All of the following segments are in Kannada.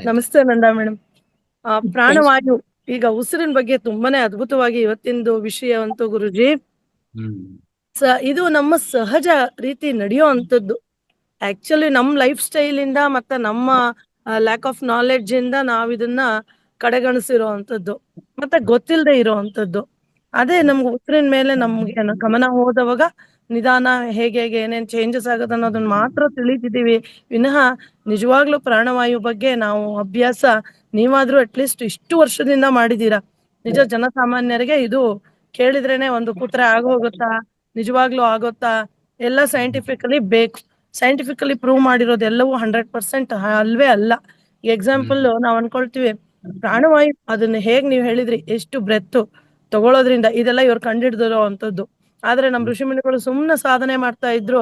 ಆಯ್ತು. ನಮಸ್ತೆ ನಂದಾ ಮೇಡಮ್. ಪ್ರಾಣವಾಯು ಈಗ ಉಸಿರಿನ ಬಗ್ಗೆ ತುಂಬಾನೇ ಅದ್ಭುತವಾಗಿ ಇವತ್ತಿಂದು ವಿಷಯ ಅಂತು ಗುರುಜಿ. ಹ್ಮ್ ಇದು ನಮ್ಮ ಸಹಜ ರೀತಿ ನಡೆಯೋ ಅಂತದ್ದು. ಆಕ್ಚುಲಿ ನಮ್ಮ ಲೈಫ್ ಸ್ಟೈಲ್ ಇಂದ ಮತ್ತೆ ನಮ್ಮ ಲ್ಯಾಕ್ ಆಫ್ ನಾಲೆಡ್ಜ್ ಇಂದ ನಾವ್ ಇದನ್ನ ಕಡೆಗಣಿಸಿರೋ ಅಂತದ್ದು ಮತ್ತೆ ಗೊತ್ತಿಲ್ಲದೆ ಇರೋ ಅಂತದ್ದು. ಅದೇ ನಮ್ಗೆ ಉಸಿರಿನ ಮೇಲೆ ನಮ್ಗೆ ಗಮನ ಹೋದವಾಗ ನಿಧಾನ ಹೇಗೆ ಹೇಗೆ ಏನೇನ್ ಚೇಂಜಸ್ ಆಗುತ್ತೆ ಅನ್ನೋದನ್ನ ಮಾತ್ರ ತಿಳಿತಿದೀವಿ ವಿನಃ ನಿಜವಾಗ್ಲೂ ಪ್ರಾಣವಾಯು ಬಗ್ಗೆ ನಾವು ಅಭ್ಯಾಸ ನೀವಾದ್ರೂ ಅಟ್ಲೀಸ್ಟ್ ಇಷ್ಟು ವರ್ಷದಿಂದ ಮಾಡಿದೀರಾ. ನಿಜ ಜನಸಾಮಾನ್ಯರಿಗೆ ಇದು ಕೇಳಿದ್ರೇನೆ ಒಂದು ಕುತ್ರ ಆಗೋಗುತ್ತಾ, ನಿಜವಾಗ್ಲೂ ಆಗುತ್ತಾ, ಎಲ್ಲ ಸೈಂಟಿಫಿಕಲಿ ಬೇಕು. ಸೈಂಟಿಫಿಕಲಿ ಪ್ರೂವ್ ಮಾಡಿರೋದೆಲ್ಲವೂ 100% ಅಲ್ವೇ ಅಲ್ಲ. ಎಕ್ಸಾಂಪಲ್ ಹ್ಮ್ ನಾವ್ ಅನ್ಕೊಳ್ತೀವಿ ಪ್ರಾಣವಾಯು ಅದನ್ನ ಹೇಗ್ ನೀವ್ ಹೇಳಿದ್ರಿ ಎಷ್ಟು ಬ್ರೆತ್ ತಗೊಳ್ಳೋದ್ರಿಂದ ಇದೆಲ್ಲ ಇವ್ರು ಕಂಡಿಡ್ದಿರೋ ಅಂತದ್ದು. ಆದ್ರೆ ನಮ್ ಹ್ಮ್ ಋಷಿಮುನಿಗಳು ಸುಮ್ನೆ ಸಾಧನೆ ಮಾಡ್ತಾ ಇದ್ರು.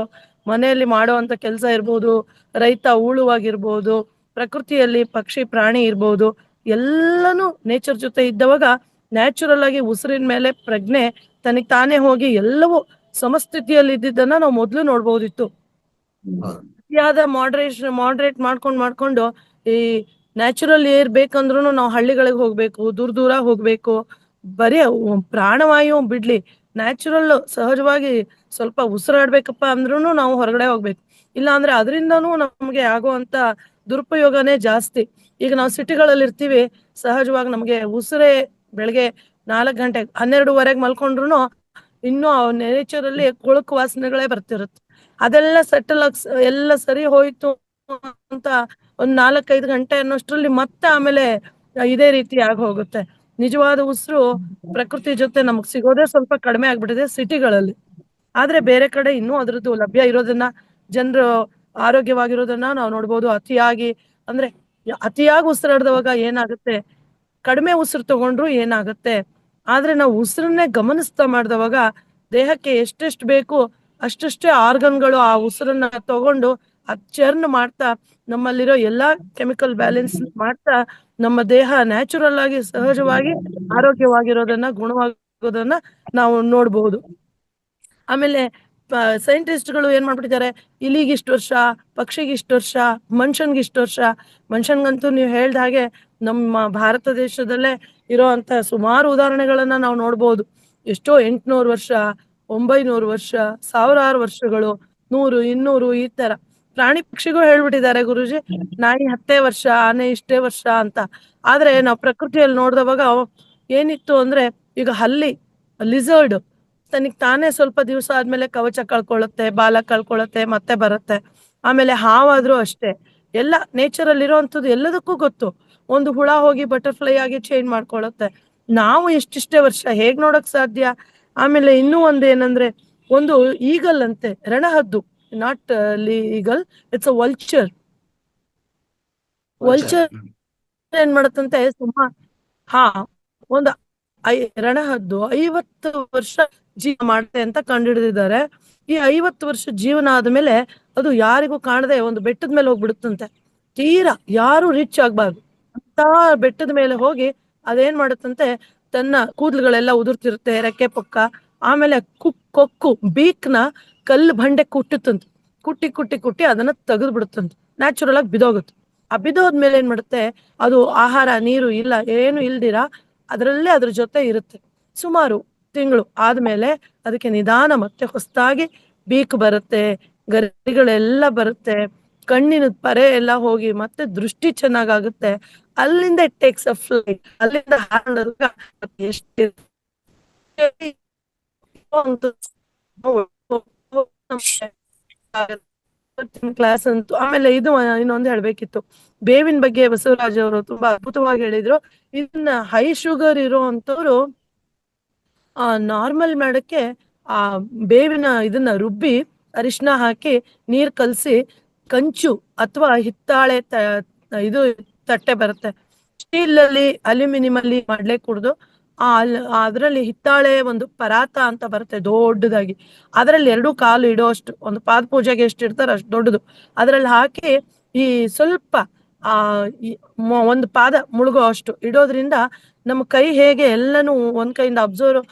ಮನೆಯಲ್ಲಿ ಮಾಡುವಂತ ಕೆಲಸ ಇರ್ಬೋದು, ರೈತ ಉಳುವಾಗಿರ್ಬೋದು, ಪ್ರಕೃತಿಯಲ್ಲಿ ಪಕ್ಷಿ ಪ್ರಾಣಿ ಇರ್ಬೋದು, ಎಲ್ಲಾನು ನೇಚರ್ ಜೊತೆ ಇದ್ದವಾಗ ನ್ಯಾಚುರಲ್ ಆಗಿ ಉಸಿರಿನ ಮೇಲೆ ಪ್ರಜ್ಞೆ ತನಗ್ ತಾನೇ ಹೋಗಿ ಎಲ್ಲವೂ ಸಮಸ್ಥಿತಿಯಲ್ಲಿ ಇದ್ದಿದ್ದನ್ನ ನಾವು ಮೊದ್ಲು ನೋಡ್ಬೋದಿತ್ತು. ಹೌದು. ಅತಿಯಾದ ಮಾಡ್ರೇಟ್ ಮಾಡ್ಕೊಂಡು ಈ ನ್ಯಾಚುರಲ್ ಏರ್ ಬೇಕಂದ್ರೂ ನಾವು ಹಳ್ಳಿಗಳಿಗೆ ಹೋಗ್ಬೇಕು, ದೂರ ದೂರ ಹೋಗ್ಬೇಕು. ಬರೀ ಪ್ರಾಣವಾಯು ಬಿಡ್ಲಿ, ನ್ಯಾಚುರಲ್ ಸಹಜವಾಗಿ ಸ್ವಲ್ಪ ಉಸಿರಾಡ್ಬೇಕಪ್ಪ ಅಂದ್ರೂ ನಾವು ಹೊರಗಡೆ ಹೋಗ್ಬೇಕು. ಇಲ್ಲ ಅಂದ್ರೆ ಅದರಿಂದನೂ ನಮ್ಗೆ ಆಗುವಂತ ದುರುಪಯೋಗನೇ ಜಾಸ್ತಿ. ಈಗ ನಾವು ಸಿಟಿಗಳಲ್ಲಿ ಇರ್ತೀವಿ, ಸಹಜವಾಗಿ ನಮ್ಗೆ ಉಸಿರೇ ಬೆಳಗ್ಗೆ 4 ಗಂಟೆ 12:30 ಮಲ್ಕೊಂಡ್ರು ಇನ್ನೂ ನೇಚರ್ ಅಲ್ಲಿ ಕೊಳಕು ವಾಸನೆಗಳೇ ಬರ್ತಿರುತ್ತೆ. ಅದೆಲ್ಲ ಸೆಟಲ್ ಎಲ್ಲ ಸರಿ ಹೋಯ್ತು ಅಂತ ಒಂದ್ 4-5 ಗಂಟೆ ಅನ್ನೋಷ್ಟ್ರಲ್ಲಿ ಮತ್ತೆ ಆಮೇಲೆ ಇದೇ ರೀತಿ ಆಗಿ ಹೋಗುತ್ತೆ. ನಿಜವಾದ ಉಸಿರು ಪ್ರಕೃತಿ ಜೊತೆ ನಮಗ್ ಸಿಗೋದೇ ಸ್ವಲ್ಪ ಕಡಿಮೆ ಆಗ್ಬಿಟ್ಟಿದೆ ಸಿಟಿಗಳಲ್ಲಿ. ಆದ್ರೆ ಬೇರೆ ಕಡೆ ಇನ್ನೂ ಅದ್ರದ್ದು ಲಭ್ಯ ಇರೋದನ್ನ, ಜನರು ಆರೋಗ್ಯವಾಗಿರೋದನ್ನ ನಾವು ನೋಡ್ಬೋದು. ಅಂದ್ರೆ ಅತಿಯಾಗಿ ಉಸಿರಾಡ್ದವಾಗ ಏನಾಗುತ್ತೆ, ಕಡಿಮೆ ಉಸಿರು ತಗೊಂಡ್ರು ಏನಾಗುತ್ತೆ. ಆದ್ರೆ ನಾವು ಉಸಿರನ್ನೇ ಗಮನಿಸ್ತಾ ಮಾಡ್ದವಾಗ ದೇಹಕ್ಕೆ ಎಷ್ಟೆಷ್ಟು ಬೇಕು ಅಷ್ಟಷ್ಟೇ ಆರ್ಗನ್ಗಳು ಆ ಉಸಿರನ್ನ ತಗೊಂಡು ಚರ್ನ್ ಮಾಡ್ತಾ ನಮ್ಮಲ್ಲಿರೋ ಎಲ್ಲಾ ಕೆಮಿಕಲ್ ಬ್ಯಾಲೆನ್ಸ್ ಮಾಡ್ತಾ ನಮ್ಮ ದೇಹ ನ್ಯಾಚುರಲ್ ಆಗಿ ಸಹಜವಾಗಿ ಆರೋಗ್ಯವಾಗಿರೋದನ್ನ ಗುಣವಾಗೋದನ್ನ ನಾವು ನೋಡ್ಬಹುದು. ಆಮೇಲೆ ಸೈಂಟಿಸ್ಟ್ಗಳು ಏನ್ ಮಾಡ್ಬಿಟ್ಟಿದ್ದಾರೆ, ಇಲಿಗೆ ಇಷ್ಟು ವರ್ಷ, ಪಕ್ಷಿಗೆ ಇಷ್ಟು ವರ್ಷ, ಮನುಷ್ಯನ್ಗೆ ಇಷ್ಟು ವರ್ಷ. ಮನುಷ್ಯನ್ಗಂತೂ ನೀವು ಹೇಳ್ದ ಹಾಗೆ ನಮ್ಮ ಭಾರತ ದೇಶದಲ್ಲೇ ಇರೋ ಅಂತ ಸುಮಾರು ಉದಾಹರಣೆಗಳನ್ನ ನಾವು ನೋಡ್ಬೋದು. ಎಷ್ಟೋ 800 ವರ್ಷ, 900 ವರ್ಷ, ಸಾವಿರಾರು ವರ್ಷಗಳು, 100, 200 ಈ ತರ. ಪ್ರಾಣಿ ಪಕ್ಷಿಗೂ ಹೇಳ್ಬಿಟ್ಟಿದ್ದಾರೆ ಗುರುಜಿ, ನಾಯಿ 10 ವರ್ಷ, ಆನೆ ಇಷ್ಟೇ ವರ್ಷ ಅಂತ. ಆದ್ರೆ ನಾವು ಪ್ರಕೃತಿಯಲ್ಲಿ ನೋಡಿದವಾಗ ಏನಿತ್ತು ಅಂದ್ರೆ, ಈಗ ಹಲ್ಲಿ ಲಿಸರ್ಡ್ ತನಗ್ ತಾನೇ ಸ್ವಲ್ಪ ದಿವಸ ಆದ್ಮೇಲೆ ಕವಚ ಕಳ್ಕೊಳ್ಳುತ್ತೆ, ಬಾಲ ಕಳ್ಕೊಳ್ಳುತ್ತೆ, ಮತ್ತೆ ಬರುತ್ತೆ. ಆಮೇಲೆ ಹಾವಾದ್ರೂ ಅಷ್ಟೇ, ಎಲ್ಲ ನೇಚರ್ ಅಲ್ಲಿ ಇರೋವಂಥದ್ದು ಎಲ್ಲದಕ್ಕೂ ಗೊತ್ತು. ಒಂದು ಹುಳ ಹೋಗಿ ಬಟರ್ಫ್ಲೈ ಆಗಿ ಚೇಂಜ್ ಮಾಡ್ಕೊಳ್ಳುತ್ತೆ. ನಾವು ಎಷ್ಟಿಷ್ಟೇ ವರ್ಷ ಹೇಗ್ ನೋಡಕ್ ಸಾಧ್ಯ? ಆಮೇಲೆ ಇನ್ನೂ ಒಂದ್ ಏನಂದ್ರೆ, ಒಂದು ಈಗಲ್ ಅಂತೆ, ರಣಹದ್ದು, not eagle, it's a vulture. Vulture. Vulture ಏನ್ ಮಾಡತ್ತಂತೆ ಹಾ ಒಂದು ರಣಹದ್ದು 50 ವರ್ಷ ಜೀವನ ಮಾಡುತ್ತೆ ಅಂತ ಕಂಡುಹಿಡಿದಿದ್ದಾರೆ. ಈ 50 ವರ್ಷ ಜೀವನ ಆದ್ಮೇಲೆ ಅದು ಯಾರಿಗೂ ಕಾಣದೆ ಒಂದು ಬೆಟ್ಟದ ಮೇಲೆ ಹೋಗ್ಬಿಡುತ್ತಂತೆ. ತೀರಾ ಯಾರು ರೀಚ್ ಆಗ್ಬಾರ್ದು ಅಂತ ಬೆಟ್ಟದ ಮೇಲೆ ಹೋಗಿ ಅದೇನ್ ಮಾಡುತ್ತಂತೆ, ತನ್ನ ಕೂದಲುಗಳೆಲ್ಲ ಉದುರ್ತಿರುತ್ತೆ, ರೆಕ್ಕೆ ಪಕ್ಕ. ಆಮೇಲೆ ಕೊಕ್ಕು ಬೀಕ್ನ ಕಲ್ಲು ಬಂಡೆ ಕುಟ್ಟುತ್ತಂತೆ. ಕುಟ್ಟಿ ಕುಟ್ಟಿ ಕುಟ್ಟಿ ಅದನ್ನ ತೆಗೆದು ಬಿಡುತ್ತಂತೆ. ನ್ಯಾಚುರಲ್ ಆಗಿ ಬಿದೋಗುತ್ತೆ. ಆ ಬಿದೋದ್ಮೇಲೆ ಏನ್ ಮಾಡುತ್ತೆ, ಅದು ಆಹಾರ ನೀರು ಇಲ್ಲ ಏನು ಇಲ್ದಿರ ಅದರಲ್ಲೇ ಅದ್ರ ಜೊತೆ ಇರುತ್ತೆ. ಸುಮಾರು ತಿಂಗಳು ಆದ್ಮೇಲೆ ಅದಕ್ಕೆ ನಿಧಾನ ಮತ್ತೆ ಹೊಸದಾಗಿ ಬೀಕ್ ಬರುತ್ತೆ, ಗರಿಗಳೆಲ್ಲ ಬರುತ್ತೆ, ಕಣ್ಣಿನ ಪರೆ ಎಲ್ಲ ಹೋಗಿ ಮತ್ತೆ ದೃಷ್ಟಿ ಚೆನ್ನಾಗಾಗುತ್ತೆ. ಅಲ್ಲಿಂದ ಇಟ್ ಟೇಕ್ಸ್ ಅ ಫ್ಲೈಟ್, ಅಲ್ಲಿಂದ ಹಾರಾಡುವಾಗ ಎಷ್ಟು ಕ್ಲಾಸ್ ಅಂತೂ. ಆಮೇಲೆ ಇದು ಇನ್ನೊಂದು ಹೇಳ್ಬೇಕಿತ್ತು, ಬೇವಿನ ಬಗ್ಗೆ ಬಸವರಾಜ್ ಅವರು ತುಂಬಾ ಅದ್ಭುತವಾಗಿ ಹೇಳಿದ್ರು. ಇದನ್ನ ಹೈ ಶುಗರ್ ಇರೋ ಅಂತವ್ರು ನಾರ್ಮಲ್ ಮಾಡಕ್ಕೆ ಆ ಬೇವಿನ ಇದನ್ನ ರುಬ್ಬಿ ಅರಿಶಿನ ಹಾಕಿ ನೀರ್ ಕಲ್ಸಿ ಕಂಚು ಅಥವಾ ಹಿತ್ತಾಳೆ ಇದು ತಟ್ಟೆ ಬರುತ್ತೆ, ಸ್ಟೀಲ್ ಅಲ್ಲಿ ಅಲ್ಯೂಮಿನಿಯಂ ಅಲ್ಲಿ ಮಾಡ್ಲೆ ಕುಡ್ದು ಅದ್ರಲ್ಲಿ ಹಿತ್ತಾಳೆ ಒಂದು ಪರಾತ ಅಂತ ಬರುತ್ತೆ ದೊಡ್ಡದಾಗಿ, ಅದ್ರಲ್ಲಿ 2 ಕಾಲು ಇಡೋ ಅಷ್ಟು, ಒಂದು ಪಾದ ಪೂಜೆಗೆ ಎಷ್ಟು ಇಡ್ತಾರ ಅಷ್ಟು ದೊಡ್ಡದು, ಅದ್ರಲ್ಲಿ ಹಾಕಿ ಈ ಸ್ವಲ್ಪ ಆ ಒಂದು ಪಾದ ಮುಳುಗೋ ಅಷ್ಟು ಇಡೋದ್ರಿಂದ ನಮ್ಮ ಕೈ ಹೇಗೆ ಎಲ್ಲನೂ ಒಂದ್ ಕೈಯಿಂದ ಅಬ್ಸರ್ವ್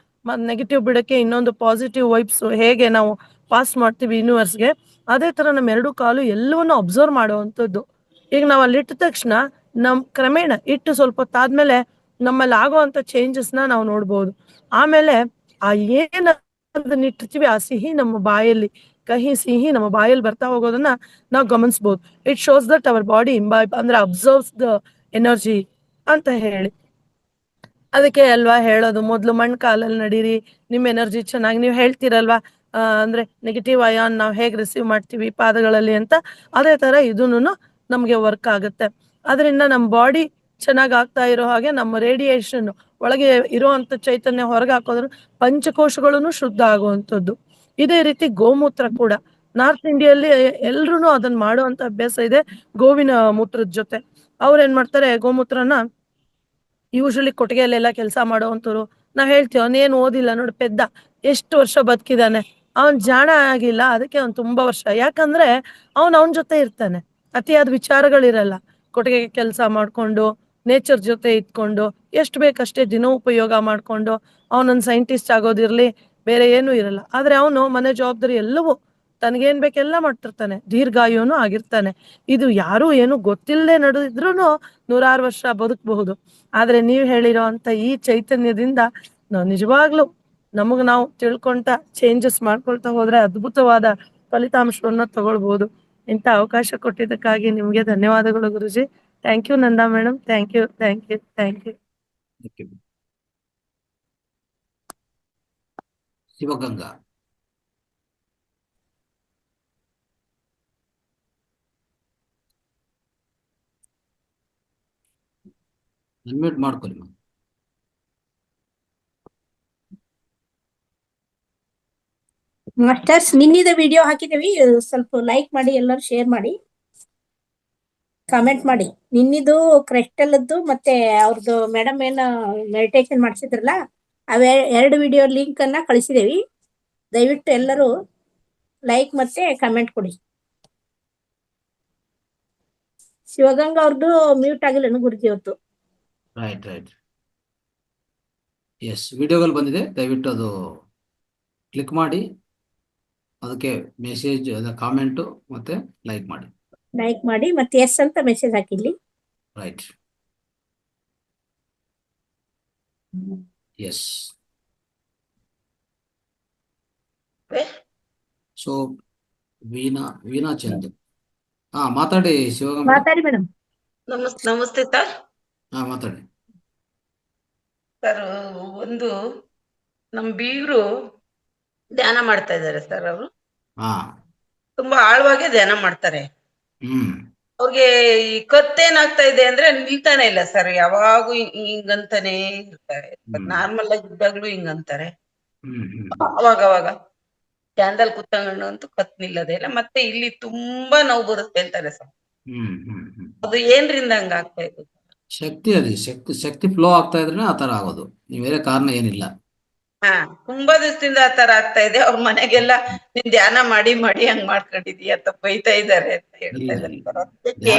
ನೆಗೆಟಿವ್ ಬಿಡಕ್ಕೆ ಇನ್ನೊಂದು ಪಾಸಿಟಿವ್ ವೈಬ್ಸ್ ಹೇಗೆ ನಾವು ಪಾಸ್ ಮಾಡ್ತೀವಿ ಯೂನಿವರ್ಸ್ಗೆ, ಅದೇ ತರ ನಮ್ಮ 2 ಕಾಲು ಎಲ್ಲವನ್ನೂ ಅಬ್ಸರ್ವ್ ಮಾಡುವಂಥದ್ದು. ಈಗ ನಾವು ಅಲ್ಲಿ ಇಟ್ಟ ತಕ್ಷಣ ಕ್ರಮೇಣ ಇಟ್ಟು ಸ್ವಲ್ಪ ಹೊತ್ತಾದ್ಮೇಲೆ ನಮ್ಮಲ್ಲಿ ಆಗುವಂತ ಚೇಂಜಸ್ನ ನಾವು ನೋಡ್ಬೋದು. ಆಮೇಲೆ ಆ ಏನ್ ಅದನ್ನ ಇಟ್ಟಿರ್ತೀವಿ ಆ ಸಿಹಿ ನಮ್ಮ ಬಾಯಲ್ಲಿ, ಕಹಿ ಸಿಹಿ ನಮ್ಮ ಬಾಯಲ್ಲಿ ಬರ್ತಾ ಹೋಗೋದನ್ನ ನಾವು ಗಮನಿಸಬಹುದು. It shows that our body imbibe ಅಂದ್ರೆ ಅಬ್ಸರ್ವ್ಸ್ ದ ಎನರ್ಜಿ ಅಂತ ಹೇಳಿ. ಅದಕ್ಕೆ ಅಲ್ವಾ ಹೇಳೋದು, ಮೊದ್ಲು ಮಣ್ ಕಾಲಲ್ಲಿ ನಡೀರಿ, ನಿಮ್ ಎನರ್ಜಿ ಚೆನ್ನಾಗಿ ನೀವು ಹೇಳ್ತೀರಲ್ವಾ, ಅಂದ್ರೆ ನೆಗೆಟಿವ್ ಅಯಾನ್ ನಾವು ಹೇಗ್ ರಿಸೀವ್ ಮಾಡ್ತೀವಿ ಪಾದಗಳಲ್ಲಿ ಅಂತ, ಅದೇ ತರ ಇದೂನು ನಮ್ಗೆ ವರ್ಕ್ ಆಗುತ್ತೆ. ಅದರಿಂದ ನಮ್ಮ ಬಾಡಿ ಚೆನ್ನಾಗ್ ಆಗ್ತಾ ಇರೋ ಹಾಗೆ ನಮ್ಮ ರೇಡಿಯೇಷನ್ ಒಳಗೆ ಇರುವಂತ ಚೈತನ್ಯ ಹೊರಗೆ ಹಾಕೋದ್ರ ಪಂಚಕೋಶಗಳನ್ನು ಶುದ್ಧ ಆಗುವಂಥದ್ದು. ಇದೇ ರೀತಿ ಗೋಮೂತ್ರ ಕೂಡ ನಾರ್ತ್ ಇಂಡಿಯಲ್ಲಿ ಎಲ್ರು ಅದನ್ನ ಮಾಡುವಂತ ಅಭ್ಯಾಸ ಇದೆ. ಗೋವಿನ ಮೂತ್ರದ ಜೊತೆ ಅವ್ರ ಏನ್ ಮಾಡ್ತಾರೆ, ಗೋಮೂತ್ರನ ಯೂಶಲಿ ಕೊಟ್ಟಿಗೆಯಲ್ಲೆಲ್ಲ ಕೆಲಸ ಮಾಡೋವಂಥವ್ರು ನಾವ್ ಹೇಳ್ತೀವಿ, ಅವನೇನ್ ಓದಿಲ್ಲ ನೋಡು ಪೆದ್ದ, ಎಷ್ಟು ವರ್ಷ ಬದುಕಿದಾನೆ, ಅವನ್ ಜಾಣ ಆಗಿಲ್ಲ, ಅದಕ್ಕೆ ಅವ್ನ್ ತುಂಬಾ ವರ್ಷ. ಯಾಕಂದ್ರೆ ಅವನ್ ಜೊತೆ ಇರ್ತಾನೆ, ಅತಿಯಾದ ವಿಚಾರಗಳಿರಲ್ಲ. ಕೊಟ್ಟಿಗೆ ಕೆಲಸ ಮಾಡ್ಕೊಂಡು ನೇಚರ್ ಜೊತೆ ಇದ್ಕೊಂಡು ಎಷ್ಟು ಬೇಕಷ್ಟೇ ದಿನ ಉಪಯೋಗ ಮಾಡ್ಕೊಂಡು ಅವನೊಂದು ಸೈಂಟಿಸ್ಟ್ ಆಗೋದಿರ್ಲಿ, ಬೇರೆ ಏನೂ ಇರಲ್ಲ. ಆದ್ರೆ ಅವನು ಮನೆ ಜವಾಬ್ದಾರಿ ಎಲ್ಲವೂ ತನಗೇನ್ ಬೇಕೆಲ್ಲ ಮಾಡ್ತಿರ್ತಾನೆ, ದೀರ್ಘಾಯುನು ಆಗಿರ್ತಾನೆ. ಇದು ಯಾರು ಏನು ಗೊತ್ತಿಲ್ಲದೆ ನಡೆದಿದ್ರುನು 106 ವರ್ಷ ಬದುಕಬಹುದು. ಆದ್ರೆ ನೀವ್ ಹೇಳಿರೋ ಅಂತ ಈ ಚೈತನ್ಯದಿಂದ ನಾವು ನಿಜವಾಗ್ಲೂ ನಮಗ್ ನಾವು ತಿಳ್ಕೊಂತ ಚೇಂಜಸ್ ಮಾಡ್ಕೊಳ್ತಾ ಹೋದ್ರೆ ಅದ್ಭುತವಾದ ಫಲಿತಾಂಶವನ್ನ ತಗೊಳ್ಬಹುದು. ಇಂಥ ಅವಕಾಶ ಕೊಟ್ಟಿದ್ದಕ್ಕಾಗಿ ನಿಮ್ಗೆ ಧನ್ಯವಾದಗಳು Guruji. Thank you Nanda madam, thank you, thank you, thank you. Shivaganga. Unmute ಮಾಡ್ಕೊಳ್ಳಿ. ಮಾಸ್ಟರ್ಸ್ ನಿನ್ನಿದ ವಿಡಿಯೋ ಹಾಕಿದೀವಿ, ಸ್ವಲ್ಪ ಲೈಕ್ ಮಾಡಿ, ಎಲ್ಲರೂ ಶೇರ್ ಮಾಡಿ, ಕಾಮೆಂಟ್ ಮಾಡಿ. ನಿನ್ನಿದು ಕ್ರಿಸ್ಟಲ್ದ್ದು ಮತ್ತೆ ಅವ್ರದ್ದು ಮೇಡಮ್ ಏನ ಮೆಡಿಟೇಷನ್ ಮಾಡಿಸಿದ್ರಲ್ಲ, ಅವೇ 2 ವಿಡಿಯೋ ಲಿಂಕ್ ಅನ್ನ ಕಳಿಸಿದೇವಿ. ದಯವಿಟ್ಟು ಎಲ್ಲರೂ ಲೈಕ್ ಮತ್ತೆ ಕಮೆಂಟ್ ಕೊಡಿ. ಶಿವಗಂಗಾ ಅವ್ರದ್ದು ಮ್ಯೂಟ್ ಆಗಿಲ್ಲ ಗುರುಜಿ ಇವತ್ತು. ರೈಟ್. ಎಸ್, ವಿಡಿಯೋಗಳು ಬಂದಿದೆ, ದಯವಿಟ್ಟು ಅದು ಕ್ಲಿಕ್ ಮಾಡಿ, ಅದಕ್ಕೆ ಮೆಸೇಜ್ ಕಾಮೆಂಟು ಮತ್ತೆ ಲೈಕ್ ಮಾಡಿ ಮತ್ತೆ ಎಸ್ ಅಂತ ಮೆಸೇಜ್ ಹಾಕಿಲ್ಲಿ. Right. Yes. So Veena Chand, ಮಾತಾಡಿ ಶಿವಗಂಗಾ. ಮಾತಾಡಿ ಮೇಡಮ್. ನಮಸ್ತೆ ಸರ್. ಮಾತಾಡಿ ಸರ್. ಒಂದು ನಮ್ ಬೀಗರು ಧ್ಯಾನ ಮಾಡ್ತಾ ಇದ್ದಾರೆ ಸರ್. ಅವರು ತುಂಬಾ ಆಳವಾಗಿ ಧ್ಯಾನ ಮಾಡ್ತಾರೆ. ಅವ್ರಿಗೆ ಈ ಕತ್ತೇನಾಗ್ತಾ ಇದೆ ಅಂದ್ರೆ ನಿಲ್ತಾನೆ ಇಲ್ಲ ಸರ್, ಯಾವಾಗೂ ಹಿಂಗಂತಾನೆ ಇರ್ತಾರೆ. ನಾರ್ಮಲ್ ಆಗಿ ಇದ್ದಾಗ್ಲೂ ಹಿಂಗಂತಾರೆ. ಅವಾಗ ಧ್ಯಾನದಲ್ಲಿ ಕೂತ್ಕೊಂಡು ಅಂತೂ ಕತ್ ನಿಲ್ಲದೆ ಇಲ್ಲ. ಮತ್ತೆ ಇಲ್ಲಿ ತುಂಬಾ ನೋವು ಬರುತ್ತೆ ಅಂತಾರೆ ಸರ್. ಅದು ಏನ್ರಿಂದ ಹಂಗ ಆಗ್ತಾ ಇದೆ? ಶಕ್ತಿ ಫ್ಲೋ ಆಗ್ತಾ ಇದ್ರೆ ಆತರ ಆಗೋದು, ಬೇರೆ ಕಾರಣ ಏನಿಲ್ಲ. ತುಂಬಾ ದಿವಸದಿಂದ ಆತರ ಆಗ್ತಾ ಇದೆ. ಅವ್ರ ಮನೆಗೆಲ್ಲ ನೀನ್ ಧ್ಯಾನ ಮಾಡಿ ಹಂಗ್ ಮಾಡ್ಕೊಂಡಿದೀಯ ಅಂತ ಬೈತಾ ಇದಾರೆ ಅಂತ ಹೇಳ್ತಾ ಇದ್ದಾರೆ.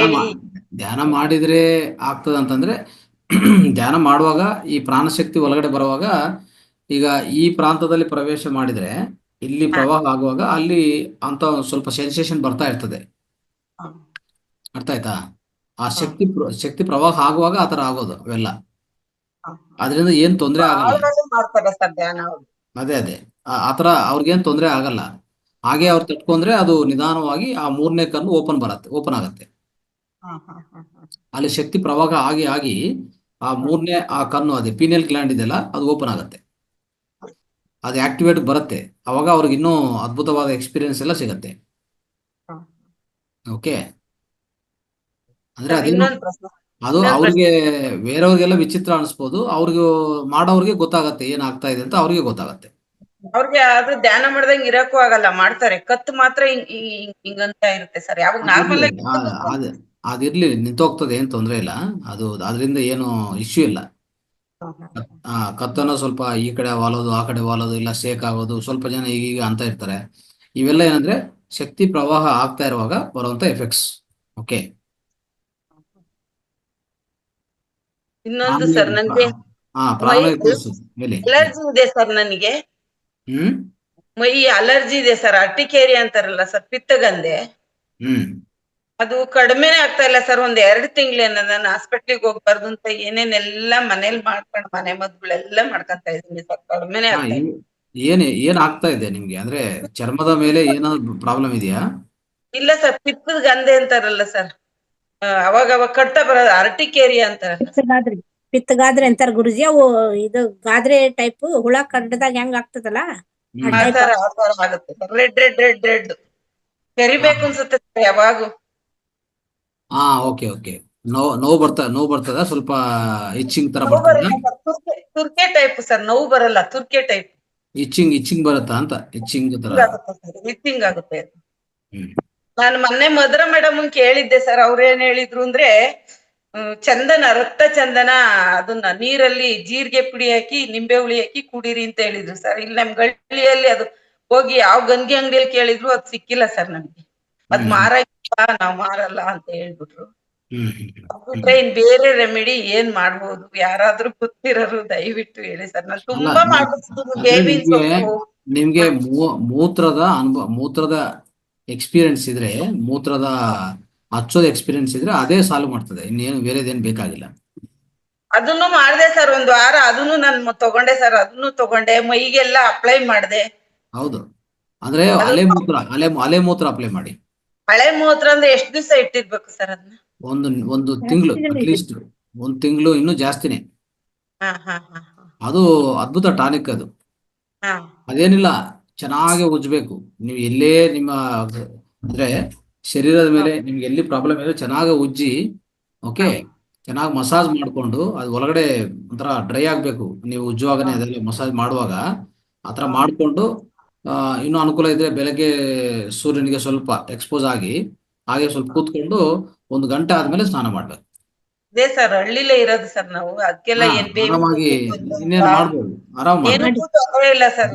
ಧ್ಯಾನ ಮಾಡಿದ್ರೆ ಆಗ್ತದ ಅಂತಂದ್ರೆ ಧ್ಯಾನ ಮಾಡುವಾಗ ಈ ಪ್ರಾಣಶಕ್ತಿ ಒಳಗಡೆ ಬರುವಾಗ, ಈಗ ಈ ಪ್ರಾಂತದಲ್ಲಿ ಪ್ರವೇಶ ಮಾಡಿದ್ರೆ ಇಲ್ಲಿ ಪ್ರವಾಹ ಆಗುವಾಗ ಅಲ್ಲಿ ಅಂತ ಸ್ವಲ್ಪ ಸೆನ್ಸೇಷನ್ ಬರ್ತಾ ಇರ್ತದೆ. ಅರ್ಥ ಆಯ್ತಾ? ಆ ಶಕ್ತಿ ಪ್ರವಾಹ ಆಗುವಾಗ ಆತರ ಆಗೋದು ಅವೆಲ್ಲ. ಅದರಿಂದ ಏನ್ ತೊಂದರೆ ಆಗಲ್ಲ. ಅದೇ ಆತರ ಅವ್ರಿಗೇನ್ ತೊಂದರೆ ಆಗಲ್ಲ. ಹಾಗೆ ಅವ್ರು ತಟ್ಕೊಂಡ್ರೆ ಅದು ನಿಧಾನವಾಗಿ ಆ 3ನೇ ಕಣ್ಣು ಓಪನ್ ಆಗತ್ತೆ. ಅಲ್ಲಿ ಶಕ್ತಿ ಪ್ರವಾಹ ಆಗಿ ಆ 3ನೇ ಆ ಕಣ್ಣು, ಅದೇ ಪೀನಿಯಲ್ ಗ್ಲ್ಯಾಂಡ್ ಇದೆಲ್ಲ, ಅದು ಓಪನ್ ಆಗತ್ತೆ, ಅದು ಆಕ್ಟಿವೇಟ್ ಬರುತ್ತೆ. ಅವಾಗ ಅವ್ರಿಗೆ ಇನ್ನೂ ಅದ್ಭುತವಾದ ಎಕ್ಸ್ಪೀರಿಯನ್ಸ್ ಎಲ್ಲ ಸಿಗತ್ತೆ. ಓಕೆ, ಅಂದ್ರೆ ಅದು ಅವ್ರಿಗೆ ಬೇರೆಯವ್ರಿಗೆಲ್ಲ ವಿಚಿತ್ರ ಅನಿಸ್ಬೋದು, ಅವ್ರಿಗೆ ಮಾಡೋರ್ಗೆ ಗೊತ್ತಾಗತ್ತೆ ಏನಾಗ್ತಾ ಇದೆ ಅಂತ, ಅವ್ರಿಗೆ ಗೊತ್ತಾಗತ್ತೆ. ಅವ್ರಿಗೆ ಅದು ಧ್ಯಾನ ಮಾಡ್ದಂಗ್ ಇರಕ್ಕೂ ಆಗಲ್ಲ, ಮಾಡ್ತಾರೆ. ಕತ್ತು ಮಾತ್ರ ಹಿಂಗಂತ ಇರುತ್ತೆ ಸರ್. ಯಾವಾಗ ನಾರ್ಮಲ್ ಆಗಿ ಅದಿರ್ಲಿ, ನಿಂತೋಗ್ತದೆ, ಏನ್ ತೊಂದ್ರೆ ಇಲ್ಲ. ಅದು ಅದರಿಂದ ಏನು ಇಶ್ಯೂ ಇಲ್ಲ. ಕತ್ತನ ಸ್ವಲ್ಪ ಈ ಕಡೆ ವಾಲೋದು, ಆ ಕಡೆ ವಾಲೋದು, ಇಲ್ಲ ಶೇಕ್ ಆಗೋದು, ಸ್ವಲ್ಪ ಜನ ಈಗ ಅಂತ ಇರ್ತಾರೆ. ಇವೆಲ್ಲ ಏನಂದ್ರೆ ಶಕ್ತಿ ಪ್ರವಾಹ ಆಗ್ತಾ ಇರುವಾಗ ಬರುವಂತ ಎಫೆಕ್ಟ್ಸ್. ಓಕೆ. ಇನ್ನೊಂದು ಸರ್, ನನ್ಗೆ ಅಲರ್ಜಿ ಇದೆ ಸರ್. ನನಗೆ ಮೈ ಅಲರ್ಜಿ ಇದೆ ಸರ್. ಅರ್ಟಿಕೇರಿಯಾ ಅಂತಾರಲ್ಲ ಸರ್, ಪಿತ್ತಗಂಧೆ. ಅದು ಕಡಿಮೆನೆ ಆಗ್ತಾ ಇಲ್ಲ ಸರ್. ಒಂದ್ 2 ತಿಂಗಳಿಂದ ನಾನು ಹಾಸ್ಪಿಟ್ಲಿಗೆ ಹೋಗ್ಬಾರ್ದು ಅಂತ ಏನೇನೆಲ್ಲ ಮನೇಲಿ ಮಾಡ್ಕೊಂಡು ಮನೆ ಮದ್ದುಗಳೆಲ್ಲ ಮಾಡ್ಕೊಂತ ಇದೀನಿ ಸರ್. ಕಡಿಮೆನೆ ಹಾ ಆಗ್ತಾ ಇಲ್ಲ. ಏನ್ ಆಗ್ತಾ ಇದೆ ನಿಮ್ಗೆ? ಅಂದ್ರೆ ಚರ್ಮದ ಮೇಲೆ ಏನಾದ್ರು ಪ್ರಾಬ್ಲಮ್ ಇದೆಯಾ? ಇಲ್ಲ ಸರ್, ಪಿತ್ತದ ಗಂಧೆ ಅಂತಾರಲ್ಲ ಸರ್, ಅವಾಗ ಅವಾಗ ಕಟ್ತಾ ಬರೋದು ಅರ್ಟಿಕೇರಿಯಾ ಅಂತಾರಲ್ಲ. ಪಿತ್ತಗಾದ್ರಿ ಪಿತ್ತಗಾದ್ರಿ ಅಂತಾರ ಗುರುಜಿ. ಅವು ಇದು ಗಾದ್ರೆ ಟೈಪ್ ಹುಳ ಕಡ್ಡದಾಗ ಹೆಂಗ್ ಆಗ್ತದಲ್ಲ ಆ ಹ್ಮ್. ಆ ಟೈಪ್. ತರ ಆಗುತ್ತೆ ಸರ್. ರೆಡ್ ಕೆರಿಬೇಕು ಅನ್ಸುತ್ತೆ ಸರ್ ಯಾವಾಗೂ. ಹಾ, ಓಕೆ. ನೋವು ಬರ್ತದ, ಸ್ವಲ್ಪ ಇಚ್ಚಿಂಗ್ ತರ ನೋವು ಬರ್ತದ. ಬರಲ್ಲ ಸರ್, ತುರ್ಕೆ ಟೈಪ್ ಸರ್. ನೋವು ಬರಲ್ಲ, ತುರ್ಕೆ ಟೈಪ್. ಇಚ್ಚಿಂಗ್ ಬರುತ್ತಾ ಅಂತ? ಇಚ್ಚಿಂಗ್ ತರ. ಆಗುತ್ತೆ ಸರ್, ಮಿಕ್ಸಿಂಗ್ ಆಗುತ್ತೆ. ಹ್ಮ್. ನಾನು ಮೊನ್ನೆ ಮಧುರ ಮೇಡಮ್ ಕೇಳಿದ್ದೆ ಸರ್. ಅವ್ರೇನ್ ಹೇಳಿದ್ರು ಅಂದ್ರೆ, ಚಂದನ, ರಕ್ತ ಚಂದನ, ಅದನ್ನ ನೀರಲ್ಲಿ ಜೀರಿಗೆ ಪುಡಿ ಹಾಕಿ ನಿಂಬೆ ಹುಳಿ ಹಾಕಿ ಕುಡೀರಿ ಅಂತ ಹೇಳಿದ್ರು ಸರ್. ಇಲ್ಲಿ ನಮ್ ಗಳ್ಳಿಯಲ್ಲಿ ಅದು ಹೋಗಿ ಯಾವ ಗಂಜಿ ಅಂಗಡಿಯಲ್ಲಿ ಕೇಳಿದ್ರು ಅದು ಸಿಕ್ಕಿಲ್ಲ ಸರ್ ನಮ್ಗೆ. ಅದ್ ಹ್ಮ್. ಮಾರಲ್ಲ, ನಾವ್ ಮಾರಲ್ಲ ಅಂತ ಹೇಳ್ಬಿಟ್ರು. ಹ್ಮ್. ಬಿಟ್ರೆ ಇನ್ ಬೇರೆ ರೆಮಿಡಿ ಏನ್ ಮಾಡ್ಬೋದು? ಯಾರಾದ್ರೂ ಗೊತ್ತಿರೋರು ದಯವಿಟ್ಟು ಹೇಳಿ ಸರ್. ನಾನು ಅಲ್ಲ, ತುಂಬಾ ಮಾಡ್ಬಿಡ್ತೀನಿ. ಅಂದ್ರೆ ಬೇವಿನ ಸೊಪ್ಪು. ನಿಮ್ಗೆ ಮೂತ್ರದ ಅನುಭವ, ಮೂತ್ರದ ಎಕ್ಸ್ಪೀರಿಯನ್ಸ್ ಇದ್ರೆ, ಮೂತ್ರದ ಹಚ್ಚೋದು ಎಕ್ಸ್ಪೀರಿಯನ್ಸ್ ಇದ್ರೆ ಅದೇ ಸಾಲ್ವ್ ಮಾಡ್ತದೆ. ಇನ್ನೇನು ಬೇರೆದೇನು ಬೇಕಾಗಿಲ್ಲ. ಅದನ್ನು ಮಾಡ್ದೆ ಸರ್ 1 ವಾರ. ಅದನ್ನು ನಾನು ತಗೊಂಡೆ ಸರ್. ಅದನ್ನು ತಗೊಂಡೆ, ಮೈಗೆಲ್ಲ ಅಪ್ಲೈ ಮಾಡ್ದೆ. ಹೌದು. ಅಂದ್ರೆ ಅದು ಅಲೆ ಮೂತ್ರ ಅಪ್ಲೈ ಮಾಡಿ. ಹಳೆ ಮೂತ್ರ ಅಂದ್ರೆ ಎಷ್ಟ್ ದಿವಸ ಇಟ್ಟಿರ್ಬೇಕು ಸರ್ ಅದನ್ನ? ಒಂದು ತಿಂಗಳು, ಅಟ್ಲೀಸ್ಟ್ 1 ತಿಂಗಳು, ಇನ್ನೂ ಜಾಸ್ತಿನೇ. ಹಾ ಹಾ ಹಾ ಅದು ಅದ್ಭುತ ಟಾನಿಕ್ ಅದು. ಹಾ ಅದೇನಿಲ್ಲ, ಚೆನ್ನಾಗಿ ಉಜ್ಬೇಕು. ನೀವು ಎಲ್ಲೇ ನಿಮ್ಮ ಅಂದ್ರೆ ಶರೀರದ ಮೇಲೆ ನಿಮ್ಗೆ ಎಲ್ಲಿ ಪ್ರಾಬ್ಲಮ್ ಇದೆ ಚೆನ್ನಾಗಿ ಉಜ್ಜಿ, ಓಕೆ, ಚೆನ್ನಾಗಿ ಮಸಾಜ್ ಮಾಡಿಕೊಂಡು, ಅದು ಒಳಗಡೆ ಒಂಥರ ಡ್ರೈ ಆಗ್ಬೇಕು. ನೀವು ಉಜ್ಜುವಾಗನೇ ಅದೆಲ್ಲ ಮಸಾಜ್ ಮಾಡುವಾಗ ಆ ಥರ ಮಾಡಿಕೊಂಡು, ಇನ್ನೂ ಅನುಕೂಲ ಇದ್ರೆ ಬೆಳಗ್ಗೆ ಸೂರ್ಯನಿಗೆ ಸ್ವಲ್ಪ ಎಕ್ಸ್ಪೋಸ್ ಆಗಿ ಹಾಗೆ ಸ್ವಲ್ಪ ಕೂತ್ಕೊಂಡು 1 ಗಂಟೆ ಆದ್ಮೇಲೆ ಸ್ನಾನ ಮಾಡ್ಬೇಕು. ಇದೇ ಸರ್, ಹಳ್ಳಿಲೇ ಇರೋದು ಸರ್ ನಾವು. ಅದಕ್ಕೆಲ್ಲ ಹಾ, ಏನ್ ಬೇವಿನ ಆರಾಮಾಗಿ ಸೊಪ್ಪು ಇನ್ನೇನು ಮಾಡ್ಬೋದು, ಆರಾಮ್ ಮಾಡ್ಬೋದು. ಏನಕ್ಕೂ ತೊಂದರೆ ಇಲ್ಲ ಸರ್.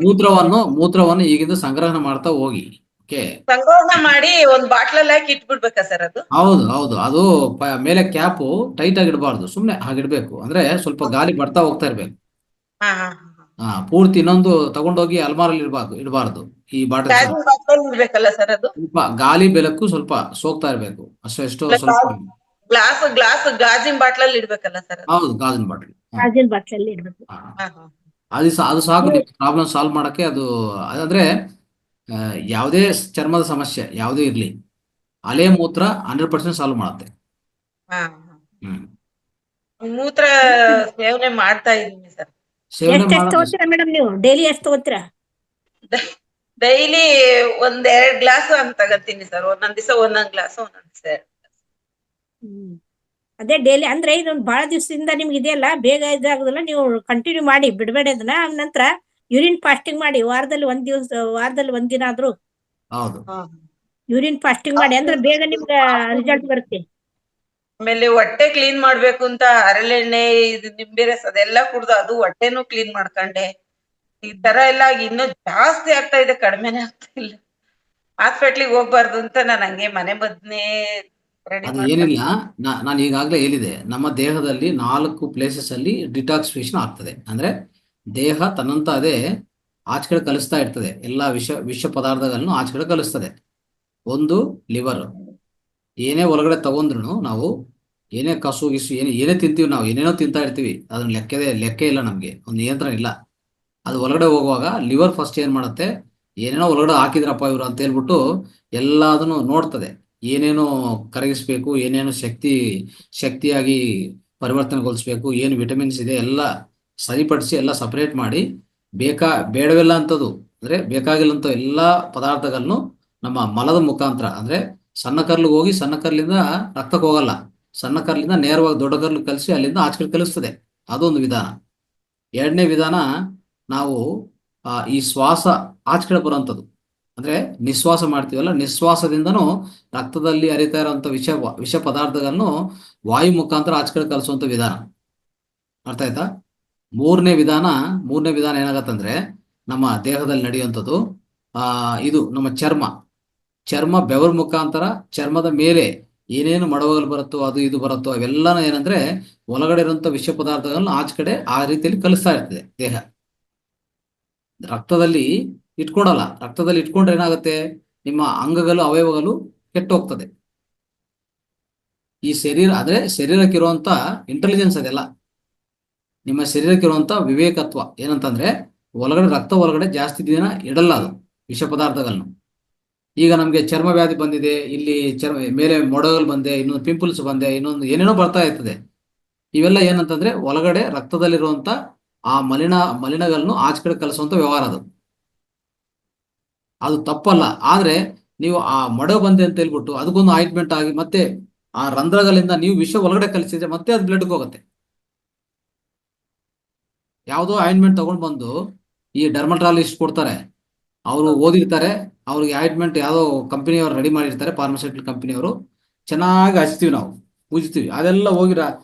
ಮೂತ್ರವನ್ನು ಈಗಿಂದ ಸಂಗ್ರಹಣೆ ಮಾಡ್ತಾ ಹೋಗಿ. ಓಕೆ. ಸಂಗ್ರಹಣೆ ಮಾಡಿ ಒಂದ್ ಬಾಟ್ಲಲ್ಲಿ ಹಾಕಿ ಇಟ್ಬಿಡ್ಬೇಕಾ ಸರ್ ಅದು? ಹೌದು. ಅದು ಮೇಲೆ ಕ್ಯಾಪು ಟೈಟ್ ಆಗಿ ಇಡಬಾರ್ದು, ಸುಮ್ನೆ ಹಾಗಿಡ್ಬೇಕು. ಅಂದ್ರೆ ಸ್ವಲ್ಪ ಗಾಳಿ ಬರ್ತಾ ಹೋಗ್ತಾ ಇರ್ಬೇಕು. ಹಾ ಹಾ ಪೂರ್ತಿ ಇನ್ನೊಂದು ತಗೊಂಡೋಗಿ ಅಲ್ಮಾರಲ್ಲಿ ಇಡಬಾರ್ದು. ಈ ಬಾಟಲ್ ಬಾಟ್ಲಲ್ಲಿ ಇಡ್ಬೇಕಲ್ಲ ಸರ್ ಅದು? ಸ್ವಲ್ಪ ಗಾಳಿ ಬೆಳಕು ಸ್ವಲ್ಪ ಸೋಗ್ತಾ ಇರ್ಬೇಕು, ಅಷ್ಟೆಷ್ಟೋ ಸ್ವಲ್ಪ. ಗ್ಲಾಸ್ ಗಾಜಿನ ಬಾಟ್ಲಲ್ಲಿ ಇಡ್ಬೇಕಲ್ಲ ಸರ್ ಅದು? ಹೌದು, ಗಾಜಿನ ಬಾಟಲ್. ಗಾಜಿನ ಬಾಟ್ಲಲ್ಲಿ ಇಡ್ಬೇಕು. ಅದು ಸಾಕು ನಿಮ್ಗೆ ಪ್ರಾಬ್ಲಮ್ ಸಾಲ್ವ್ ಮಾಡಕ್ಕೆ. ಅದು ಅಂದ್ರೆ ಯಾವುದೇ ಚರ್ಮದ ಸಮಸ್ಯೆ ಯಾವುದೇ ಇರ್ಲಿ, ಅಲೆ ಮೂತ್ರ 100% ಸಾಲ್ವ್ ಮಾಡುತ್ತೆ. ಹಾ ಹ್ಮ್. ಮೂತ್ರ ಸೇವನೆ ಮಾಡ್ತಾ ಇದೀನಿ ಸರ್. ಸೇವನೆ ಎಷ್ಟು ತಗೋತೀರಾ ಮೇಡಮ್ ನೀವು? ಡೈಲಿ ಎಷ್ಟು ತಗೋತೀರಾ? ಡೈಲಿ 1-2 ಗ್ಲಾಸ್ ಹಂಗ್ ತಗತೀನಿ ಸರ್. ಒಂದೊಂದ್ ದಿವಸ 1 ಗ್ಲಾಸ್, ಒಂದೊಂದ್ ದಿವಸ 2 ಗ್ಲಾಸ್. ಅದೇ ಡೈಲಿ ಅಂದ್ರೆ ಇದೊಂದು ಬಹಳ ದಿವಸದಿಂದ ನಿಮ್ಗೆ ಇದೆಯಲ್ಲ, ಬೇಗ ಇದಾಗುದಿಲ್ಲ. ನೀವು ಕಂಟಿನ್ಯೂ ಮಾಡಿ, ಬಿಡಬೇಡಿ ಅದನ್ನ. ನಂತರ ಯೂರಿನ್ ಫಾಸ್ಟಿಂಗ್ ಮಾಡಿ, ವಾರದಲ್ಲಿ 1 ದಿನ ಆದ್ರೂ ಹೌದು. ಯೂರಿನ್ ಫಾಸ್ಟಿಂಗ್ ಮಾಡಿ, ಅಂದ್ರೆ ಬೇಗ ನಿಮ್ಗೆ ರಿಸಲ್ಟ್ ಬರುತ್ತೆ. ಆಮೇಲೆ ಹೊಟ್ಟೆ ಕ್ಲೀನ್ ಮಾಡ್ಬೇಕು ಅಂತ ಹರಳೆಣ್ಣೆ, ಇದು ನಿಂಬೆ ರಸ ಅದೆಲ್ಲ ಕುಡ್ದು ಅದು ಹೊಟ್ಟೆನೂ ಕ್ಲೀನ್ ಮಾಡ್ಕೊಂಡೆ. ಈ ತರ ಎಲ್ಲ ಇನ್ನೂ ಜಾಸ್ತಿ ಆಗ್ತಾ ಇದೆ, ಕಡಿಮೆನೆ ಆಗ್ತಾ ಇಲ್ಲ. ಹಾಸ್ಪಿಟ್ಲಿಗೆ ಹೋಗ್ಬಾರ್ದು ಅಂತ ನಾನು ಹಂಗೆ ಮನೆ ಮದ್ನೇ ರೆಡಿ ಅದು ಮಾಡ್ಕೊಂಡು. ಏನಿಲ್ಲ, ನಾನು ಈಗಾಗಲೇ ಹೇಳಿದೆ, ನಮ್ಮ ದೇಹದಲ್ಲಿ 4 ಪ್ಲೇಸಸ್ ಅಲ್ಲಿ ಡಿಟಾಕ್ಸಿಫಿಕೇಶನ್ ಆಗ್ತದೆ. ಅಂದ್ರೆ ದೇಹ ತನ್ನಂತ ಅದೇ ಆಚೆ ಕಡೆ ಕಲಿಸ್ತಾ ಇರ್ತದೆ, ಎಲ್ಲ ವಿಷ ಪದಾರ್ಥಗಳನ್ನು ಆಚೆ ಕಡೆ ಕಲಿಸ್ತದೆ. ಒಂದು ಲಿವರ್. ಏನೇ ಒಳಗಡೆ ತಗೊಂಡ್ರು ನಾವು, ಏನೇ ಕಸು ಗಿಸು ಏನೇ ತಿಂತೀವಿ, ನಾವು ಏನೇನೋ ತಿಂತಾ ಇರ್ತೀವಿ, ಅದನ್ನ ಲೆಕ್ಕ ಇಲ್ಲ, ನಮಗೆ ಒಂದು ನಿಯಂತ್ರಣ ಇಲ್ಲ. ಅದು ಒಳಗಡೆ ಹೋಗುವಾಗ ಲಿವರ್ ಫಸ್ಟ್ ಏನ್ ಮಾಡುತ್ತೆ, ಏನೇನೋ ಒಳಗಡೆ ಹಾಕಿದ್ರಪ್ಪ ಇವರು ಅಂತ ಹೇಳ್ಬಿಟ್ಟು ಎಲ್ಲದನ್ನು ನೋಡ್ತದೆ. ಏನೇನು ಕರಗಿಸ್ಬೇಕು, ಏನೇನು ಶಕ್ತಿಯಾಗಿ ಪರಿವರ್ತನೆಗೊಳಿಸ್ಬೇಕು, ಏನು ವಿಟಮಿನ್ಸ್ ಇದೆ ಎಲ್ಲ ಸರಿಪಡಿಸಿ ಎಲ್ಲ ಸಪರೇಟ್ ಮಾಡಿ, ಬೇಡವಿಲ್ಲ ಅಂತದ್ದು ಅಂದ್ರೆ ಬೇಕಾಗಿಲ್ಲಂತ ಎಲ್ಲ ಪದಾರ್ಥಗಳನ್ನು ನಮ್ಮ ಮಲದ ಮುಖಾಂತರ, ಅಂದ್ರೆ ಸಣ್ಣ ಕರ್ಲಿಗೆ ಹೋಗಿ ಸಣ್ಣ ಕರ್ಲಿಂದ ರಕ್ತಕ್ಕೆ ಹೋಗಲ್ಲ, ಸಣ್ಣ ಕರ್ಲಿಂದ ನೇರವಾಗಿ ದೊಡ್ಡ ಕರ್ಲು ಕಲಿಸಿ ಅಲ್ಲಿಂದ ಆಚೆ ಕಡೆ ಕಲಿಸ್ತದೆ. ಅದೊಂದು ವಿಧಾನ. 2ನೇ ವಿಧಾನ, ನಾವು ಈ ಶ್ವಾಸ ಆಚೆ ಕಡೆ ಬರುವಂಥದ್ದು, ಅಂದ್ರೆ ನಿಶ್ವಾಸ ಮಾಡ್ತೀವಲ್ಲ, ನಿಶ್ವಾಸದಿಂದನೂ ರಕ್ತದಲ್ಲಿ ಹರಿತಾ ಇರುವಂತ ವಿಷ ಪದಾರ್ಥಗಳನ್ನು ವಾಯು ಮುಖಾಂತರ ಆಚೆ ಕಡೆ ಕಲಿಸುವಂತ ವಿಧಾನ. ಅರ್ಥ ಆಯ್ತಾ? ಮೂರನೇ ವಿಧಾನ ಏನಾಗತ್ತಂದ್ರೆ, ನಮ್ಮ ದೇಹದಲ್ಲಿ ನಡೆಯುವಂಥದ್ದು ಇದು ನಮ್ಮ ಚರ್ಮ ಬೆವರ ಮುಖಾಂತರ ಚರ್ಮದ ಮೇಲೆ ಏನೇನು ಮಡವಗಳು ಬರುತ್ತೋ, ಅದು ಇದು ಬರುತ್ತೋ, ಅವೆಲ್ಲನೂ ಏನಂದ್ರೆ ಒಳಗಡೆ ಇರುವಂತ ವಿಷ ಪದಾರ್ಥಗಳನ್ನು ಆಚೆ ಕಡೆ ಆ ರೀತಿಯಲ್ಲಿ ಕಲಿಸ್ತಾ ಇರ್ತದೆ ದೇಹ. ರಕ್ತದಲ್ಲಿ ಇಟ್ಕೊಂಡ್ರೆ ಏನಾಗುತ್ತೆ, ನಿಮ್ಮ ಅಂಗಗಳು ಅವಯವಗಳು ಕೆಟ್ಟೋಗ್ತದೆ. ಈ ಶರೀರ ಅಂದ್ರೆ ಶರೀರಕ್ಕಿರುವಂತ ಇಂಟೆಲಿಜೆನ್ಸ್ ಅದೆಲ್ಲ, ನಿಮ್ಮ ಶರೀರಕ್ಕಿರುವಂತ ವಿವೇಕತ್ವ ಏನಂತಂದ್ರೆ ರಕ್ತ ಒಳಗಡೆ ಜಾಸ್ತಿ ದಿನ ಇಡಲ್ಲ ಅದು ವಿಷ ಪದಾರ್ಥಗಳನ್ನು. ಈಗ ನಮ್ಗೆ ಚರ್ಮ ವ್ಯಾಧಿ ಬಂದಿದೆ, ಇಲ್ಲಿ ಮೇಲೆ ಮೊಡಗಲ್ ಬಂದೆ, ಇನ್ನೊಂದು ಪಿಂಪಲ್ಸ್ ಬಂದೆ, ಇನ್ನೊಂದು ಏನೇನೋ ಬರ್ತಾ ಇರ್ತದೆ. ಇವೆಲ್ಲ ಏನಂತಂದ್ರೆ ಒಳಗಡೆ ರಕ್ತದಲ್ಲಿರುವಂತ ಆ ಮಲಿನಗಳನ್ನು ಆಚೆ ಕಡೆ ಕಲಿಸುವಂತ ವ್ಯವಹಾರ ಅದು. ಅದು ತಪ್ಪಲ್ಲ. ಆದ್ರೆ ನೀವು ಆ ಮೊಡ ಬಂದೆ ಅಂತ ಹೇಳ್ಬಿಟ್ಟು ಅದಕ್ಕೊಂದು ಆಯಿಂಟ್ಮೆಂಟ್ ಆಗಿ ಮತ್ತೆ ಆ ರಂಧ್ರಗಳಿಂದ ನೀವು ವಿಷ ಒಳಗಡೆ ಕಲಿಸಿದ್ರೆ ಮತ್ತೆ ಅದು ಬ್ಲಡ್ಗೆ ಹೋಗುತ್ತೆ. ಯಾವುದೋ ಆಯಿಂಟ್ಮೆಂಟ್ ತಗೊಂಡು ಬಂದು ಈ ಡರ್ಮಟಾಲಜಿಸ್ಟ್ ಕೊಡ್ತಾರೆ, ಅವರು ಓದಿರ್ತಾರೆ, ಅವ್ರಿಗೆ ಆಯಿಂಟ್ಮೆಂಟ್ ಯಾವುದೋ ಕಂಪನಿಯವರು ರೆಡಿ ಮಾಡಿರ್ತಾರೆ, ಫಾರ್ಮಸ್ಯೂಟಿಕಲ್ ಕಂಪನಿಯವರು. ಚೆನ್ನಾಗಿ ಹಚ್ತೀವಿ, ನಾವು ಪೂಜಿಸ್ತೀವಿ, ಅದೆಲ್ಲ ಹೋಗಿ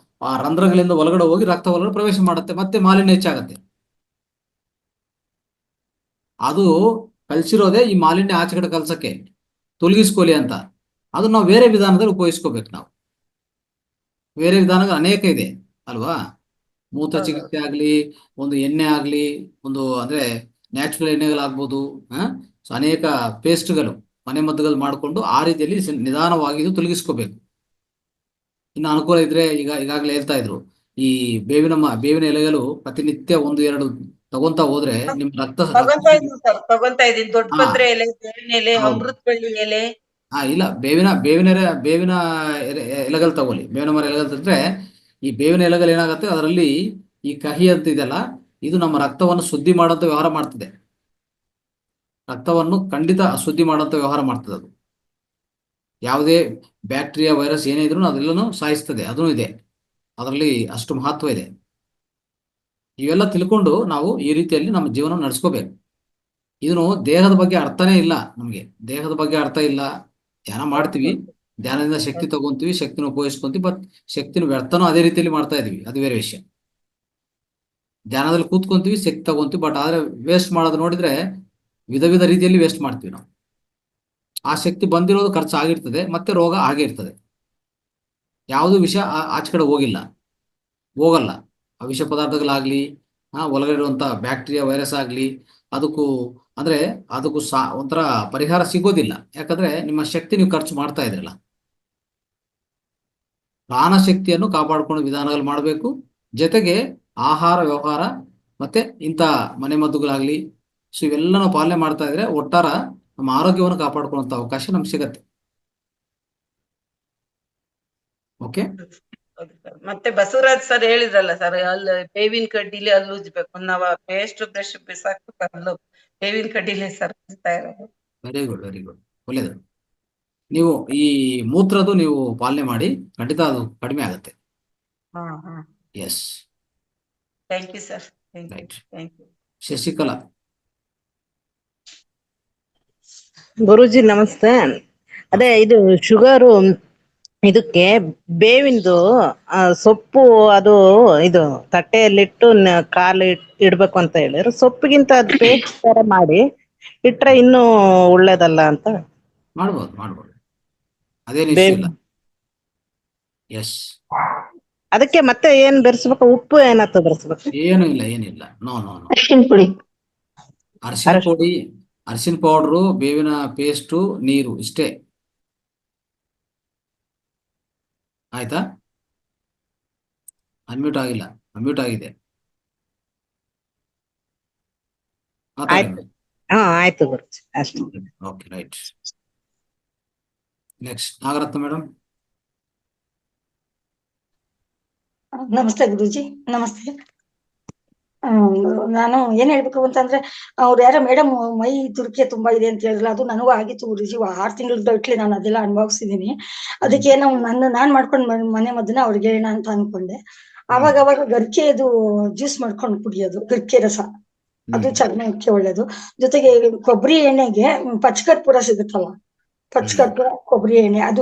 ಆ ರಂಧ್ರಗಳಿಂದ ಒಳಗಡೆ ಹೋಗಿ ರಕ್ತ ಒಳಗಡೆ ಪ್ರವೇಶ ಮಾಡುತ್ತೆ, ಮತ್ತೆ ಮಾಲಿನ್ಯ ಹೆಚ್ಚಾಗತ್ತೆ. ಅದು ಕಲ್ಸಿರೋದೇ ಈ ಮಾಲಿನ್ಯ ಆಚೆ ಕಡೆ ಕಲ್ಸಕ್ಕೆ, ತೊಲಗಿಸ್ಕೊಲಿ ಅಂತ. ಅದು ನಾವು ಬೇರೆ ವಿಧಾನದಲ್ಲಿ ಉಪಯೋಗಿಸ್ಕೋಬೇಕು. ನಾವು ಬೇರೆ ವಿಧಾನಗಳು ಅನೇಕ ಇದೆ ಅಲ್ವಾ. ಮೂತ್ರ ಚಿಕಿತ್ಸೆ ಆಗ್ಲಿ, ಒಂದು ಎಣ್ಣೆ ಆಗ್ಲಿ, ಒಂದು ಅಂದ್ರೆ ನ್ಯಾಚುರಲ್ ಎಣ್ಣೆಗಳಾಗ್ಬೋದು, ಸೊ ಅನೇಕ ಪೇಸ್ಟ್ಗಳು, ಮನೆ ಮದ್ದುಗಳು ಮಾಡಿಕೊಂಡು ಆ ರೀತಿಯಲ್ಲಿ ನಿಧಾನವಾಗಿ ಇದು ತೊಲಗಿಸ್ಕೋಬೇಕು. ಇನ್ನು ಅನುಕೂಲ ಇದ್ರೆ ಈಗಾಗಲೇ ಹೇಳ್ತಾ ಇದ್ರು, ಈ ಬೇವಿನ ಎಲೆಗಳು ಪ್ರತಿನಿತ್ಯ 1-2 ತಗೊಂತಾ ಹೋದ್ರೆ ನಿಮ್ ತಗೊಂತಾ ಇದೀನಿ ದೊಡ್ಡ ಪತ್ರೆ ಎಲೆ, ಬೇವಿನ ಎಲೆ, ಅಮೃತ ಬಳ್ಳಿ ಎಲೆ. ಇಲ್ಲ, ಬೇವಿನ ಎಲೆಗಳು ತಗೊಳ್ಳಿ. ಬೇವಿನ ಮರ ಎಲೆಗಳು ತಂದ್ರೆ ಈ ಬೇವಿನ ಎಲೆಗಳು ಏನಾಗುತ್ತೆ, ಅದರಲ್ಲಿ ಈ ಕಹಿ ಅಂತ ಇದೆಯಲ್ಲ, ಇದು ನಮ್ಮ ರಕ್ತವನ್ನು ಶುದ್ಧಿ ಮಾಡುವಂತ ವ್ಯವಹಾರ ಮಾಡ್ತದೆ. ರಕ್ತವನ್ನು ಖಂಡಿತ ಶುದ್ಧಿ ಮಾಡುವಂತ ವ್ಯವಹಾರ ಮಾಡ್ತದೆ ಅದು. ಯಾವುದೇ ಬ್ಯಾಕ್ಟೀರಿಯಾ, ವೈರಸ್ ಏನೇ ಇದ್ರೂ ಅದೆಲ್ಲನೂ ಸಾಯಿಸ್ತದೆ. ಅದೂ ಇದೆ, ಅದರಲ್ಲಿ ಅಷ್ಟು ಮಹತ್ವ ಇದೆ. ಇವೆಲ್ಲ ತಿಳ್ಕೊಂಡು ನಾವು ಈ ರೀತಿಯಲ್ಲಿ ನಮ್ಮ ಜೀವನ ನಡೆಸ್ಕೋಬೇಕು. ಇದನ್ನು ದೇಹದ ಬಗ್ಗೆ ಅರ್ಥನೇ ಇಲ್ಲ ನಮಗೆ, ದೇಹದ ಬಗ್ಗೆ ಅರ್ಥ ಇಲ್ಲ. ಧ್ಯಾನ ಮಾಡ್ತೀವಿ, ಧ್ಯಾನದಿಂದ ಶಕ್ತಿ ತಗೊಂತೀವಿ, ಶಕ್ತಿನ ಉಪಯೋಗಿಸ್ಕೊಂತೀವಿ, ಬಟ್ ಶಕ್ತಿನ ವ್ಯರ್ಥನೂ ಅದೇ ರೀತಿಯಲ್ಲಿ ಮಾಡ್ತಾ ಇದೀವಿ, ಅದು ಬೇರೆ ವಿಷಯ. ಧ್ಯಾನದಲ್ಲಿ ಕೂತ್ಕೊಂತೀವಿ, ಶಕ್ತಿ ತಗೊಂತೀವಿ, ಬಟ್ ಆದ್ರೆ ವೇಸ್ಟ್ ಮಾಡೋದು ನೋಡಿದ್ರೆ ವಿಧ ರೀತಿಯಲ್ಲಿ ವೇಸ್ಟ್ ಮಾಡ್ತೀವಿ ನಾವು. ಆ ಶಕ್ತಿ ಬಂದಿರೋದು ಖರ್ಚು ಆಗಿರ್ತದೆ, ಮತ್ತೆ ರೋಗ ಆಗೇ ಇರ್ತದೆ. ಯಾವುದು ವಿಷ ಆಚೆ ಕಡೆ ಹೋಗಲ್ಲ. ಆ ವಿಷ ಪದಾರ್ಥಗಳಾಗ್ಲಿ, ಒಳಗಡೆ ಇರುವಂತ ಬ್ಯಾಕ್ಟೀರಿಯಾ, ವೈರಸ್ ಆಗ್ಲಿ, ಅದಕ್ಕೂ ಒಂಥರ ಪರಿಹಾರ ಸಿಗೋದಿಲ್ಲ. ಯಾಕಂದ್ರೆ ನಿಮ್ಮ ಶಕ್ತಿ ನೀವು ಖರ್ಚು ಮಾಡ್ತಾ ಇದ್ರಲ್ಲ. ಪ್ರಾಣ ಶಕ್ತಿಯನ್ನು ಕಾಪಾಡಿಕೊಳ್ಳೋ ವಿಧಾನಗಳು ಮಾಡಬೇಕು. ಜೊತೆಗೆ ಆಹಾರ ವ್ಯವಹಾರ ಮತ್ತೆ ಇಂಥ ಮನೆ ಮದ್ದುಗಳಾಗ್ಲಿ, ಸೊ ಇವೆಲ್ಲ ನಾವು ಪಾಲನೆ ಮಾಡ್ತಾ ಇದ್ರೆ ಒಟ್ಟಾರ ನಮ್ಮ ಆರೋಗ್ಯವನ್ನು ಕಾಪಾಡ್ಕೊಳ್ಳುವಂತ ಅವಕಾಶ ನಮ್ಗೆ ಸಿಗತ್ತೆ. ಓಕೆ. ಮತ್ತೆ ಬಸವರಾಜ್ ಸರ್ ಹೇಳಿದ್ರಲ್ಲ ಸರ್, ಅಲ್ಲಿ ಬೇವಿನ ಕಡ್ಡಿಲಿ ಅಲ್ಲಿ ಉಜ್ಬೇಕು. ನಾವ್ ಪೇಸ್ಟ್ ಬ್ರಷ್ ಬಿಸಾಕು ಅಲ್ಲೂ ಬೇವಿನ ಕಡ್ಡಿಲಿ ಸರ್ ಉಜ್ತಾ ಇರೋದು. ವೆರಿ ಗುಡ್, ಒಳ್ಳೇದು. ನೀವು ಈ ಮೂತ್ರದ್ದು ನೀವು ಪಾಲನೆ ಮಾಡಿ, ಖಂಡಿತ ಅದು ಕಡಿಮೆ ಆಗುತ್ತೆ. Yes, thank you sir. Right. Thank you. Shashikala. Guruji ನಮಸ್ತೆ. ಅದೇ ಇದು ಶುಗರು, ಇದಕ್ಕೆ ಬೇವಿಂದು ಸೊಪ್ಪು, ಅದು ಇದು ತಟ್ಟೆಯಲ್ಲಿಟ್ಟು ಕಾಲು ಇಡ್ಬೇಕು ಅಂತ ಹೇಳಿದ್ರು. ಸೊಪ್ಪಿಗಿಂತ ಅದು ಪೇಸ್ಟ್ ತರ ಮಾಡಿ ಇಟ್ರೆ ಇನ್ನೂ ಒಳ್ಳೇದಲ್ಲ ಅಂತ. ಮಾಡ್ಬೋದು, ಅದೇನು ಇಶ್ಯೂ ಇಲ್ಲ. ಎಸ್. ಅದಕ್ಕೆ ಮತ್ತೆ ಏನ್ ಬೆರೆಸ್ಬೇಕು? ಉಪ್ಪು ಏನಾಗ್ತ ಬೆರೆಸ್ಬೇಕು? ಏನಿಲ್ಲ. ನೋ. ಅರಿಶಿನ ಪೌಡ್ರು, ಬೇವಿನ ಪೇಸ್ಟು, ನೀರು, ಇಷ್ಟೇ. ಆಯ್ತಾ? ಅನ್ಮ್ಯೂಟ್ ಆಗಿಲ್ಲ, ಅನ್ಮ್ಯೂಟ್ ಆಗಿದೆ. ಆಯ್ತು ಗುರುಜಿ, ಅಷ್ಟೇ. Okay, right. Next Nagaratna madam. ನಮಸ್ತೆ ಗುರುಜಿ. ನಮಸ್ತೆ. ನಾನು ಏನ್ ಹೇಳ್ಬೇಕು ಅಂತಂದ್ರೆ, ಅವ್ರು ಯಾರೋ ಮೇಡಮ್ ಮೈ ತುರ್ಕೆ ತುಂಬಾ ಇದೆ ಅಂತ ಹೇಳಿದ್ರಲ್ಲ, ಅದು ನನಗೂ ಆಗಿತ್ತು ಗುರುಜಿ. 6 ತಿಂಗಳ ಇಟ್ಲಿ ನಾನು ಅದೆಲ್ಲ ಅನುಭವಿಸಿದೀನಿ. ಅದಕ್ಕೆ ನಾನ್ ಮಾಡ್ಕೊಂಡ್ ಮನೆ ಮದ್ದನ್ನ ಅವ್ರಿಗೆ ಹೇಳೋಣ ಅಂತ ಅನ್ಕೊಂಡೆ. ಅವಾಗ ಗರ್ಕೆದು ಜ್ಯೂಸ್ ಮಾಡ್ಕೊಂಡು ಕುಡಿಯೋದು, ಗರ್ಕೆ ರಸ, ಅದು ಚರ್ಮಕ್ಕೆ ಒಳ್ಳೇದು. ಜೊತೆಗೆ ಕೊಬ್ಬರಿ ಎಣ್ಣೆಗೆ ಪಚ್ಚಕರ್ಪೂರ ಸಿಗುತ್ತಲ್ಲ, ಪಚ್ಚಕರ್ಪೂರ, ಕೊಬ್ಬರಿ ಎಣ್ಣೆ, ಅದು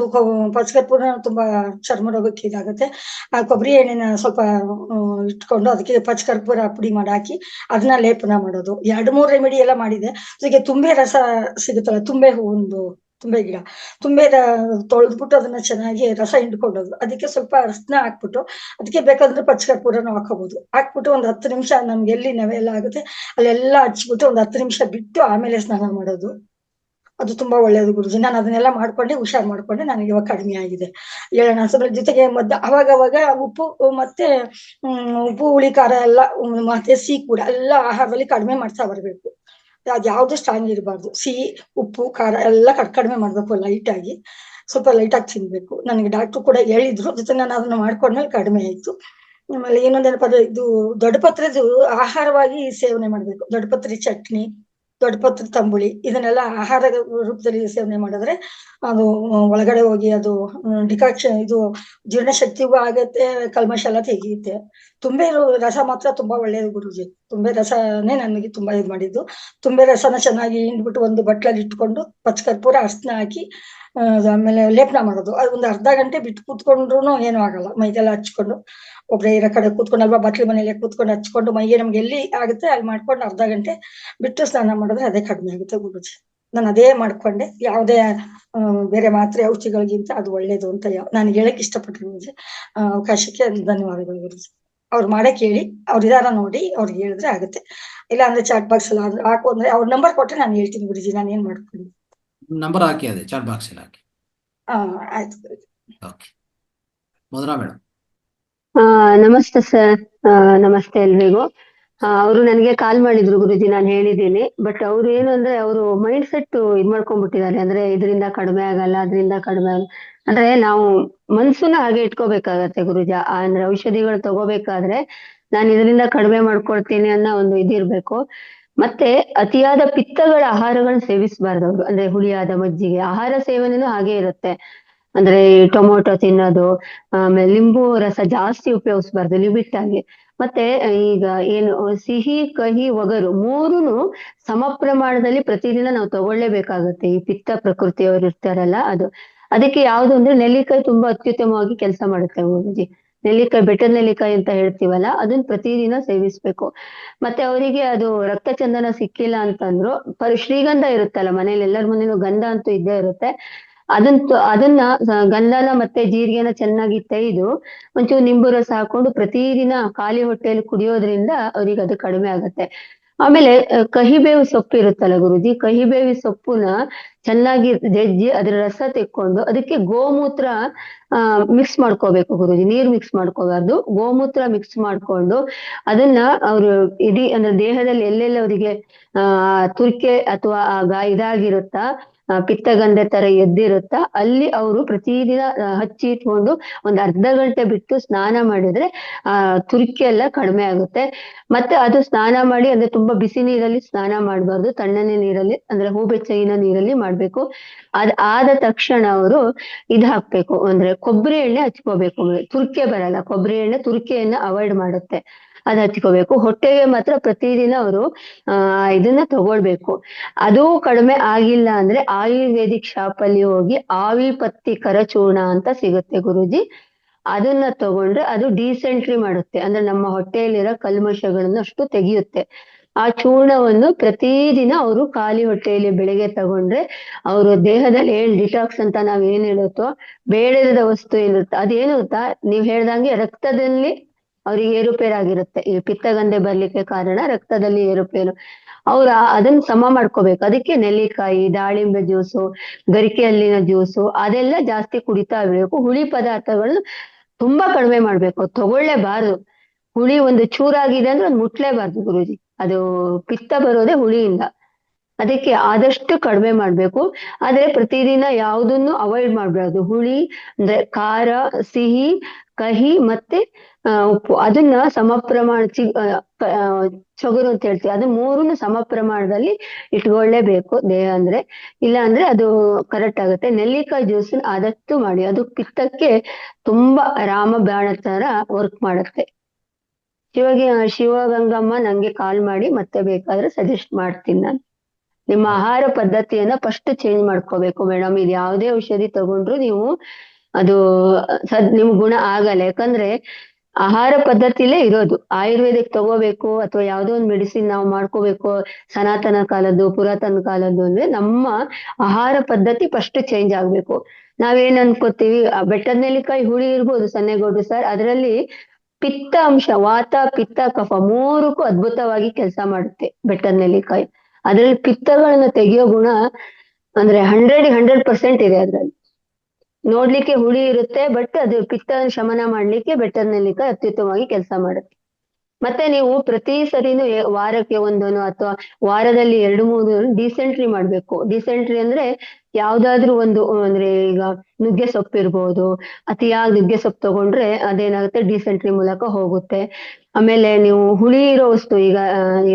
ಪಚ್ಚಕರ್ಪೂರ ತುಂಬಾ ಚರ್ಮ ರೋಗಕ್ಕೆ ಇದಾಗುತ್ತೆ. ಆ ಕೊಬ್ಬರಿ ಎಣ್ಣೆನ ಸ್ವಲ್ಪ ಇಟ್ಕೊಂಡು ಅದಕ್ಕೆ ಪಚ್ಚಕರ್ಪೂರ ಪುಡಿ ಮಾಡಿ ಹಾಕಿ ಅದನ್ನ ಲೇಪನ ಮಾಡೋದು. 2-3 ರೆಮಿಡಿ ಎಲ್ಲ ಮಾಡಿದೆ. ಜೊತೆಗೆ ತುಂಬೆ ರಸ ಸಿಗುತ್ತಲ್ಲ, ತುಂಬೆ ಗಿಡ, ತುಂಬೆ ತೊಳೆದ್ಬಿಟ್ಟು ಅದನ್ನ ಚೆನ್ನಾಗಿ ರಸ ಹಿಂಡ್ಕೊಂಡೋದು, ಅದಕ್ಕೆ ಸ್ವಲ್ಪ ಅರ್ಶಿನ ಹಾಕ್ಬಿಟ್ಟು, ಅದಕ್ಕೆ ಬೇಕಾದ್ರೆ ಪಚ್ಚಕರ್ಪೂರನ ಹಾಕೋಬಹುದು. ಹಾಕ್ಬಿಟ್ಟು ಒಂದು 10 ನಿಮಿಷ ನಮ್ಗೆ ಎಲ್ಲಿ ನವೆ ಎಲ್ಲ ಆಗುತ್ತೆ ಅಲ್ಲೆಲ್ಲ ಹಚ್ಬಿಟ್ಟು ಒಂದು 10 ನಿಮಿಷ ಬಿಟ್ಟು ಆಮೇಲೆ ಸ್ನಾನ ಮಾಡೋದು. ಅದು ತುಂಬಾ ಒಳ್ಳೇದು ಗುರುಜಿ. ನಾನು ಅದನ್ನೆಲ್ಲ ಮಾಡ್ಕೊಂಡೆ ಹುಷಾರ್ ಮಾಡ್ಕೊಂಡೆ ನನಗೆ ಇವಾಗ ಕಡಿಮೆ ಆಗಿದೆ. ಏಳನ ಹಸುಗಳ ಜೊತೆಗೆ ಅವಾಗ ಉಪ್ಪು ಮತ್ತೆ ಉಪ್ಪು ಹುಳಿ ಖಾರ ಎಲ್ಲ ಮತ್ತೆ ಸಿಹಿ ಕೂಡ ಎಲ್ಲ ಆಹಾರದಲ್ಲಿ ಕಡಿಮೆ ಮಾಡ್ತಾ ಬರ್ಬೇಕು. ಅದ್ಯಾವ್ದು ಸ್ಟ್ರಾಂಗ್ ಇರಬಾರ್ದು. ಸಿಹಿ ಉಪ್ಪು ಖಾರ ಎಲ್ಲ ಕಡಿಮೆ ಮಾಡ್ಬೇಕು. ಸ್ವಲ್ಪ ಲೈಟ್ ಆಗಿ ತಿನ್ಬೇಕು. ನನಗೆ ಡಾಕ್ಟರ್ ಕೂಡ ಹೇಳಿದ್ರು, ಜೊತೆ ನಾನು ಅದನ್ನ ಮಾಡ್ಕೊಂಡ್ಮೇಲೆ ಕಡಿಮೆ ಆಯ್ತು. ಆಮೇಲೆ ಇನ್ನೊಂದೇನಪ್ಪ ಅಂದ್ರೆ ಇದು ದೊಡ್ಡಪತ್ರೆದು ಆಹಾರವಾಗಿ ಸೇವನೆ ಮಾಡ್ಬೇಕು. ದೊಡ್ಡಪತ್ರೆ ಚಟ್ನಿ, ದೊಡ್ಡಪತ್ರೆ ತಂಬುಳಿ ಇದನ್ನೆಲ್ಲ ಆಹಾರ ರೂಪದಲ್ಲಿ ಸೇವನೆ ಮಾಡಿದ್ರೆ ಅದು ಒಳಗಡೆ ಹೋಗಿ ಅದು ಡಿಕಾಕ್ಷನ್ ಇದು ಜೀರ್ಣಶಕ್ತಿಗೂ ಆಗತ್ತೆ, ಕಲ್ಮಶ ಎಲ್ಲ ತೆಗೆಯುತ್ತೆ. ತುಂಬೆ ರಸ ಮಾತ್ರ ತುಂಬಾ ಒಳ್ಳೇದು ಗುರುಜಿ. ತುಂಬೆ ರಸನೇ ನನಗೆ ತುಂಬಾ ಇದು ಮಾಡಿದ್ದು. ತುಂಬೆ ರಸನ ಚೆನ್ನಾಗಿ ಹಿಂಡ್ಬಿಟ್ಟು ಒಂದು ಬಟ್ಲಲ್ಲಿ ಇಟ್ಕೊಂಡು ಪಚ್ಚಕರ್ಪೂರ ಅರ್ಶಿನ ಹಾಕಿ ಆಮೇಲೆ ಲೇಪನ ಮಾಡೋದು. ಅದು ಒಂದು ಅರ್ಧ ಗಂಟೆ ಬಿಟ್ಟು ಕೂತ್ಕೊಂಡ್ರು ಏನೂ ಆಗಲ್ಲ. ಮೈಗೆಲ್ಲ ಹಚ್ಕೊಂಡು ಒಬ್ರೇ ಇರೋ ಕಡೆ ಕೂತ್ಕೊಂಡು ಅಲ್ವಾ ಬಟ್ಲಿ ಮನೇಲಿ ಕೂತ್ಕೊಂಡು ಹಚ್ಕೊಂಡು ಮೈಗೆ ನಮ್ಗೆ ಎಲ್ಲಿ ಆಗುತ್ತೆ ಅಲ್ಲಿ ಮಾಡ್ಕೊಂಡು ಅರ್ಧ ಗಂಟೆ ಬಿಟ್ಟು ಸ್ನಾನ ಮಾಡಿದ್ರೆ ಅದೇ ಕಡಿಮೆ ಆಗುತ್ತೆ ಗುರುಜಿ. ನಾನು ಅದೇ ಮಾಡ್ಕೊಂಡೆ. ಯಾವುದೇ ಬೇರೆ ಮಾತ್ರೆ ಔಷಧಿಗಳಿಗಿಂತ ಅದು ಒಳ್ಳೇದು ಅಂತ ನಾನು ಹೇಳಕ್ ಇಷ್ಟಪಟ್ಟೆ ಗುರುಜಿ. ಅವಕಾಶಕ್ಕೆ ಧನ್ಯವಾದಗಳು ಗುರುಜಿ. ಅವ್ರು ಮಾಡಕ್ ಹೇಳಿ ಅವ್ರ ಇದಾರ ನೋಡಿ ಅವ್ರಿಗೆ ಹೇಳಿದ್ರೆ ಆಗುತ್ತೆ. ಇಲ್ಲ ಅಂದ್ರೆ ಚಾಟ್ ಬಾಕ್ಸ್ ಎಲ್ಲ ಹಾಕು ಅಂದ್ರೆ ಅವ್ರ ನಂಬರ್ ಕೊಟ್ರೆ ನಾನು ಹೇಳ್ತೀನಿ ಗುರುಜಿ ನಾನು ಏನ್ ಮಾಡ್ಕೊಂಡು. ನಂಬರ್ ಹಾಕಿ, ಅದೇ ಚಾಟ್ ಬಾಕ್ಸ್ ಅಲ್ಲಿ ಹಾಕಿ. ಆಯ್ತು ಗುರುಜಿ. Okay, Madhura madam. ನಮಸ್ತೆ ಸರ್. ನಮಸ್ತೆ ಎಲ್ರಿಗೂ. ಅವರು ನನಗೆ ಕಾಲ್ ಮಾಡಿದ್ರು ಗುರುಜಿ, ನಾನು ಹೇಳಿದ್ದೀನಿ. ಬಟ್ ಅವ್ರು ಏನು ಅಂದ್ರೆ ಅವರು ಮೈಂಡ್ ಸೆಟ್ ಇದ್ ಮಾಡ್ಕೊಂಡ್ಬಿಟ್ಟಿದ್ದಾರೆ. ಅಂದ್ರೆ ಇದರಿಂದ ಕಡಿಮೆ ಆಗಲ್ಲ, ಅದರಿಂದ ಕಡಿಮೆ ಆಗಲ್ಲ. ಅಂದ್ರೆ ನಾವು ಮನ್ಸನ್ನ ಹಾಗೆ ಇಟ್ಕೋಬೇಕಾಗತ್ತೆ ಗುರುಜಿ. ಅಂದ್ರೆ ಔಷಧಿಗಳು ತಗೋಬೇಕಾದ್ರೆ ನಾನು ಇದರಿಂದ ಕಡಿಮೆ ಮಾಡ್ಕೊಳ್ತೀನಿ ಅನ್ನೋ ಒಂದು ಇದಿರ್ಬೇಕು. ಮತ್ತೆ ಅತಿಯಾದ ಪಿತ್ತಗಳ ಆಹಾರಗಳನ್ನ ಸೇವಿಸಬಾರ್ದು ಅವರು. ಅಂದ್ರೆ ಹುಳಿಯಾದ ಮಜ್ಜಿಗೆ ಆಹಾರ ಸೇವನೆನೂ ಹಾಗೆ ಇರುತ್ತೆ. ಅಂದ್ರೆ ಟೊಮೊಟೊ ತಿನ್ನೋದು, ಆಮೇಲೆ ಲಿಂಬು ರಸ ಜಾಸ್ತಿ ಉಪಯೋಗಿಸ್ಬಾರ್ದು, ಲಿಮಿಟ್ ಆಗಿ. ಮತ್ತೆ ಈಗ ಏನು ಸಿಹಿ ಕಹಿ ಒಗರು ಮೂರುನು ಸಮ ಪ್ರಮಾಣದಲ್ಲಿ ಪ್ರತಿದಿನ ನಾವು ತಗೊಳ್ಳೇಬೇಕಾಗತ್ತೆ. ಈ ಪಿತ್ತ ಪ್ರಕೃತಿಯವರು ಇರ್ತಾರಲ್ಲ ಅದು. ಅದಕ್ಕೆ ಯಾವ್ದು ಅಂದ್ರೆ ನೆಲ್ಲಿಕಾಯಿ ತುಂಬಾ ಅತ್ಯುತ್ತಮವಾಗಿ ಕೆಲಸ ಮಾಡುತ್ತೆ ಗುರೂಜಿ. ನೆಲ್ಲಿಕಾಯಿ, ಬೆಟ್ಟದ ನೆಲ್ಲಿಕಾಯಿ ಅಂತ ಹೇಳ್ತೀವಲ್ಲ, ಅದನ್ನ ಪ್ರತಿದಿನ ಸೇವಿಸ್ಬೇಕು. ಮತ್ತೆ ಅವರಿಗೆ ಅದು ರಕ್ತ ಚಂದನ ಸಿಕ್ಕಿಲ್ಲ ಅಂತಂದ್ರು ಶ್ರೀಗಂಧ ಇರುತ್ತಲ್ಲ ಮನೇಲಿ, ಎಲ್ಲರ ಮನೇಲೂ ಗಂಧ ಅಂತೂ ಇದ್ದೇ ಇರುತ್ತೆ. ಅದನ್ನ ಗಂಧನ ಮತ್ತೆ ಜೀರಿಗೆನ ಚೆನ್ನಾಗಿ ತೆಗೆದು ಒಂಚೂರು ನಿಂಬು ರಸ ಹಾಕೊಂಡು ಪ್ರತಿದಿನ ಖಾಲಿ ಹೊಟ್ಟೆಯಲ್ಲಿ ಕುಡಿಯೋದ್ರಿಂದ ಅವ್ರಿಗೆ ಅದು ಕಡಿಮೆ ಆಗತ್ತೆ. ಆಮೇಲೆ ಕಹಿಬೇವು ಸೊಪ್ಪು ಇರುತ್ತಲ್ಲ ಗುರುಜಿ, ಕಹಿಬೇವಿ ಸೊಪ್ಪುನ ಚೆನ್ನಾಗಿ ಜಜ್ಜಿ ಅದ್ರ ರಸ ತೆಕ್ಕೊಂಡು ಅದಕ್ಕೆ ಗೋಮೂತ್ರ ಮಿಕ್ಸ್ ಮಾಡ್ಕೋಬೇಕು ಗುರುಜಿ. ನೀರ್ ಮಿಕ್ಸ್ ಮಾಡ್ಕೋಬಾರ್ದು, ಗೋಮೂತ್ರ ಮಿಕ್ಸ್ ಮಾಡ್ಕೊಂಡು ಅದನ್ನ ಅವರು ಇಡೀ ಅಂದ್ರೆ ದೇಹದಲ್ಲಿ ಎಲ್ಲೆಲ್ಲ ಅವರಿಗೆ ತುರ್ಕೆ ಅಥವಾ ಇದಾಗಿರುತ್ತಾ ಪಿತ್ತಗಂಧೆ ತರ ಎದ್ದಿರುತ್ತಾ ಅಲ್ಲಿ ಅವರು ಪ್ರತಿದಿನ ಹಚ್ಚಿ ಇಟ್ಕೊಂಡು ಒಂದ್ ಅರ್ಧ ಗಂಟೆ ಬಿಟ್ಟು ಸ್ನಾನ ಮಾಡಿದ್ರೆ ತುರ್ಕೆ ಎಲ್ಲ ಕಡಿಮೆ ಆಗುತ್ತೆ. ಮತ್ತೆ ಅದು ಸ್ನಾನ ಮಾಡಿ ಅಂದ್ರೆ ತುಂಬಾ ಬಿಸಿ ನೀರಲ್ಲಿ ಸ್ನಾನ ಮಾಡಬಾರ್ದು, ತಣ್ಣನೆ ನೀರಲ್ಲಿ ಅಂದ್ರೆ ಹೂ ಬೆಚ್ಚಗಿನ ನೀರಲ್ಲಿ ಮಾಡ್ಬೇಕು. ಆದ ತಕ್ಷಣ ಅವರು ಹಾಕ್ಬೇಕು, ಅಂದ್ರೆ ಕೊಬ್ಬರಿ ಎಣ್ಣೆ ಹಚ್ಕೋಬೇಕು. ತುರ್ಕೆ ಬರಲ್ಲ, ಕೊಬ್ಬರಿ ಎಣ್ಣೆ ತುರ್ಕೆಯನ್ನ ಅವಾಯ್ಡ್ ಮಾಡುತ್ತೆ, ಅದ್ ಹಚ್ಕೋಬೇಕು. ಹೊಟ್ಟೆಗೆ ಮಾತ್ರ ಪ್ರತಿದಿನ ಅವರು ಇದನ್ನ ತಗೊಳ್ಬೇಕು. ಅದು ಕಡಿಮೆ ಆಗಿಲ್ಲ ಅಂದ್ರೆ ಆಯುರ್ವೇದಿಕ್ ಶಾಪ್ ಅಲ್ಲಿ ಹೋಗಿ ಆವಿ ಪತ್ತಿ ಕರಚೂರ್ಣ ಅಂತ ಸಿಗುತ್ತೆ ಗುರುಜಿ. ಅದನ್ನ ತಗೊಂಡ್ರೆ ಅದು ಡಿಸೆಂಟ್ರಿ ಮಾಡುತ್ತೆ, ಅಂದ್ರೆ ನಮ್ಮ ಹೊಟ್ಟೆಯಲ್ಲಿರೋ ಕಲ್ಮಶಗಳನ್ನ ಅಷ್ಟು ತೆಗೆಯುತ್ತೆ. ಆ ಚೂರ್ಣವನ್ನು ಪ್ರತಿದಿನ ಅವರು ಖಾಲಿ ಹೊಟ್ಟೆಯಲ್ಲಿ ಬೆಳಗ್ಗೆ ತಗೊಂಡ್ರೆ ಅವರು ದೇಹದಲ್ಲಿ ಏನ್ ಡಿಟಾಕ್ಸ್ ಅಂತ ನಾವ್ ಏನ್ ಹೇಳುತ್ತೋ, ಬೇಡದ ವಸ್ತು ಏನಿರುತ್ತೆ ಅದೇನು ಗೊತ್ತಾ, ನೀವ್ ಹೇಳ್ದಂಗೆ ರಕ್ತದಲ್ಲಿ ಅವ್ರಿಗೆ ಏರುಪೇರಾಗಿರುತ್ತೆ. ಈ ಪಿತ್ತಗಂಧೆ ಬರ್ಲಿಕ್ಕೆ ಕಾರಣ ರಕ್ತದಲ್ಲಿ ಏರುಪೇರು. ಅವ್ರ ಅದನ್ನ ಸಮ ಮಾಡ್ಕೋಬೇಕು. ಅದಕ್ಕೆ ನೆಲ್ಲಿಕಾಯಿ, ದಾಳಿಂಬೆ ಜ್ಯೂಸು, ಗರಿಕೆ ಹಲ್ಲಿನ ಜ್ಯೂಸು ಅದೆಲ್ಲ ಜಾಸ್ತಿ ಕುಡಿತಾ ಇರ್ಬೇಕು. ಹುಳಿ ಪದಾರ್ಥಗಳನ್ನ ತುಂಬಾ ಕಡಿಮೆ ಮಾಡ್ಬೇಕು, ತಗೊಳ್ಳೇಬಾರ್ದು. ಹುಳಿ ಒಂದು ಚೂರಾಗಿದೆ ಅಂದ್ರೆ ಅದು ಮುಟ್ಲೇಬಾರ್ದು ಗುರುಜಿ. ಅದು ಪಿತ್ತ ಬರೋದೇ ಹುಳಿಯಿಂದ. ಅದಕ್ಕೆ ಆದಷ್ಟು ಕಡಿಮೆ ಮಾಡ್ಬೇಕು. ಆದ್ರೆ ಪ್ರತಿದಿನ ಯಾವುದನ್ನು ಅವಾಯ್ಡ್ ಮಾಡ್ಬಾರ್ದು. ಹುಳಿ ಅಂದ್ರೆ ಖಾರ, ಸಿಹಿ, ಕಹಿ ಮತ್ತೆ ಉಪ್ಪು ಅದನ್ನ ಸಮ ಪ್ರಮಾಣ ಚೊಗರು ಅಂತ ಹೇಳ್ತೀವಿ, ಅದು ಮೂರನ್ನು ಸಮ ಪ್ರಮಾಣದಲ್ಲಿ ಇಟ್ಕೊಳ್ಳೇಬೇಕು ದೇಹ ಅಂದ್ರೆ. ಇಲ್ಲ ಅಂದ್ರೆ ಅದು ಕರೆಕ್ಟ್ ಆಗುತ್ತೆ. ನೆಲ್ಲಿಕಾಯಿ ಜ್ಯೂಸ್ ಆದಷ್ಟು ಮಾಡಿ, ಅದು ಪಿತ್ತಕ್ಕೆ ತುಂಬಾ ರಾಮಬಾಣ ತರ ವರ್ಕ್ ಮಾಡುತ್ತೆ. ಶಿವಗಂಗಮ್ಮ ನಂಗೆ ಕಾಲ್ ಮಾಡಿ ಮತ್ತೆ ಬೇಕಾದ್ರೆ ಸಜೆಸ್ಟ್ ಮಾಡ್ತೀನಿ ನಾನು. ನಿಮ್ಮ ಆಹಾರ ಪದ್ಧತಿಯನ್ನ ಫಸ್ಟ್ ಚೇಂಜ್ ಮಾಡ್ಕೋಬೇಕು ಮೇಡಮ್. ಇದು ಯಾವುದೇ ಔಷಧಿ ತಗೊಂಡ್ರು ನೀವು ಅದು ನಿಮ್ ಗುಣ ಆಗಲ್ಲ. ಯಾಕಂದ್ರೆ ಆಹಾರ ಪದ್ಧತಿಲೇ ಇರೋದು. ಆಯುರ್ವೇದಿಕ್ ತಗೋಬೇಕು ಅಥವಾ ಯಾವ್ದೋ ಒಂದು ಮೆಡಿಸಿನ್ ನಾವು ಮಾಡ್ಕೋಬೇಕು ಸನಾತನ ಕಾಲದ್ದು, ಪುರಾತನ ಕಾಲದ್ದು ಅಂದ್ರೆ ನಮ್ಮ ಆಹಾರ ಪದ್ಧತಿ ಫಸ್ಟ್ ಚೇಂಜ್ ಆಗ್ಬೇಕು. ನಾವೇನ್ ಅನ್ಕೋತೀವಿ, ಬೆಟ್ಟದ ನೆಲ್ಲಿಕಾಯಿ ಹುಳಿ ಇರ್ಬೋದು ಸನ್ನೆಗೋಡು ಸರ್, ಅದರಲ್ಲಿ ಪಿತ್ತ ಅಂಶ, ವಾತ ಪಿತ್ತ ಕಫ ಮೂರಕ್ಕೂ ಅದ್ಭುತವಾಗಿ ಕೆಲಸ ಮಾಡುತ್ತೆ ಬೆಟ್ಟದ ನೆಲ್ಲಿಕಾಯಿ. ಅದ್ರಲ್ಲಿ ಪಿತ್ತಗಳನ್ನ ತೆಗೆಯೋ ಗುಣ ಅಂದ್ರೆ 100% ಇದೆ ಅದ್ರಲ್ಲಿ. ನೋಡ್ಲಿಕ್ಕೆ ಹುಳಿ ಇರುತ್ತೆ, ಬಟ್ ಅದು ಪಿತ್ತ ಶಮನ ಮಾಡ್ಲಿಕ್ಕೆ ಬೆಟ್ಟದ ನೆಲ್ಲಿಕಾಯಿ ಅತ್ಯುತ್ತಮವಾಗಿ ಕೆಲಸ ಮಾಡುತ್ತೆ. ಮತ್ತೆ ನೀವು ಪ್ರತಿ ಸರಿನೂ ವಾರಕ್ಕೆ ಒಂದನ್ನು ಅಥವಾ ವಾರದಲ್ಲಿ 2-3 ಡಿಸೆಂಟ್ರಿ ಮಾಡ್ಬೇಕು. ಡಿಸೆಂಟ್ರಿ ಅಂದ್ರೆ ಯಾವ್ದಾದ್ರು ಒಂದು, ಅಂದ್ರೆ ಈಗ ನುಗ್ಗೆ ಸೊಪ್ಪು ಇರ್ಬೋದು, ಅತಿಯಾಗಿ ನುಗ್ಗೆ ಸೊಪ್ಪು ತಗೊಂಡ್ರೆ ಅದೇನಾಗುತ್ತೆ, ಡಿಸೆಂಟ್ರಿ ಮೂಲಕ ಹೋಗುತ್ತೆ. ಆಮೇಲೆ ನೀವು ಹುಳಿ ಇರೋ ವಸ್ತು, ಈಗ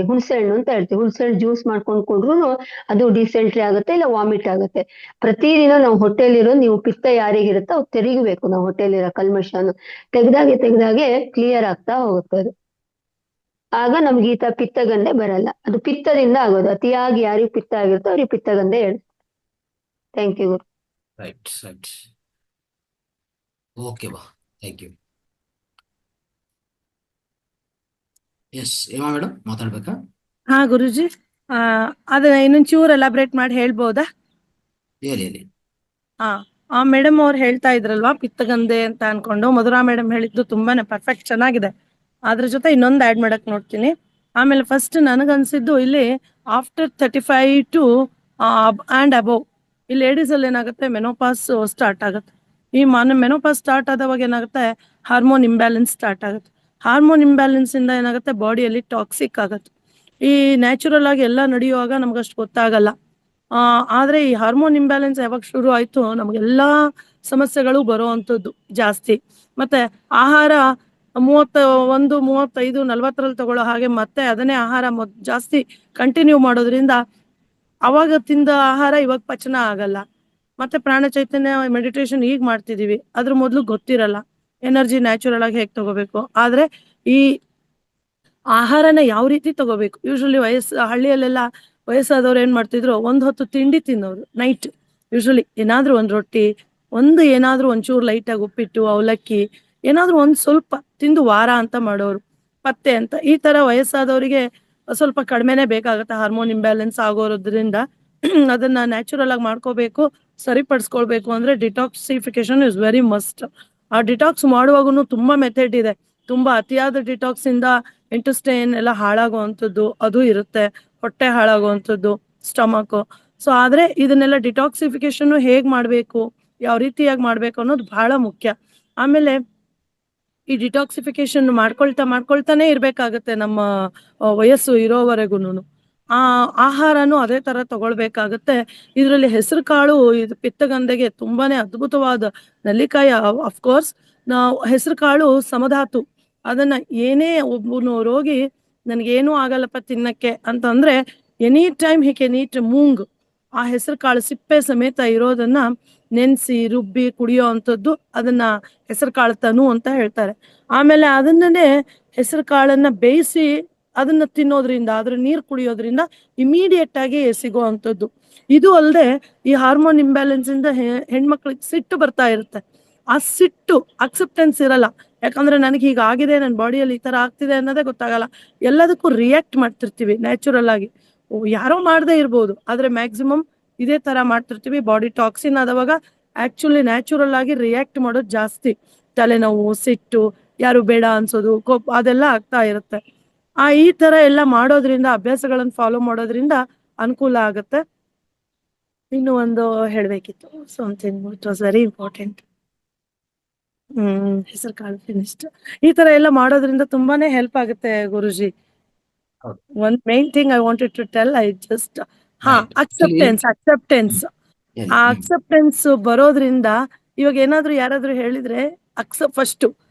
ಹುಣಸೆ ಹಣ್ಣು ಅಂತ ಹೇಳ್ತೀವಿ, ಹುಣಸೆ ಹಣ್ಣು ಜ್ಯೂಸ್ ಮಾಡ್ಕೊಂಡು ಕೊಡ್ರು ಅದು ಡಿಸೆಂಟ್ರಿ ಆಗುತ್ತೆ, ಇಲ್ಲ ವಾಮಿಟ್ ಆಗುತ್ತೆ. ಪ್ರತಿದಿನ ನಾವು ಹೊಟ್ಟೆಲಿರೋ, ನೀವು ಪಿತ್ತ ಯಾರಿಗಿರುತ್ತೋ ಅವ್ರು ತೆರಿಬೇಕು. ನಾವು ಹೊಟ್ಟೆಲಿರೋ ಕಲ್ಮಶನು ತೆಗ್ದಾಗೆ ಕ್ಲಿಯರ್ ಆಗ್ತಾ ಹೋಗುತ್ತೆ ಅದು. ಆಗ ನಮ್ಗೆ ಈ ತರ ಪಿತ್ತಗಂಧೆ ಬರಲ್ಲ. ಅದು ಪಿತ್ತದಿಂದ ಆಗೋದು. ಅತಿಯಾಗಿ ಯಾರಿಗೆ ಪಿತ್ತ ಆಗಿರುತ್ತೋ ಅವ್ರಿಗೆ ಪಿತ್ತಗಂಧೆ ಹೇಳಿ. Thank you. Right right. Okay ಬಾ, thank you. Yes Hema madam ಮಾತಾಡ್ಬೇಕಾ? ಹಾ ಗುರುಜಿ, ಅದನ್ನ ಇನ್ನೊಂದ್ ಚೂರ್ ಎಲಾಬ್ರೇಟ್ ಮಾಡಿ ಹೇಳ್ಬೋದಾ? ಹೇಳಿ. ಆ ಮೇಡಮ್ ಅವ್ರು ಹೇಳ್ತಾ ಇದ್ರಲ್ವಾ ಪಿತ್ತಗಂಧೆ ಅಂತ ಅನ್ಕೊಂಡು, ಮಧುರಾ ಮೇಡಮ್ ಹೇಳಿದ್ದು ತುಂಬಾನೇ ಪರ್ಫೆಕ್ಟ್, ಚೆನ್ನಾಗಿದೆ. ಅದ್ರ ಜೊತೆ ಇನ್ನೊಂದು ಆಡ್ ಮಾಡಕ್ ನೋಡ್ತೀನಿ. ಆಮೇಲೆ ಫಸ್ಟ್ ನನಗನ್ಸಿದ್ದು ಇಲ್ಲಿ ಆಫ್ಟರ್ 35 to and above, ಈ ಲೇಡೀಸ್ ಅಲ್ಲಿ ಏನಾಗುತ್ತೆ, ಮೆನೋಪಾಸ್ ಸ್ಟಾರ್ಟ್ ಆಗುತ್ತೆ. ಈ ಮೆನೋಪಾಸ್ ಸ್ಟಾರ್ಟ್ ಆದವಾಗ ಏನಾಗುತ್ತೆ, ಹಾರ್ಮೋನ್ ಇಂಬ್ಯಾಲೆನ್ಸ್ ಸ್ಟಾರ್ಟ್ ಆಗುತ್ತೆ. ಹಾರ್ಮೋನ್ ಇಂಬ್ಯಾಲೆನ್ಸ್ ಇಂದ ಏನಾಗುತ್ತೆ, ಬಾಡಿಯಲ್ಲಿ ಟಾಕ್ಸಿಕ್ ಆಗುತ್ತೆ. ಈ ನ್ಯಾಚುರಲ್ ಆಗಿ ಎಲ್ಲ ನಡೆಯುವಾಗ ನಮ್ಗಷ್ಟು ಗೊತ್ತಾಗಲ್ಲ. ಆದ್ರೆ ಈ ಹಾರ್ಮೋನ್ ಇಂಬ್ಯಾಲೆನ್ಸ್ ಯಾವಾಗ ಶುರು ಆಯ್ತು, ನಮ್ಗೆಲ್ಲಾ ಸಮಸ್ಯೆಗಳು ಬರುವಂತದ್ದು ಜಾಸ್ತಿ. ಮತ್ತೆ ಆಹಾರ 31, 35, 40ರಲ್ಲಿ ತಗೊಳ್ಳೋ ಹಾಗೆ ಮತ್ತೆ ಅದನ್ನೇ ಆಹಾರ ಜಾಸ್ತಿ ಕಂಟಿನ್ಯೂ ಮಾಡೋದ್ರಿಂದ ಅವಾಗ ತಿಂದ ಆಹಾರ ಇವಾಗ ಪಚನ ಆಗಲ್ಲ. ಮತ್ತೆ ಪ್ರಾಣ ಚೈತನ್ಯ ಮೆಡಿಟೇಷನ್ ಈಗ ಮಾಡ್ತಿದೀವಿ, ಅದ್ರ ಮೊದ್ಲು ಗೊತ್ತಿರಲ್ಲ ಎನರ್ಜಿ ನ್ಯಾಚುರಲ್ ಆಗಿ ಹೇಗ್ ತಗೋಬೇಕು. ಆದ್ರೆ ಈ ಆಹಾರನ ಯಾವ ರೀತಿ ತಗೋಬೇಕು, ಯೂಶಲಿ ಹಳ್ಳಿಯಲ್ಲೆಲ್ಲ ವಯಸ್ಸಾದವ್ರು ಏನ್ ಮಾಡ್ತಿದ್ರು, 1 ಹೊತ್ತು ತಿಂಡಿ ತಿನ್ನೋರು ನೈಟ್. ಯೂಶಲಿ ಏನಾದ್ರೂ ಒಂದ್ ರೊಟ್ಟಿ, ಏನಾದ್ರೂ ಒಂಚೂರು ಲೈಟ್ ಆಗಿ ಉಪ್ಪಿಟ್ಟು, ಅವಲಕ್ಕಿ, ಏನಾದ್ರೂ ಒಂದ್ ಸ್ವಲ್ಪ ತಿಂದು ವಾರ ಅಂತ ಮಾಡೋರು, ಪತ್ತೆ ಅಂತ. ಈ ತರ ವಯಸ್ಸಾದವರಿಗೆ ಸ್ವಲ್ಪ ಕಡಿಮೆನೆ ಬೇಕಾಗುತ್ತೆ ಹಾರ್ಮೋನ್ ಇಂಬ್ಯಾಲೆನ್ಸ್ ಆಗೋದ್ರಿಂದ. ಅದನ್ನ ನ್ಯಾಚುರಲ್ ಆಗಿ ಮಾಡ್ಕೋಬೇಕು, ಸರಿಪಡಿಸ್ಕೊಳ್ಬೇಕು ಅಂದ್ರೆ ಡಿಟಾಕ್ಸಿಫಿಕೇಶನ್ ಇಸ್ ವೆರಿ ಮಸ್ಟ್. ಆ ಡಿಟಾಕ್ಸ್ ಮಾಡುವಾಗೂ ತುಂಬಾ ಮೆಥಡ್ ಇದೆ. ತುಂಬಾ ಅತಿಯಾದ ಡಿಟಾಕ್ಸ್ ಇಂದ ಇಂಟೆಸ್ಟೈನ್ ಎಲ್ಲ ಹಾಳಾಗುವಂಥದ್ದು ಅದು ಇರುತ್ತೆ, ಹೊಟ್ಟೆ ಹಾಳಾಗುವಂಥದ್ದು, ಸ್ಟಮಕ್. ಸೊ ಆದ್ರೆ ಇದನ್ನೆಲ್ಲ ಡಿಟಾಕ್ಸಿಫಿಕೇಶನ್ ಹೇಗ್ ಮಾಡ್ಬೇಕು, ಯಾವ ರೀತಿಯಾಗಿ ಮಾಡ್ಬೇಕು ಅನ್ನೋದು ಬಹಳ ಮುಖ್ಯ. ಆಮೇಲೆ ಈ ಡಿಟಾಕ್ಸಿಫಿಕೇಶನ್ ಮಾಡ್ಕೊಳ್ತಾನೆ ಇರ್ಬೇಕಾಗತ್ತೆ ನಮ್ಮ ವಯಸ್ಸು ಇರೋವರೆಗೂನು. ಆಹಾರನು ಅದೇ ತರ ತಗೊಳ್ಬೇಕಾಗತ್ತೆ. ಇದ್ರಲ್ಲಿ ಹೆಸರು ಕಾಳು, ಇದು ಪಿತ್ತಗಂಧೆಗೆ ತುಂಬಾನೇ ಅದ್ಭುತವಾದ ನೆಲ್ಲಿಕಾಯಿ. ಅಫ್ಕೋರ್ಸ್ ನಾವು ಹೆಸರು ಕಾಳು ಸಮಧಾತು, ಅದನ್ನ ಏನೇ ಒಬ್ಬನು ರೋಗಿ ನನ್ಗೇನೂ ಆಗಲ್ಲಪ್ಪ ತಿನ್ನಕ್ಕೆ ಅಂತಂದ್ರೆ any time he can eat moong. ಆ ಹೆಸರು ಕಾಳು ಸಿಪ್ಪೆ ಸಮೇತ ಇರೋದನ್ನ ನೆನ್ಸಿ ರುಬ್ಬಿ ಕುಡಿಯೋ ಅಂಥದ್ದು, ಅದನ್ನ ಹೆಸರು ಕಾಳು ತನು ಅಂತ ಹೇಳ್ತಾರೆ. ಆಮೇಲೆ ಅದನ್ನೇ ಹೆಸರು ಕಾಳನ್ನ ಬೇಯಿಸಿ ಅದನ್ನ ತಿನ್ನೋದ್ರಿಂದ, ಅದ್ರ ನೀರು ಕುಡಿಯೋದ್ರಿಂದ ಇಮಿಡಿಯೇಟ್ ಆಗಿ ಸಿಗೋ ಅಂಥದ್ದು. ಇದು ಅಲ್ಲದೆ ಈ ಹಾರ್ಮೋನ್ ಇಂಬ್ಯಾಲೆನ್ಸ್ ಇಂದ ಹೆಣ್ಮಕ್ಳಿಗೆ ಸಿಟ್ಟು ಬರ್ತಾ ಇರುತ್ತೆ. ಆ ಸಿಟ್ಟು ಅಕ್ಸೆಪ್ಟೆನ್ಸ್ ಇರಲ್ಲ. ಯಾಕಂದ್ರೆ ನನಗೆ ಹೀಗಾಗಿದೆ, ನನ್ನ ಬಾಡಿಯಲ್ಲಿ ಈ ತರ ಆಗ್ತಿದೆ ಅನ್ನೋದೇ ಗೊತ್ತಾಗಲ್ಲ. ಎಲ್ಲದಕ್ಕೂ ರಿಯಾಕ್ಟ್ ಮಾಡ್ತಿರ್ತೀವಿ ನ್ಯಾಚುರಲ್ ಆಗಿ. ಯಾರೋ ಮಾಡದೇ ಇರ್ಬೋದು, ಆದ್ರೆ ಮ್ಯಾಕ್ಸಿಮಮ್ ಇದೇ ತರ ಮಾಡ್ತಿರ್ತೀವಿ. ಬಾಡಿ ಟಾಕ್ಸಿನ್ ಆದವಾಗ ಆಕ್ಚುಲಿ ನ್ಯಾಚುರಲ್ ಆಗಿ ರಿಯಾಕ್ಟ್ ಮಾಡೋದು ಜಾಸ್ತಿ. ತಲೆನೋವು, ಸಿಟ್ಟು, ಯಾರು ಬೇಡ ಅನ್ಸೋದು, ಕೋಪ, ಅದೆಲ್ಲ ಆಗ್ತಾ ಇರುತ್ತೆ. ಈ ತರ ಎಲ್ಲ ಮಾಡೋದ್ರಿಂದ, ಅಭ್ಯಾಸಗಳನ್ನ ಫಾಲೋ ಮಾಡೋದ್ರಿಂದ ಅನುಕೂಲ ಆಗುತ್ತೆ. ಇನ್ನು ಒಂದು ಹೇಳ್ಬೇಕಿತ್ತು, something it was very important. ಹೆಸರು ಕಾಳು ಫಿನಿಶ್ಡ್. ಈ ತರ ಎಲ್ಲ ಮಾಡೋದ್ರಿಂದ ತುಂಬಾನೇ ಹೆಲ್ಪ್ ಆಗುತ್ತೆ ಗುರುಜಿ. ಹೌದು. One main thing I wanted to tell, I just Right. Acceptance. ಹೇಳಿ. ಆ ಅಕ್ಸೆಪ್ಟೆನ್ಸ್ ಬರೋದ್ರಿಂದ ಇವಾಗ ಏನಾದ್ರೂ ಯಾರಾದ್ರೂ ಹೇಳಿದ್ರೆ ಫಸ್ಟ್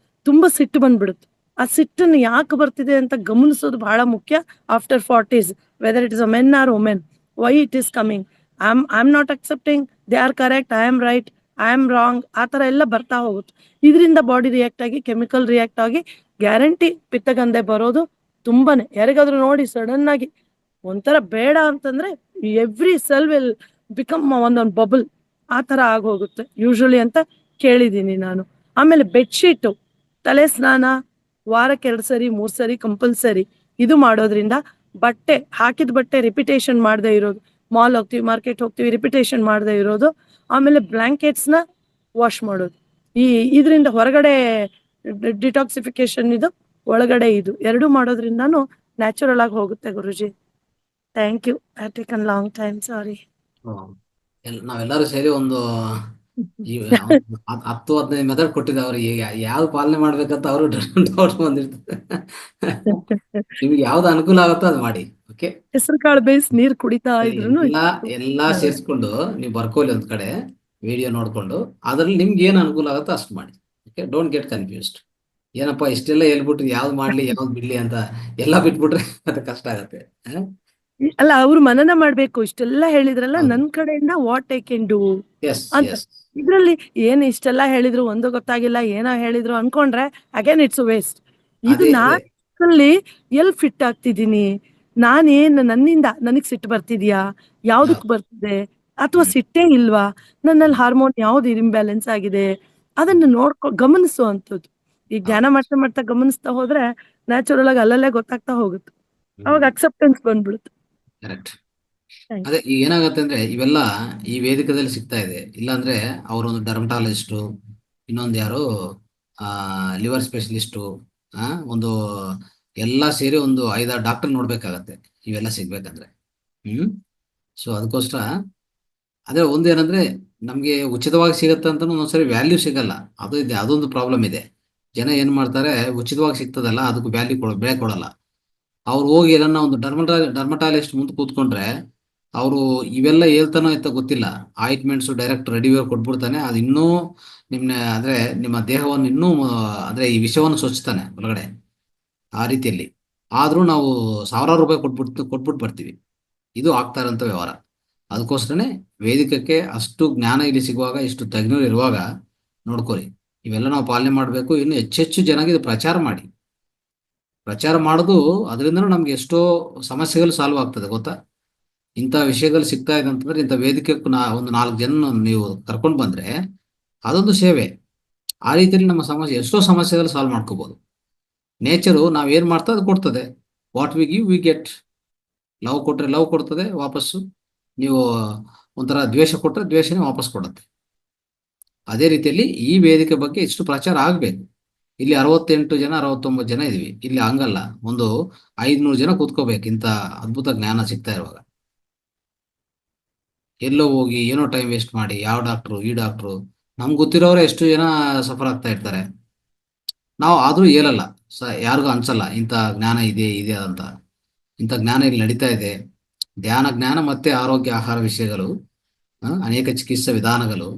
ತುಂಬಾ ಸಿಟ್ಟು ಬಂದ್ಬಿಡುತ್ತೆ. ಆ ಸಿಟ್ಟನ್ನು ಯಾಕೆ ಬರ್ತಿದೆ ಅಂತ ಗಮನಿಸೋದು ಬಹಳ ಮುಖ್ಯ. After 40s, whether it is a men or women, why it is coming, I am not accepting, they are correct, I am right, I am wrong, ಆ ತರ ಎಲ್ಲ ಬರ್ತಾ ಹೋಗುತ್ತೆ. ಇದರಿಂದ ಬಾಡಿ ರಿಯಾಕ್ಟ್ ಆಗಿ, ಕೆಮಿಕಲ್ ರಿಯಾಕ್ಟ್ ಆಗಿ ಗ್ಯಾರಂಟಿ ಪಿತ್ತಗಂಧೆ ಬರೋದು ತುಂಬಾನೇ. ಯಾರಿಗಾದ್ರೂ ನೋಡಿ ಸಡನ್ ಆಗಿ ಒಂಥರ ಬೇಡ ಅಂತಂದ್ರೆ ಎವ್ರಿ ಸೆಲ್ ವಿಲ್ ಬಿಕಮ್ ಒಂದೊಂದು ಬಬಲ್, ಆ ತರ ಆಗೋಗುತ್ತೆ ಯೂಶಲಿ ಅಂತ ಕೇಳಿದೀನಿ ನಾನು. ಆಮೇಲೆ ಬೆಡ್ಶೀಟು, ತಲೆ ಸ್ನಾನ ವಾರಕ್ಕೆ 2 ಸರಿ 3 ಸರಿ ಕಂಪಲ್ಸರಿ. ಇದು ಮಾಡೋದ್ರಿಂದ ಬಟ್ಟೆ, ಹಾಕಿದ ಬಟ್ಟೆ ರಿಪಿಟೇಷನ್ ಮಾಡದೇ ಇರೋದು. ಮಾಲ್ ಹೋಗ್ತೀವಿ, ಮಾರ್ಕೆಟ್ ಹೋಗ್ತೀವಿ, ರಿಪಿಟೇಷನ್ ಮಾಡದೇ ಇರೋದು. ಆಮೇಲೆ ಬ್ಲಾಂಕೆಟ್ಸ್ನ ವಾಶ್ ಮಾಡೋದು. ಇದರಿಂದ ಹೊರಗಡೆ ಡಿಟಾಕ್ಸಿಫಿಕೇಶನ್ ಇದು, ಒಳಗಡೆ ಇದು, ಎರಡು ಮಾಡೋದ್ರಿಂದಾನು ನ್ಯಾಚುರಲ್ ಆಗಿ ಹೋಗುತ್ತೆ Guruji. Thank you. I taken long time, sorry. ನಾವೆಲ್ಲರೂ ಸೇರಿ ಒಂದು ಈ 10-15 ಮೆಥಡ್ ಕೊಟ್ಟಿದ್ದೆ ಅವ್ರಿಗೆ ಯಾವ್ದು ಪಾಲನೆ ಮಾಡ್ಬೇಕಂತ ಅವರು ಡೌಟ್ ಬಂದಿರ್ತದೆ. ನಿಮ್ಗೆ ಯಾವ್ದು ಅನುಕೂಲ ಆಗುತ್ತೋ ಅದು ಮಾಡಿ. ಓಕೆ, ಹೆಸರು ಕಾಳು ಬೇಯಿಸಿ ನೀರ್ ಕುಡಿತಾ ಇದ್ರು ಎಲ್ಲಾ ಸೇರಿಸ್ಕೊಂಡು ನೀವು ಬರ್ಕೊಳ್ಳಿ ಒಂದ್ ಕಡೆ ವಿಡಿಯೋ ನೋಡ್ಕೊಂಡು ಅದ್ರಲ್ಲಿ ನಿಮ್ಗೆ ಏನ್ ಅನುಕೂಲ ಆಗುತ್ತೋ ಅಷ್ಟು ಮಾಡಿ. Okay, don't get confused. ಏನಪ್ಪಾ ಇಷ್ಟೆಲ್ಲ ಹೇಳ್ಬಿಟ್ರಿ ಯಾವ್ದು ಮಾಡ್ಲಿ ಯಾವ್ದು ಬಿಡ್ಲಿ ಅಂತ ಎಲ್ಲ ಬಿಟ್ಬಿಟ್ರೆ ಅದು ಕಷ್ಟ ಆಗತ್ತೆ. ಅಲ್ಲ, ಅವ್ರು ಮನನ ಮಾಡ್ಬೇಕು. ಇಷ್ಟೆಲ್ಲ ಹೇಳಿದ್ರಲ್ಲ, ಹೌದು. ನನ್ ಕಡೆಯಿಂದ what I can do yes ಅಂತ. ಎಸ್ ಇದ್ರಲ್ಲಿ ಏನ್ ಇಷ್ಟೆಲ್ಲ ಹೇಳಿದ್ರು ಒಂದು ಗೊತ್ತಾಗಿಲ್ಲ, ಏನೋ ಹೇಳಿದ್ರು ಅನ್ಕೊಂಡ್ರೆ ಅಗೇನ್ ಇಟ್ಸ್ ವೇಸ್ಟ್. ಇದು ಅದೇ ನಾನಲ್ಲಿ ಎಲ್ ಫಿಟ್ ಆಗ್ತಿದ್ದೀನಿ, ನಾನೇನ್ ನನ್ನಿಂದ ನನಗ್ ಸಿಟ್ಟು ಬರ್ತಿದ್ಯಾ, ಯಾವ್ದಕ್ ಬರ್ತಿದೆ, ಅಥವಾ ಸಿಟ್ಟೇ ಇಲ್ವಾ, ನನ್ನಲ್ಲಿ ಹಾರ್ಮೋನ್ ಯಾವ್ದು ಇಂಬ್ಯಾಲೆನ್ಸ್ ಆಗಿದೆ, ಅದನ್ನ ಗಮನಿಸೋ ಅಂತದ್ದು. ಈಗ ಧ್ಯಾನ ಮಾಡ್ತಾ ಮಾಡ್ತಾ ಗಮನಿಸ್ತಾ ಹೋದ್ರೆ ನ್ಯಾಚುರಲ್ ಆಗಿ ಅಲ್ಲಲ್ಲೇ ಗೊತ್ತಾಗ್ತಾ ಹೋಗುತ್ತೆ. ಅವಾಗ ಅಕ್ಸೆಪ್ಟೆನ್ಸ್ ಬಂದ್ಬಿಡುತ್ತೆ. ಕರೆಕ್ಟ್. Thank ಅದೇ ಈಗ ಏನಾಗುತ್ತೆ ಅಂದ್ರೆ ಇವೆಲ್ಲ ಈ ವೇದಿಕೆದಲ್ಲಿ ಸಿಗ್ತಾ ಇದೆ. ಇಲ್ಲಾಂದ್ರೆ ಅವರೊಂದು ಡರ್ಮಟಾಲಜಿಸ್ಟು, ಇನ್ನೊಂದು ಯಾರು ಲಿವರ್ ಸ್ಪೆಷಲಿಸ್ಟು, ಒಂದು ಎಲ್ಲ ಸೇರಿ ಒಂದು 5-6 ಡಾಕ್ಟರ್ ನೋಡ್ಬೇಕಾಗತ್ತೆ ಇವೆಲ್ಲ ಸಿಗ್ಬೇಕಂದ್ರೆ. ಸೊ ಅದಕ್ಕೋಸ್ಕರ ಅದೇ ಒಂದು ಏನಂದ್ರೆ ನಮ್ಗೆ ಉಚಿತವಾಗಿ ಸಿಗತ್ತೆ ಅಂತ ಒಂದೊಂದ್ಸರಿ ವ್ಯಾಲ್ಯೂ ಸಿಗಲ್ಲ. ಅದು ಇದೆ, ಅದೊಂದು ಪ್ರಾಬ್ಲಮ್ ಇದೆ. ಜನ ಏನ್ ಮಾಡ್ತಾರೆ, ಉಚಿತವಾಗಿ ಸಿಗ್ತದಲ್ಲ ಅದಕ್ಕೆ ಬೆಲೆ ಕೊಡಲ್ಲ. ಅವ್ರು ಹೋಗಿ ಏನನ್ನ ಒಂದು ಡರ್ಮಟಾಲಜಿಸ್ಟ್ ಮುಂದೆ ಕೂತ್ಕೊಂಡ್ರೆ ಅವರು ಇವೆಲ್ಲ ಹೇಳ್ತಾನೋ ಅಂತ ಗೊತ್ತಿಲ್ಲ, ಆಯಿಂಟ್ಮೆಂಟ್ಸ್ ಡೈರೆಕ್ಟ್ ರೆಡಿವೇರ್ ಕೊಟ್ಬಿಡ್ತಾನೆ. ಅದು ಇನ್ನೂ ಅಂದ್ರೆ ನಿಮ್ಮ ದೇಹವನ್ನು ಇನ್ನೂ ಅಂದ್ರೆ ಈ ವಿಷವನ್ನು ಸ್ವಚ್ಛತಾನೆ ಒಳಗಡೆ ಆ ರೀತಿಯಲ್ಲಿ. ಆದ್ರೂ ನಾವು ಸಾವಿರಾರು ರೂಪಾಯಿ ಕೊಟ್ಬಿಟ್ಟು ಬರ್ತೀವಿ. ಇದು ಆಗ್ತಾ ಇರೋಂಥ ವ್ಯವಹಾರ. ಅದಕ್ಕೋಸ್ಕರನೇ ವೇದಿಕಕ್ಕೆ ಅಷ್ಟು ಜ್ಞಾನ ಇಲ್ಲಿ ಸಿಗುವಾಗ, ಇಷ್ಟು ತಜ್ಞರು ಇರುವಾಗ ನೋಡ್ಕೊಳ್ಳಿ, ಇವೆಲ್ಲ ನಾವು ಪಾಲನೆ ಮಾಡಬೇಕು. ಇನ್ನು ಹೆಚ್ಚೆಚ್ಚು ಜನಕ್ಕೆ ಇದು ಪ್ರಚಾರ ಮಾಡೋದು, ಅದರಿಂದನೂ ನಮ್ಗೆ ಎಷ್ಟೋ ಸಮಸ್ಯೆಗಳು ಸಾಲ್ವ್ ಆಗ್ತದೆ ಗೊತ್ತಾ. ಇಂಥ ವಿಷಯಗಳು ಸಿಗ್ತಾ ಇದೆ ಅಂತಂದ್ರೆ ಇಂಥ ವೇದಿಕೆಗೂ ಒಂದು 4 ಜನ ನೀವು ಕರ್ಕೊಂಡು ಬಂದ್ರೆ ಅದೊಂದು ಸೇವೆ. ಆ ರೀತಿಯಲ್ಲಿ ನಮ್ಮ ಎಷ್ಟೋ ಸಮಸ್ಯೆಗಳು ಸಾಲ್ವ್ ಮಾಡ್ಕೋಬಹುದು. ನೇಚರು ನಾವೇನ್ ಮಾಡ್ತಾ ಅದು ಕೊಡ್ತದೆ. What we give we get. Love ಕೊಟ್ರೆ ಲವ್ ಕೊಡ್ತದೆ ವಾಪಸ್ಸು. ನೀವು ಒಂಥರ ದ್ವೇಷ ಕೊಟ್ರೆ ದ್ವೇಷನೇ ವಾಪಸ್ ಕೊಡುತ್ತೆ. ಅದೇ ರೀತಿಯಲ್ಲಿ ಈ ವೇದಿಕೆ ಬಗ್ಗೆ ಇಷ್ಟು ಪ್ರಚಾರ ಆಗ್ಬೇಕು. ಇಲ್ಲಿ 68 ಜನ 69 ಜನ ಇದೀವಿ. ಇಲ್ಲಿ ಹಂಗಲ್ಲ, ಒಂದು 500 ಜನ ಕೂತ್ಕೋಬೇಕು ಇಂಥ ಅದ್ಭುತ ಜ್ಞಾನ ಸಿಗ್ತಾ ಇರುವಾಗ. ಎಲ್ಲೋ ಹೋಗಿ ಏನೋ ಟೈಮ್ ವೇಸ್ಟ್ ಮಾಡಿ ಯಾವ ಡಾಕ್ಟ್ರು ಈ ಡಾಕ್ಟ್ರು, ನಮ್ಗೆ ಗೊತ್ತಿರೋರೆ ಎಷ್ಟು ಜನ ಸಫರ್ ಆಗ್ತಾ ಇರ್ತಾರೆ. ನಾವು ಆದ್ರೂ ಹೇಳಲ್ಲ, ಯಾರಿಗೂ ಅನ್ಸಲ್ಲ ಇಂಥ ಜ್ಞಾನ ಇದೆ ಅಂತ. ಇಂಥ ಜ್ಞಾನ ಇಲ್ಲಿ ನಡೀತಾ ಇದೆ. ಜ್ಞಾನ ಮತ್ತೆ ಆರೋಗ್ಯ ಆಹಾರ ವಿಷಯಗಳು, ಅನೇಕ ಚಿಕಿತ್ಸಾ ವಿಧಾನಗಳು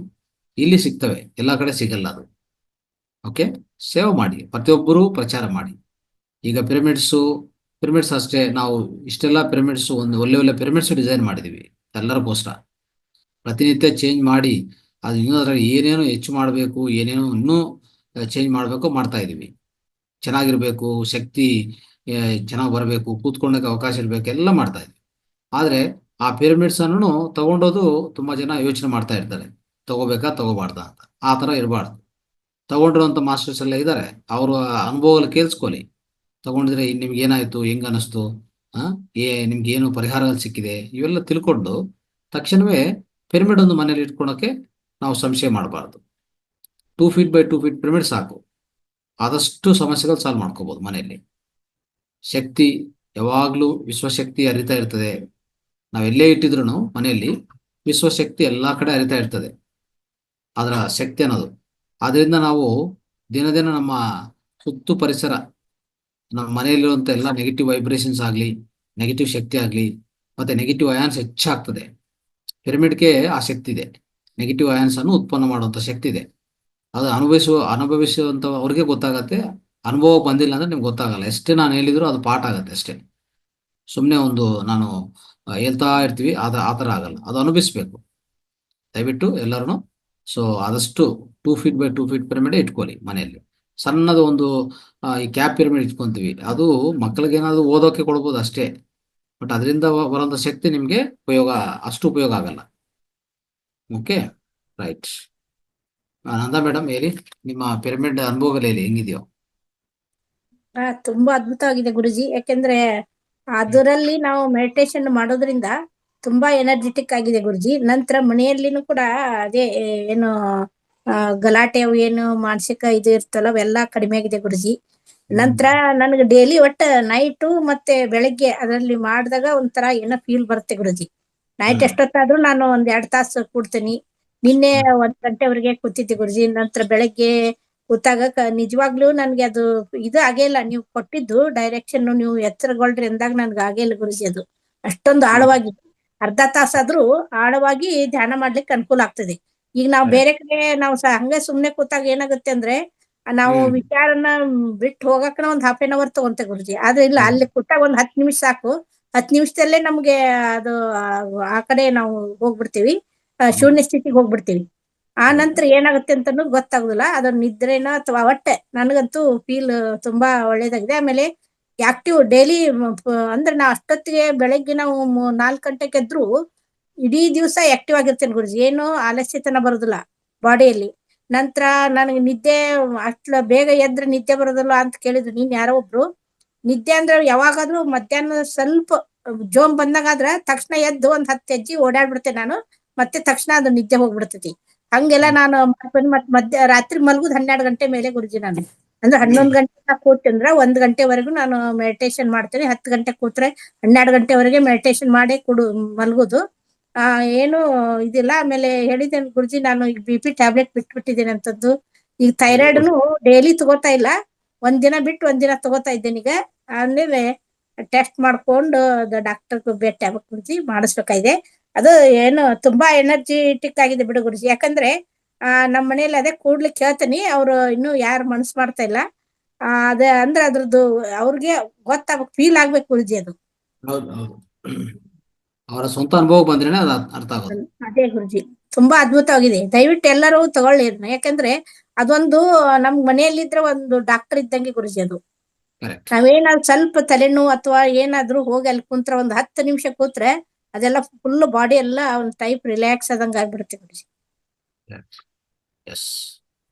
ಇಲ್ಲಿ ಸಿಗ್ತವೆ, ಎಲ್ಲ ಕಡೆ ಸಿಗಲ್ಲ ಅದು. ಓಕೆ, ಸೇವ್ ಮಾಡಿ, ಪ್ರತಿಯೊಬ್ಬರು ಪ್ರಚಾರ ಮಾಡಿ. ಈಗ ಪಿರಮಿಡ್ಸ್ ಅಷ್ಟೇ, ನಾವು ಇಷ್ಟೆಲ್ಲ ಪಿರಮಿಡ್ಸ್, ಒಂದು ಒಳ್ಳೆ ಪಿರಮಿಡ್ಸ್ ಡಿಸೈನ್ ಮಾಡಿದೀವಿ ಎಲ್ಲರಿಗೋಸ್ಕರ. ಪ್ರತಿನಿತ್ಯ ಚೇಂಜ್ ಮಾಡಿ ಅದು ಇನ್ನೂ ಅದ್ರಲ್ಲಿ ಏನೇನು ಹೆಚ್ಚು ಮಾಡಬೇಕು, ಏನೇನು ಇನ್ನೂ ಚೇಂಜ್ ಮಾಡಬೇಕು ಮಾಡ್ತಾ ಇದೀವಿ. ಚೆನ್ನಾಗಿರ್ಬೇಕು, ಶಕ್ತಿ ಚೆನ್ನಾಗಿ ಬರಬೇಕು, ಕೂತ್ಕೊಳ್ಳೋಕೆ ಅವಕಾಶ ಇರಬೇಕು, ಎಲ್ಲ ಮಾಡ್ತಾ ಇದ್ವಿ. ಆದ್ರೆ ಆ ಪಿರಮಿಡ್ಸ್ ಅನ್ನು ತಗೊಂಡೋದು ತುಂಬಾ ಜನ ಯೋಚನೆ ಮಾಡ್ತಾ ಇರ್ತಾರೆ, ತಗೋಬೇಕಾ ತಗೋಬಾರ್ದಾ ಅಂತ. ಆ ತರ ಇರಬಾರ್ದು. ತಗೊಂಡಿರುವಂತ ಮಾಸ್ಟರ್ಸ್ ಎಲ್ಲ ಇದ್ದಾರೆ, ಅವರು ಅನುಭವಗಳು ಕೇಳಿಸ್ಕೊಳ್ಳಿ. ತಗೊಂಡಿದ್ರೆ ನಿಮ್ಗೆ ಏನಾಯ್ತು, ಹೆಂಗ್ ಅನಿಸ್ತು, ನಿಮ್ಗೆ ಏನು ಪರಿಹಾರಗಳು ಸಿಕ್ಕಿದೆ, ಇವೆಲ್ಲ ತಿಳ್ಕೊಂಡು ತಕ್ಷಣವೇ ಪಿರಮಿಡ್ ಒಂದು ಮನೇಲಿ ಇಟ್ಕೊಳಕ್ಕೆ ನಾವು ಸಂಶಯ ಮಾಡಬಾರ್ದು. 2 feet by 2 feet ಪಿರಮಿಡ್ ಸಾಕು, ಆದಷ್ಟು ಸಮಸ್ಯೆಗಳು ಸಾಲ್ವ್ ಮಾಡ್ಕೋಬಹುದು ಮನೆಯಲ್ಲಿ. ಶಕ್ತಿ ಯಾವಾಗ್ಲೂ ವಿಶ್ವಶಕ್ತಿ ಹರಿತಾ ಇರ್ತದೆ. ನಾವೆಲ್ಲೇ ಇಟ್ಟಿದ್ರು ಮನೆಯಲ್ಲಿ ವಿಶ್ವಶಕ್ತಿ ಎಲ್ಲಾ ಕಡೆ ಹರಿತಾ ಇರ್ತದೆ, ಅದರ ಶಕ್ತಿ ಅನ್ನೋದು. ಆದ್ರಿಂದ ನಾವು ದಿನ ನಮ್ಮ ಸುತ್ತು ಪರಿಸರ, ನಮ್ಮ ಮನೆಯಲ್ಲಿರುವಂತ ಎಲ್ಲ ನೆಗೆಟಿವ್ ವೈಬ್ರೇಷನ್ಸ್ ಆಗ್ಲಿ, ನೆಗೆಟಿವ್ ಶಕ್ತಿ ಆಗ್ಲಿ, ಮತ್ತೆ ನೆಗೆಟಿವ್ ಅಯಾನ್ಸ್ ಹೆಚ್ಚಾಗ್ತದೆ. ಪಿರಮಿಡ್ಗೆ ಆ ಶಕ್ತಿ ಇದೆ, ನೆಗೆಟಿವ್ ಅಯಾನ್ಸ್ ಅನ್ನು ಉತ್ಪನ್ನ ಮಾಡುವಂತ ಶಕ್ತಿ ಇದೆ. ಅದು ಅನುಭವಿಸುವಂತ ಅವ್ರಿಗೆ ಗೊತ್ತಾಗತ್ತೆ. ಅನುಭವ ಬಂದಿಲ್ಲ ಅಂದ್ರೆ ನಿಮ್ಗೆ ಗೊತ್ತಾಗಲ್ಲ. ಎಷ್ಟೇ ನಾನು ಹೇಳಿದ್ರು ಅದು ಪಾಠ ಆಗತ್ತೆ ಅಷ್ಟೇ. ಸುಮ್ಮನೆ ಒಂದು ನಾನು ಹೇಳ್ತಾ ಇರ್ತೀವಿ, ಆ ಥರ ಆಗಲ್ಲ, ಅದು ಅನುಭವಿಸ್ಬೇಕು ದಯವಿಟ್ಟು ಎಲ್ಲರೂ. ಸೊ ಆದಷ್ಟು 2 feet by 2 feet ಪಿರಮಿಡ್ ಇಟ್ಕೊಳ್ಳಿ ಮನೆಯಲ್ಲಿ. ಸಣ್ಣದು ಒಂದು ಈ ಕ್ಯಾಪ್ ಪಿರಮಿಡ್ ಇಟ್ಕೊಂತೀವಿ, ಅದು ಮಕ್ಕಳಿಗೆ ಏನಾದ್ರು ಓದೋಕೆ ಕೊಡ್ಬೋದು ಅಷ್ಟೇ. ಬಟ್ ಅದರಿಂದ ಬರುವಂತ ಶಕ್ತಿ ನಿಮ್ಗೆ ಅಷ್ಟು ಉಪಯೋಗ ಆಗಲ್ಲ. Okay, right. ನಂದಾ ಮೇಡಮ್ ಹೇಳಿ, ನಿಮ್ಮ ಪಿರಮಿಡ್ ಅನುಭವಗಳು ಹೇಳಿ, ಹೆಂಗಿದೆಯೋ? ತುಂಬಾ ಅದ್ಭುತವಾಗಿದೆ ಗುರುಜಿ. ಯಾಕೆಂದ್ರೆ ಅದರಲ್ಲಿ ನಾವು ಮೆಡಿಟೇಷನ್ ಮಾಡೋದ್ರಿಂದ ತುಂಬಾ ಎನರ್ಜೆಟಿಕ್ ಆಗಿದೆ ಗುರುಜಿ. ನಂತರ ಮನೆಯಲ್ಲಿನೂ ಕೂಡ ಅದೇ ಏನು ಗಲಾಟೆ ಅವು ಏನು ಮಾನಸಿಕ ಇದು ಇರ್ತಲ್ಲ ಅವೆಲ್ಲ ಕಡಿಮೆ ಆಗಿದೆ ಗುರುಜಿ. ನಂತರ ನನಗೆ ಡೈಲಿ ಒಟ್ಟ ನೈಟು ಮತ್ತೆ ಬೆಳಗ್ಗೆ ಅದರಲ್ಲಿ ಮಾಡಿದಾಗ ಒಂಥರ ಏನೋ ಫೀಲ್ ಬರುತ್ತೆ ಗುರುಜಿ. ನೈಟ್ ಹ್ಮ್ ಎಷ್ಟೊತ್ತಾದ್ರೂ ನಾನು ಒಂದ್ 2 ತಾಸು ಕೂಡ್ತೀನಿ. ನಿನ್ನೆ ಹ್ಮ್ 1 ಗಂಟೆವರೆಗೆ ಕೂತಿದ್ದೆ ಗುರುಜಿ. ನಂತರ ಬೆಳಗ್ಗೆ ಕೂತಾಗ ನಿಜವಾಗ್ಲೂ ನನ್ಗೆ ಅದು ಇದು ಆಗೇ ಇಲ್ಲ. ನೀವು ಕೊಟ್ಟಿದ್ದು ಡೈರೆಕ್ಷನ್ ನೀವು ಎಚ್ಚರಗೊಳ್ರಿ ಅಂದಾಗ ನನ್ಗೆ ಆಗೇ ಇಲ್ಲ ಗುರುಜಿ. ಅದು ಅಷ್ಟೊಂದು ಹ್ಮ್ ಆಳವಾಗಿ ಅರ್ಧ ತಾಸಾದ್ರೂ ಆಳವಾಗಿ ಧ್ಯಾನ ಮಾಡ್ಲಿಕ್ಕೆ ಅನುಕೂಲ ಆಗ್ತದೆ. ಈಗ ನಾವು ಬೇರೆ ಕಡೆ ನಾವು ಹಂಗೆ ಸುಮ್ನೆ ಕೂತಾಗ ಏನಾಗುತ್ತೆ ಅಂದ್ರೆ ನಾವು ಹ್ಮ್ ವಿಚಾರನ ಬಿಟ್ಟು ಹೋಗಕ್ಕನ ಒಂದ್ 1/2 hour ತಗೊಂತೆ ಗುರುಜಿ. ಆದ್ರೆ ಇಲ್ಲ, ಹೌದು. ಅಲ್ಲಿ ಕೂತಾಗ ಒಂದ್ 10 ನಿಮಿಷ ಸಾಕು. 10 ನಿಮಿಷದಲ್ಲೇ ನಮ್ಗೆ ಅದು ಆ ಕಡೆ ನಾವು ಹೋಗ್ಬಿಡ್ತೀವಿ, ಹೌದು. ಶೂನ್ಯ ಸ್ಥಿತಿಗೆ ಹೋಗ್ಬಿಡ್ತೀವಿ. ಆ ಹೌದು. ನಂತರ ಏನಾಗುತ್ತೆ ಅಂತ ಗೊತ್ತಾಗುದಿಲ್ಲ. ಅದು ನಿದ್ರೆನ ಅಥವಾ ಒಟ್ಟೆ ನನಗಂತೂ ಫೀಲ್ ತುಂಬಾ ಒಳ್ಳೇದಾಗಿದೆ. ಆಮೇಲೆ ಆಕ್ಟಿವ್ ಡೈಲಿ ಅಂದ್ರೆ ನಾವು ಅಷ್ಟೊತ್ತಿಗೆ ಬೆಳಗ್ಗೆ ನಾವು 4 ಗಂಟೆಗೆ ಎದ್ರು ಇಡೀ ದಿವಸ ಆಕ್ಟಿವ್ ಆಗಿರ್ತೇನೆ ಗುರುಜಿ. ಏನು ಆಲಸ್ಯತನ ಬರೋದಿಲ್ಲ ಬಾಡಿಯಲ್ಲಿ. ನಂತರ ನನಗೆ ನಿದ್ದೆ ಬೇಗ ಎದ್ರೆ ನಿದ್ದೆ ಬರೋದಿಲ್ಲ ಅಂತ ಕೇಳಿದ್ರು ನೀನ್ ಯಾರೋ ಒಬ್ರು. ನಿದ್ದೆ ಅಂದ್ರೆ ಯಾವಾಗಾದ್ರೂ ಮಧ್ಯಾಹ್ನ ಸ್ವಲ್ಪ ಜೋಮ್ ಬಂದಾಗಾದ್ರೆ ತಕ್ಷಣ ಎದ್ದು ಒಂದ್ 10 ಹೆಜ್ಜೆ ಓಡಾಡ್ಬಿಡ್ತೇನೆ ನಾನು. ಮತ್ತೆ ತಕ್ಷಣ ಅದು ನಿದ್ದೆ ಹೋಗ್ಬಿಡ್ತೈತಿ. ಹಂಗೆಲ್ಲ ನಾನು ರಾತ್ರಿ ಮಲ್ಗುದ್ 12 ಗಂಟೆ ಮೇಲೆ ಗುರುಜಿ. ನಾನು ಅಂದ್ರೆ 11 ಗಂಟೆ ಕೂತಂದ್ರ 1 ಗಂಟೆವರೆಗೂ ನಾನು ಮೆಡಿಟೇಷನ್ ಮಾಡ್ತೇನೆ. 10 ಗಂಟೆ ಕೂತ್ರೆ 12 ಗಂಟೆವರೆಗೆ ಮೆಡಿಟೇಷನ್ ಮಾಡಿ ಮಲ್ಗುದು. ಏನು ಇದಿಲ್ಲ. ಆಮೇಲೆ ಹೇಳಿದ್ದೇನೆ ಗುರುಜಿ, ನಾನು ಈಗ BP ಟ್ಯಾಬ್ಲೆಟ್ ಬಿಟ್ಬಿಟ್ಟಿದ್ದೇನೆ ಅಂತದ್ದು. ಈಗ ಥೈರಾಯ್ಡ್ನು ಡೈಲಿ ತಗೋತಾ ಇಲ್ಲ, ಒಂದಿನ ಬಿಟ್ಟು ಒಂದಿನ ತಗೋತಾ ಇದ್ದೇನೆ ಈಗ. ಆಮೇಲೆ ಟೆಸ್ಟ್ ಮಾಡ್ಕೊಂಡು ಡಾಕ್ಟರ್ ಭೇಟಿ ಆಗ್ಬೇಕು ಗುರುಜಿ, ಮಾಡಿಸ್ಬೇಕಾಗಿದೆ. ಅದು ಏನು ತುಂಬಾ ಎನರ್ಜಿಟಿಕ್ ಆಗಿದೆ ಬಿಡು ಗುರುಜಿ. ಯಾಕಂದ್ರೆ ನಮ್ಮ ಮನೇಲಿ ಅದೇ ಕೂಡ್ಲಿಕ್ಕೆ ಹೇಳ್ತೀನಿ, ಅವ್ರು ಇನ್ನೂ ಯಾರು ಮನಸ್ಸು ಮಾಡ್ತಾ ಇಲ್ಲ. ಅದೇ ಅಂದ್ರೆ ಅದ್ರದ್ದು ಅವ್ರಿಗೆ ಗೊತ್ತಾಗ್ಬೇಕು, ಫೀಲ್ ಆಗ್ಬೇಕು ಗುರುಜಿ ಅದು. ಹೌದು ಹೌದು. ಅವರ ಸ್ವಂತ ಅನುಭವ ಬಂದ್ರೇನೆ ಅದು ಅರ್ಥ ಆಗೋದು. ಅದೇ ಗುರುಜಿ, ತುಂಬಾ ಅದ್ಭುತವಾಗಿದೆ. ದಯವಿಟ್ಟು ಎಲ್ಲರೂ ತಗೊಳ್ಳಿ ಅದನ್ನ. ಯಾಕಂದ್ರೆ ಅದೊಂದು ನಮ್ ಮನೆಯಲ್ಲಿದ್ರೆ ಒಂದು ಡಾಕ್ಟರ್ ಇದ್ದಂಗೆ ಗುರುಜಿ ಅದು. ಕರೆಕ್ಟ್. ನಾವೇನಾದ್ರು ಸ್ವಲ್ಪ ತಲೆನೋವು ಅಥವಾ ಏನಾದ್ರೂ ಹೋಗಿ ಅಲ್ಲಿ ಕುಂತ್ರೆ ಒಂದ್ 10 ನಿಮಿಷ ಕೂತ್ರೆ ಅದೆಲ್ಲ ಫುಲ್ ಬಾಡಿ ಎಲ್ಲ ಒಂದ್ ಟೈಪ್ ರಿಲ್ಯಾಕ್ಸ್ ಆದಂಗ ಆಗ್ಬಿಡುತ್ತೆ ಗುರುಜಿ. ಎಸ್.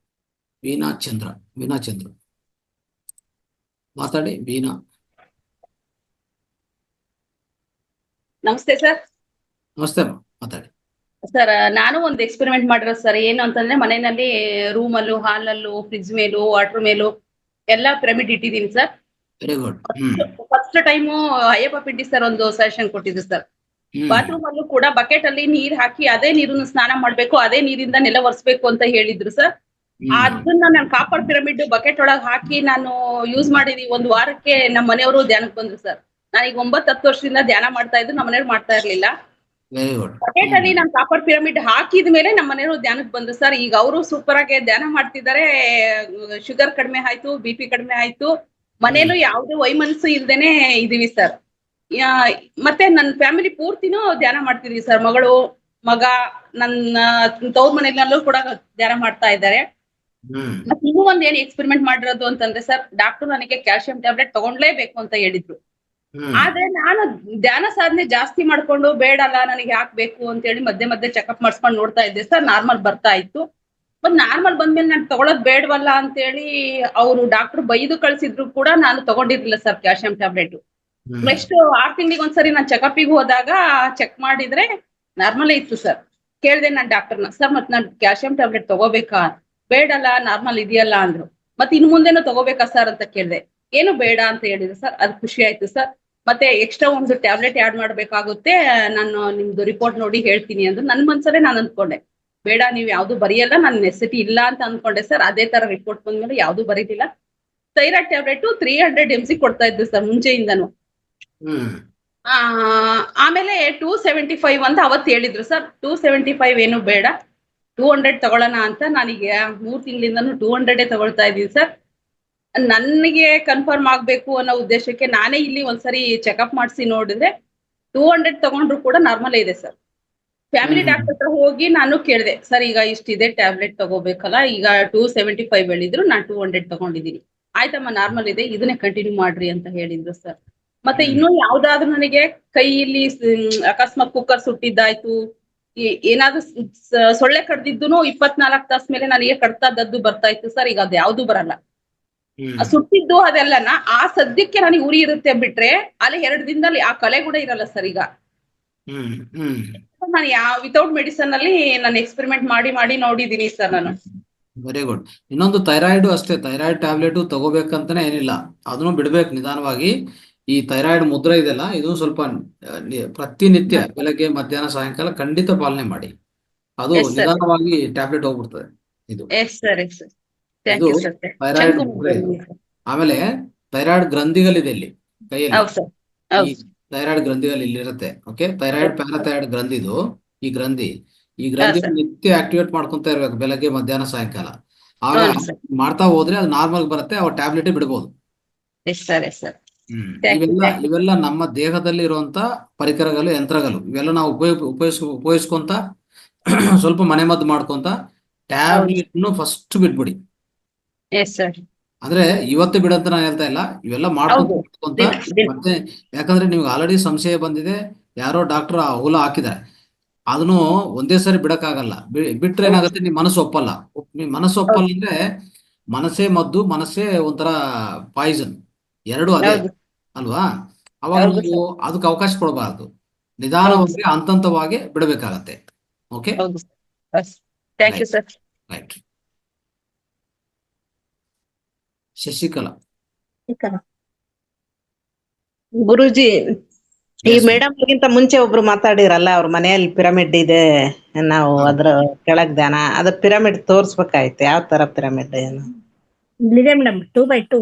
ವೀಣಾ ಚಂದ್ರ ಮಾತಾಡಿ. ವೀಣಾ, ನಮಸ್ತೆ ಸರ್. ನಮಸ್ತೆ ಅಮ್ಮ, ಮಾತಾಡಿ. ಸರ್, ನಾನು ಒಂದು ಎಕ್ಸ್ಪೆರಿಮೆಂಟ್ ಮಾಡಿರೋದು ಸರ್. ಏನು ಅಂತಂದ್ರೆ ಮನೆಯಲ್ಲಿ ರೂಮಲ್ಲೂ, ಹಾಲಲ್ಲೂ, ಫ್ರಿಜ್ ಮೇಲೂ, ವಾಟರ್ ಮೇಲೂ ಎಲ್ಲ ಪಿರಮಿಡ್ ಇಟ್ಟಿದ್ದೀನಿ sir. Very good. First time Ayyappa ಪಿಂಡಿ ಸರ್ ಒಂದು ಸಜೆಷನ್ ಕೊಟ್ಟಿದ್ರು ಸರ್. ಬಾತ್ರೂಮ್ ಅಲ್ಲೂ ಕೂಡ ಬಕೆಟ್ ಅಲ್ಲಿ ನೀರ್ ಹಾಕಿ ಅದೇ ನೀರನ್ನು ಸ್ನಾನ ಮಾಡ್ಬೇಕು, ಅದೇ ನೀರಿಂದ ನೆಲ ಒರೆಸ್ಬೇಕು ಅಂತ ಹೇಳಿದ್ರು ಸರ್. ಅದನ್ನ ನಾನು ಕಾಪರ್ ಪಿರಮಿಡ್ ಬಕೆಟ್ ಒಳಗೆ ಹಾಕಿ ನಾನು ಯೂಸ್ ಮಾಡಿದೀನಿ. 1 ವಾರಕ್ಕೆ ನಮ್ಮ ಮನೆಯವರು ಧ್ಯಾನಕ್ಕೆ ಬಂದ್ರು ಸರ್. ನಾನೀಗ 9-10 ವರ್ಷದಿಂದ ಧ್ಯಾನ ಮಾಡ್ತಾ ಇದ್ದು, ನಮ್ಮ ಮನೆಯವ್ರು ಮಾಡ್ತಾ ಇರ್ಲಿಲ್ಲ. Very good. ಬಕೆಟ್ ಅಲ್ಲಿ ನಾನು ಕಾಪರ್ ಪಿರಮಿಡ್ ಹಾಕಿದ ಮೇಲೆ ನಮ್ಮ ಮನೆಯವರು ಧ್ಯಾನಕ್ಕೆ ಬಂದ್ರು ಸರ್. ಈಗ ಅವರು ಸೂಪರ್ ಆಗಿ ಧ್ಯಾನ ಮಾಡ್ತಿದ್ದಾರೆ. ಶುಗರ್ ಕಡಿಮೆ ಆಯ್ತು, BP ಕಡಿಮೆ ಆಯ್ತು. ಮನೇಲೂ ಯಾವುದೇ ವೈಮನಸ್ಸು ಇಲ್ದೇನೆ ಇದೀವಿ ಸರ್. ಮತ್ತೆ ನನ್ನ ಫ್ಯಾಮಿಲಿ ಪೂರ್ತಿನೂ ಧ್ಯಾನ ಮಾಡ್ತಿದೀವಿ ಸರ್. ಮಗಳು, ಮಗ, ನನ್ನ ತವ್ರ ಮನೆಯಲ್ಲೂ ಕೂಡ ಧ್ಯಾನ ಮಾಡ್ತಾ ಇದ್ದಾರೆ. ಮತ್ತೆ ಇನ್ನೂ ಒಂದೇನು ಎಕ್ಸ್ಪೆರಿಮೆಂಟ್ ಮಾಡಿರೋದು ಅಂತಂದ್ರೆ ಸರ್, ಡಾಕ್ಟರ್ ನನಗೆ ಕ್ಯಾಲ್ಸಿಯಂ ಟ್ಯಾಬ್ಲೆಟ್ ತಗೊಂಡ್ಲೇಬೇಕು ಅಂತ ಹೇಳಿದ್ರು. ಆದ್ರೆ ನಾನು ಧ್ಯಾನ ಸಾಧನೆ ಜಾಸ್ತಿ ಮಾಡ್ಕೊಂಡು ಬೇಡಲ್ಲ ನನಗೆ ಯಾಕೆ ಬೇಕು ಅಂತ ಹೇಳಿ ಮಧ್ಯೆ ಮಧ್ಯೆ ಚೆಕಪ್ ಮಾಡಿಸ್ಕೊಂಡು ನೋಡ್ತಾ ಇದ್ದೆ ಸರ್. ನಾರ್ಮಲ್ ಬರ್ತಾ ಇತ್ತು. ಮತ್ ನಾರ್ಮಲ್ ಬಂದ್ಮೇಲೆ ನಾನು ತಗೊಳೋದ್ ಬೇಡವಲ್ಲ ಅಂತ ಹೇಳಿ ಅವರು ಡಾಕ್ಟರ್ ಬೈದು ಕಳ್ಸಿದ್ರು ಕೂಡ ನಾನು ತಗೊಂಡಿರ್ಲಿಲ್ಲ ಸರ್ ಕ್ಯಾಲ್ಸಿಯಂ ಟ್ಯಾಬ್ಲೆಟ್. ನೆಕ್ಸ್ಟ್ 6 ತಿಂಗಳಿಗೆ ಒಂದ್ಸರಿ ನಾನು ಚೆಕಪ್ಗೆ ಹೋದಾಗ ಚೆಕ್ ಮಾಡಿದ್ರೆ ನಾರ್ಮಲ್ ಇತ್ತು ಸರ್. ಕೇಳ್ದೆ ನಾನು ಡಾಕ್ಟರ್ನ, ಸರ್ ಮತ್ ನಾನು ಕ್ಯಾಲ್ಸಿಯಂ ಟ್ಯಾಬ್ಲೆಟ್ ತಗೋಬೇಕಾ? ಬೇಡಲ್ಲ, ನಾರ್ಮಲ್ ಇದೆಯಲ್ಲ ಅಂದ್ರು. ಮತ್ತೆ ಇನ್ ಮುಂದೆನೂ ತಗೋಬೇಕಾ ಸರ್ ಅಂತ ಕೇಳ್ದೆ. ಏನು ಬೇಡ ಅಂತ ಹೇಳಿದ್ರು ಸರ್. ಅದು ಖುಷಿ ಆಯ್ತು ಸರ್. ಮತ್ತೆ ಎಕ್ಸ್ಟ್ರಾ ಒಂದು ಟ್ಯಾಬ್ಲೆಟ್ ಆಡ್ ಮಾಡ್ಬೇಕಾಗುತ್ತೆ, ನಾನು ನಿಮ್ದು ರಿಪೋರ್ಟ್ ನೋಡಿ ಹೇಳ್ತೀನಿ ಅಂದ್ರು. ನನ್ ಮನ್ಸಲ್ಲೇ ನಾನು ಅನ್ಕೊಂಡೆ, ಬೇಡ ನೀವ್ ಯಾವ್ದು ಬರೆಯಲ್ಲ, ನನ್ ನೆಸೆಸಿಟಿ ಇಲ್ಲ ಅಂತ ಅನ್ಕೊಂಡೆ ಸರ್. ಅದೇ ತರ ರಿಪೋರ್ಟ್ ಬಂದ್ಮೇಲೆ ಯಾವ್ದು ಬರೀಲಿಲ್ಲ. ಥೈರಾಯ್ಡ್ ಟ್ಯಾಬ್ಲೆಟ್ 300 mg ಕೊಡ್ತಾ ಇದ್ರು ಸರ್ ಮುಂಚೆಯಿಂದನು. ಆಮೇಲೆ 275 ಅಂತ ಅವತ್ತು ಹೇಳಿದ್ರು ಸರ್. 275 ಏನು ಬೇಡ, 200 ತಗೊಳ್ಳೋಣ ಅಂತ ನಾನೀಗ 3 ತಿಂಗಳಿಂದನು 200 ತಗೊಳ್ತಾ ಇದೀನಿ ಸರ್. ನನಗೆ ಕನ್ಫರ್ಮ್ ಆಗ್ಬೇಕು ಅನ್ನೋ ಉದ್ದೇಶಕ್ಕೆ ನಾನೇ ಇಲ್ಲಿ ಒಂದ್ಸರಿ ಚೆಕಪ್ ಮಾಡಿಸಿ ನೋಡಿದ್ರೆ 200 ತಗೊಂಡ್ರು ಕೂಡ ನಾರ್ಮಲ್ ಇದೆ ಸರ್. ಫ್ಯಾಮಿಲಿ ಡಾಕ್ಟರ್ ಹತ್ರ ಹೋಗಿ ನಾನು ಕೇಳಿದೆ, ಸರ್ ಈಗ ಇಷ್ಟಿದೆ ಟ್ಯಾಬ್ಲೆಟ್ ತಗೋಬೇಕಲ್ಲ, ಈಗ 275 ಹೇಳಿದ್ರು, ನಾನು 200 ತಗೊಂಡಿದ್ದೀನಿ. ಆಯ್ತಮ್ಮ, ನಾರ್ಮಲ್ ಇದೆ, ಇದನ್ನೇ ಕಂಟಿನ್ಯೂ ಮಾಡ್ರಿ ಅಂತ ಹೇಳಿದ್ರು ಸರ್. ಮತ್ತೆ ಇನ್ನೂ ಯಾವ್ದಾದ್ರು ನನಗೆ ಕೈಯಲ್ಲಿ ಅಕಸ್ಮಾತ್ ಕುಕ್ಕರ್ ಸುಟ್ಟಿದ್ದಾಯ್ತು, ಏನಾದ್ರು ಸೊಳ್ಳೆ ಕಡ್ದಿದ್ದು 24 ತಾಸ್ ಮೇಲೆ ನನಗೆ ಕಡ್ತದ್ದು ಬರ್ತಾ ಇತ್ತು ಸರ್. ಈಗ ಅದು ಯಾವ್ದು ಬರಲ್ಲ. ಸುಟ್ಟಿದ್ದು ಅದೆಲ್ಲನ ಆ ಸದ್ಯಕ್ಕೆ ನನಗೆ ಉರಿ ಇರುತ್ತೆ ಬಿಟ್ರೆ ಅಲ್ಲಿ 2 ದಿನದಲ್ಲಿ ಆ ಕಲೆ ಕೂಡ ಇರಲ್ಲ ಸರ್. ಈಗ ನಾನು ವಿತೌಟ್ ಮೆಡಿಸನ್ ಅಲ್ಲಿ ನಾನು ಎಕ್ಸ್ಪೆರಿಮೆಂಟ್ ಮಾಡಿ ನೋಡಿದೀನಿ ಸರ್ ನಾನು. Very good. ಇನ್ನೊಂದು ಥೈರಾಯ್ಡ್ ಅಷ್ಟೇ, ಥೈರಾಯ್ಡ್ ಟ್ಯಾಬ್ಲೆಟ್ ತಗೋಬೇಕಂತಾನೆ ಏನಿಲ್ಲ, ಅದನ್ನು ಬಿಡ್ಬೇಕು ನಿಧಾನವಾಗಿ. ಈ ಥೈರಾಯ್ಡ್ ಮುದ್ರೆ ಇದೆಯಲ್ಲ, ಇದು ಸ್ವಲ್ಪ ಪ್ರತಿನಿತ್ಯ ಬೆಳಗ್ಗೆ ಮಧ್ಯಾಹ್ನ ಸಾಯಂಕಾಲ ಖಂಡಿತ ಪಾಲನೆ ಮಾಡಿ. ಅದು ಎಸ್ ಸರ್, ನಿಧಾನವಾಗಿ ಟ್ಯಾಬ್ಲೆಟ್ ಹೋಗ್ಬಿಡ್ತದೆ ಇದು. Yes sir, yes sir. Thank ಇದು ಯು ಸರ್. ಥೈರಾಯ್ಡ್ ಮುದ್ರೆ ಇದು. ಆಮೇಲೆ ಥೈರಾಯ್ಡ್ ಗ್ರಂಥಿಗಳಿದೆ ಇಲ್ಲಿ ಕೈಯಲ್ಲಿ. ಹೌದು ಸರ್, ಈ ಹೌದು ಥೈರಾಯ್ಡ್ ಗ್ರಂಥಿಗಳು ಇಲ್ಲಿರುತ್ತೆ. ಓಕೆ, ಥೈರಾಯ್ಡ್ ಪ್ಯಾರಾಥೈರಾಯ್ಡ್ ಗ್ರಂಥಿದು ಈ ಗ್ರಂಥಿ ಸರ್. ನಿತ್ಯ ಆಕ್ಟಿವೇಟ್ ಮಾಡ್ಕೊಂತ ಇರ್ಬೇಕು ಬೆಳಗ್ಗೆ ಮಧ್ಯಾಹ್ನ ಸಾಯಂಕಾಲ. ಆಗ ಹೌದು ಸರ್. ಮಾಡ್ತಾ ಹೋದ್ರೆ ಅದು ನಾರ್ಮಲ್ ಬರುತ್ತೆ, ಅವ ಟ್ಯಾಬ್ಲೆಟ್ ಬಿಡ್ಬೋದು. Yes sir, yes sir. Thank you, ಇವೆಲ್ಲ thank you. ಇವೆಲ್ಲ ನಮ್ಮ ದೇಹದಲ್ಲಿ ಇರುವಂತ ಪರಿಕರಗಳು, ಯಂತ್ರಗಳು. ಇವೆಲ್ಲ ನಾವು ಉಪಯೋಗಿಸ್ಕೊಂತ ಸ್ವಲ್ಪ ಮನೆಮದ್ದು ಮಾಡ್ಕೊಂತ ಟ್ಯಾಬ್ಲೆಟ್ ಫಸ್ಟ್ ಬಿಟ್ಬಿಡಿ. Yes sir. ಅಂದ್ರೆ ಇವತ್ತು ಬಿಡಂತ ನಾನು ಹೇಳ್ತಾ ಇಲ್ಲ, ಇವೆಲ್ಲ ಮಾಡ್ಕೊಂತ ಹೌದು. ಮಾಡ್ಕೊಂತ ದಿನ. ಮತ್ತೆ ಯಾಕಂದ್ರೆ ನಿಮ್ಗೆ ಆಲ್ರೆಡಿ ಸಂಶಯ ಬಂದಿದೆ, ಯಾರೋ ಡಾಕ್ಟರ್ ಹುಳ ಹಾಕಿದ್ದಾರೆ, ಅದನ್ನು ಒಂದೇ ಸರಿ ಬಿಡಕ್ಕಾಗಲ್ಲ. ಬಿಟ್ರೆ ಏನಾಗುತ್ತೆ, ನಿಮ್ ಮನಸ್ಸು ಒಪ್ಪಲ್ಲ. ನಿಮ್ ಮನಸ್ಸು ಒಪ್ಪಲ್ಲ ಅಂದ್ರೆ ಮನಸ್ಸೇ ಮದ್ದು, ಮನಸ್ಸೇ ಒಂಥರ ಪಾಯ್ಸನ್, ಎರಡು ಅದೇ ಹೌದು. ಅಲ್ವಾ? ಅವಾಗ ಹೌದು ನೀವು ಅದಕ್ಕೆ ಅವಕಾಶ ಕೊಡಬಾರ್ದು, ನಿಧಾನವಾಗಿ ಹಂತವಾಗಿ ಬಿಡಬೇಕಾಗತ್ತೆ. ಓಕೆ, ಹೌದು sir. Thank you sir. Right. Shashikala. Guruji, ಈ ಮೇಡಮ್ ಗಿಂತ ಮುಂಚೆ ಒಬ್ರು ಮಾತಾಡಿರಲ್ಲ, ಅವ್ರ ಮನೆಯಲ್ಲಿ ಪಿರಮಿಡ್ ಇದೆ, ನಾವು ಅದ್ರ ಕೆಳಗ್ ಧ್ಯಾನ, ಅದ ಪಿರಮಿಡ್ ತೋರ್ಸ್ಬೇಕಾಯ್ತು. ಯಾವ ತರ ಪಿರಮಿಡ್ ಏನು? ಇಲ್ಲಿದೆ madam, 2x2.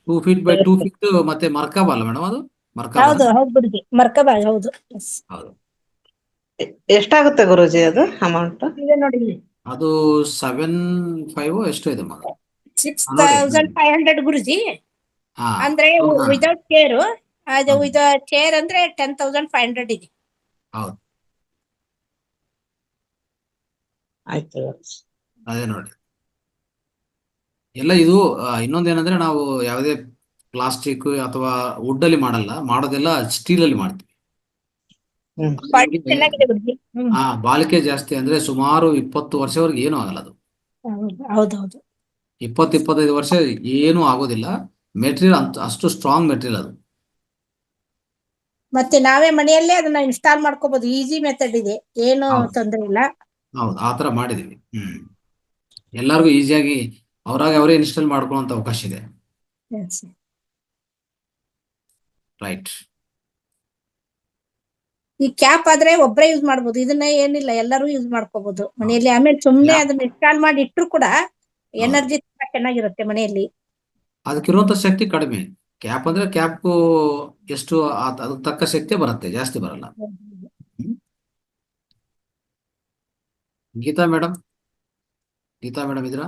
2 feet by 2 feet ಮತ್ತೆ ಮರ್ಕಬ ಅಲ್ಲ ಮೇಡಮ್? ಅದು ಮರ್ಕಬ. ಹೌದು ಹೌದು ಬಿಡಿ, ಮರ್ಕಬ. ಹೌದು, yes. ಹೌದು. ಎಷ್ಟಾಗುತ್ತೆ ಗುರುಜಿ ಅದು ಅಮೌಂಟ್? ಇದೆ ನೋಡಿ ಇಲ್ಲಿ, ಅದು 7.5 ಎಷ್ಟು ಇದೆ ಮಗ? 6500 ಗುರುಜಿ. ಹಾ, ಅಂದ್ರೆ ಹೌದಾ? ವಿತೌಟ್ ಚೇರ್, ಅದು ಹೌದು. ವಿತ್ ಚೇರ್ ಅಂದ್ರೆ 10,500 ಇದೆ. ಹೌದು, ಆಯ್ತು. ಅದೇ ನೋಡಿ. ಎಲ್ಲ ಇದು ಇನ್ನೊಂದೇನಂದ್ರೆ, ನಾವು ಯಾವುದೇ ಪ್ಲಾಸ್ಟಿಕ್ ಅಥವಾ ವುಡ್ ಅಲ್ಲಿ ಮಾಡಲ್ಲ, ಮಾಡೋದೆಲ್ಲ ಸ್ಟೀಲ್ ಅಲ್ಲಿ ಮಾಡ್ತೀವಿ. ಕ್ವಾಲಿಟಿ ಚೆನ್ನಾಗಿದೆ ಗುರುಜಿ. ಬಾಳಿಕೆ ಜಾಸ್ತಿ, ಅಂದ್ರೆ ಸುಮಾರು 20 ವರ್ಷವರೆಗೆ ಏನೂ ಆಗಲ್ಲ ಅದು. ಹೌದೌದು. 20-25 ವರ್ಷ ಏನೂ ಆಗೋದಿಲ್ಲ. ಮೆಟೀರಿಯಲ್ ಅಷ್ಟು ಸ್ಟ್ರಾಂಗ್ ಮೆಟೀರಿಯಲ್ ಅದು. ಮತ್ತೆ ನಾವೇ ಮನೆಯಲ್ಲೇ ಅದನ್ನ ಇನ್ಸ್ಟಾಲ್ ಮಾಡ್ಕೋಬಹುದು. ಈಸಿ ಮೆಥಡ್ ಇದೆ, ಏನು ಹೌದು. ತೊಂದರೆ ಇಲ್ಲ. ಹೌದು, ಆ ಥರ ಮಾಡಿದೀವಿ. ಎಲ್ಲರಿಗೂ ಈಸಿಯಾಗಿ ಅವರೇ ಇನ್ಸ್ಟಾಲ್ ಮಾಡ್ಕೊಳ್ಳುವಂತ ಅವಕಾಶ ಇದೆ. Yes. ರೈಟ್. ಈ ಕ್ಯಾಪ್ ಆದ್ರೆ ಒಬ್ಬರೇ ಯೂಸ್ ಮಾಡ್ಬೋದು, ಇದನ್ನ ಏನಿಲ್ಲ, ಎಲ್ಲರೂ ಯೂಸ್ ಮಾಡ್ಕೋಬಹುದು ಮನೆಯಲ್ಲಿ. ಆಮೇಲೆ ಸುಮ್ನೆ ಅದನ್ನ ಇನ್ಸ್ಟಾಲ್ ಮಾಡಿ ಇಟ್ರು ಕೂಡ ಎನರ್ಜಿ ತುಂಬಾ ಚೆನ್ನಾಗಿರುತ್ತೆ ಮನೆಯಲ್ಲಿ. ಅದಕ್ಕಿರುವಂತ ಶಕ್ತಿ ಕಡಿಮೆ. ಕ್ಯಾಪ್ ಅಂದ್ರೆ ಕ್ಯಾಪ್ ಎಷ್ಟು ಅದಕ್ಕೆ ತಕ್ಕ ಶಕ್ತಿ ಬರುತ್ತೆ, ಜಾಸ್ತಿ ಬರಲ್ಲ. ಗೀತಾ ಮೇಡಮ್ ಇದ್ರಾ?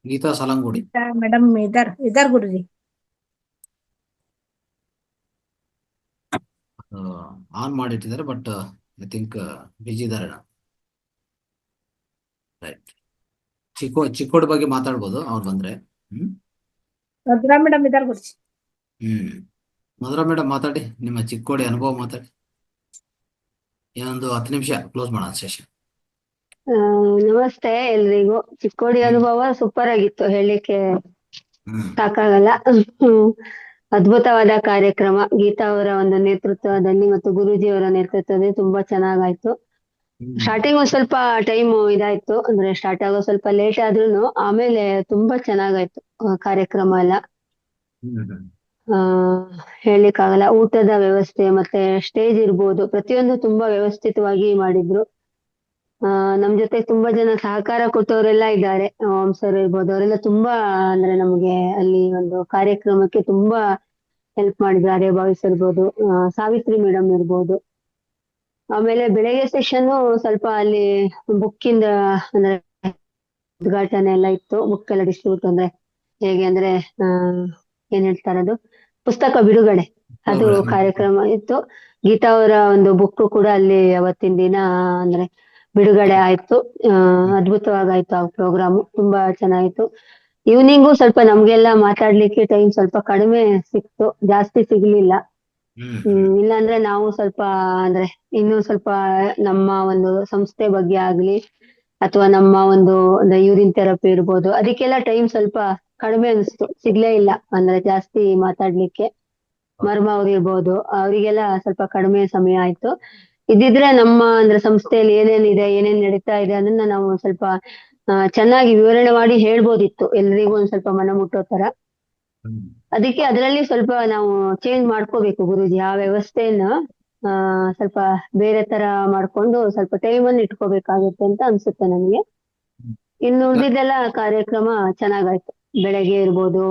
ಗೀತಾ ಸಲಂಗೋಡಿ ಮೇಡಮ್ ಇದಾರ್ ಗುರುಜಿ. ಆನ್ ಮಾಡಿಟ್ಟಿದ್ದಾರೆ, ಬಟ್ ಐ ಥಿಂಕ್ ಬಿಜಿ ಇದ್ದಾರೆ. ರೈಟ್. ಚಿಕ್ಕೋಡಿ ಬಗ್ಗೆ ಮಾತಾಡ್ಬೋದು ಅವ್ರು ಬಂದ್ರೆ. ಮಧುರಾ ಮೇಡಮ್ ಇದಾರ್ ಗುರುಜಿ. ಮಧುರಾ ಮೇಡಮ್ ಮಾತಾಡಿ, ನಿಮ್ಮ ಚಿಕ್ಕೋಡಿ ಅನುಭವ ಮಾತಾಡಿ. ಏನೊಂದು 10 ನಿಮಿಷ ಕ್ಲೋಸ್ ಮಾಡೋಣ ಸೆಷನ್. ನಮಸ್ತೆ ಎಲ್ರಿಗೂ. ಚಿಕ್ಕೋಡಿ ಅನುಭವ ಸೂಪರ್ ಆಗಿತ್ತು, ಹೇಳಲಿಕ್ಕೆ ಸಾಕಾಗಲ್ಲ. ಅದ್ಭುತವಾದ ಕಾರ್ಯಕ್ರಮ. ಗೀತಾ ಅವರ ಒಂದು ನೇತೃತ್ವದಲ್ಲಿ ಮತ್ತು ಗುರೂಜಿ ಅವರ ನೇತೃತ್ವದಲ್ಲಿ ತುಂಬಾ ಚೆನ್ನಾಗಾಯ್ತು. ಸ್ಟಾರ್ಟಿಂಗ್ ಒಂದ್ ಸ್ವಲ್ಪ ಟೈಮ್ ಇದಾಯ್ತು, ಅಂದ್ರೆ ಸ್ಟಾರ್ಟ್ ಆಗೋ ಸ್ವಲ್ಪ ಲೇಟ್ ಆದ್ರೂನು ಆಮೇಲೆ ತುಂಬಾ ಚೆನ್ನಾಗಾಯ್ತು ಕಾರ್ಯಕ್ರಮ ಎಲ್ಲ. ಹೇಳಲಿಕ್ಕಾಗಲ್ಲ. ಊಟದ ವ್ಯವಸ್ಥೆ ಮತ್ತೆ ಸ್ಟೇಜ್ ಇರ್ಬೋದು, ಪ್ರತಿಯೊಂದು ತುಂಬಾ ವ್ಯವಸ್ಥಿತವಾಗಿ ಮಾಡಿದ್ರು. ನಮ್ ಜೊತೆ ತುಂಬಾ ಜನ ಸಹಕಾರ ಕೊಟ್ಟವರೆಲ್ಲ ಇದ್ದಾರೆ. ಸರ್ ಇರ್ಬೋದು, ಅವರೆಲ್ಲ ತುಂಬಾ ಅಂದ್ರೆ ನಮ್ಗೆ ಅಲ್ಲಿ ಒಂದು ಕಾರ್ಯಕ್ರಮಕ್ಕೆ ತುಂಬಾ ಹೆಲ್ಪ್ ಮಾಡಿದ್ದಾರೆ. ಭಾವಿಸ್ ಇರ್ಬೋದು, ಸಾವಿತ್ರಿ ಮೇಡಮ್ ಇರ್ಬೋದು. ಆಮೇಲೆ ಬೆಳಗ್ಗೆ ಸೆಷನ್ ಸ್ವಲ್ಪ ಅಲ್ಲಿ ಬುಕ್ಕಿಂದ ಅಂದ್ರೆ ಉದ್ಘಾಟನೆ ಎಲ್ಲ ಇತ್ತು. ಬುಕ್ ಎಲ್ಲ ಡಿಸ್ಟ್ರಿಬ್ಯೂಟ್ ಅಂದ್ರೆ ಹೇಗೆ ಅಂದ್ರೆ ಏನ್ ಹೇಳ್ತಾರೆ, ಅದು ಪುಸ್ತಕ ಬಿಡುಗಡೆ, ಅದು ಕಾರ್ಯಕ್ರಮ ಇತ್ತು. ಗೀತಾ ಅವರ ಒಂದು ಬುಕ್ ಕೂಡ ಅಲ್ಲಿ ಅವತ್ತಿನ ದಿನ ಅಂದ್ರೆ ಬಿಡುಗಡೆ ಆಯ್ತು. ಅದ್ಭುತವಾಗಾಯ್ತು ಆ ಪ್ರೋಗ್ರಾಮು, ತುಂಬಾ ಚೆನ್ನಾಗಿತ್ತು. ಈವ್ನಿಂಗು ಸ್ವಲ್ಪ ನಮ್ಗೆಲ್ಲ ಮಾತಾಡ್ಲಿಕ್ಕೆ ಟೈಮ್ ಸ್ವಲ್ಪ ಕಡಿಮೆ ಸಿಕ್ತು, ಜಾಸ್ತಿ ಸಿಗ್ಲಿಲ್ಲ. ಇಲ್ಲಾಂದ್ರೆ ನಾವು ಸ್ವಲ್ಪ ಅಂದ್ರೆ ಇನ್ನೂ ಸ್ವಲ್ಪ ನಮ್ಮ ಒಂದು ಸಂಸ್ಥೆ ಬಗ್ಗೆ ಆಗ್ಲಿ ಅಥವಾ ನಮ್ಮ ಒಂದು ಯೂರಿನ್ ಥೆರಪಿ ಇರ್ಬೋದು, ಅದಕ್ಕೆಲ್ಲ ಟೈಮ್ ಸ್ವಲ್ಪ ಕಡಿಮೆ ಅನಿಸ್ತು, ಸಿಗ್ಲೇ ಇಲ್ಲ. ಅಂದ್ರೆ ಜಾಸ್ತಿ ಮಾತಾಡ್ಲಿಕ್ಕೆ ಮರ್ಮ ಅವ್ರು ಇರ್ಬೋದು, ಅವರಿಗೆಲ್ಲ ಸ್ವಲ್ಪ ಕಡಿಮೆ ಸಮಯ ಆಯ್ತು. ಇದಿದ್ರೆ ನಮ್ಮ ಅಂದ್ರೆ ಸಂಸ್ಥೆಯಲ್ಲಿ ಏನೇನಿದೆ, ಏನೇನ್ ನಡೀತಾ ಇದೆ ಅದನ್ನ ನಾವು ಸ್ವಲ್ಪ ಚೆನ್ನಾಗಿ ವಿವರಣೆ ಮಾಡಿ ಹೇಳ್ಬೋದಿತ್ತು, ಎಲ್ರಿಗೂ ಒಂದ್ ಸ್ವಲ್ಪ ಮನ ಮುಟ್ಟೋ ತರ. ಹ್ಮ್. ಅದಕ್ಕೆ ಅದರಲ್ಲಿ ಸ್ವಲ್ಪ ನಾವು ಚೇಂಜ್ ಮಾಡ್ಕೋಬೇಕು ಗುರೂಜಿ, ಆ ವ್ಯವಸ್ಥೆಯನ್ನ ಸ್ವಲ್ಪ ಬೇರೆ ತರ ಮಾಡ್ಕೊಂಡು ಸ್ವಲ್ಪ ಟೈಮಲ್ಲಿ ಇಟ್ಕೋಬೇಕಾಗುತ್ತೆ ಅಂತ ಅನ್ಸುತ್ತೆ ನನಗೆ. ಇನ್ನು ಉಳಿದಿದ್ದೆಲ್ಲ ಕಾರ್ಯಕ್ರಮ ಚೆನ್ನಾಗಾಯ್ತು. ಬೆಳಗ್ಗೆ ಇರ್ಬೋದು,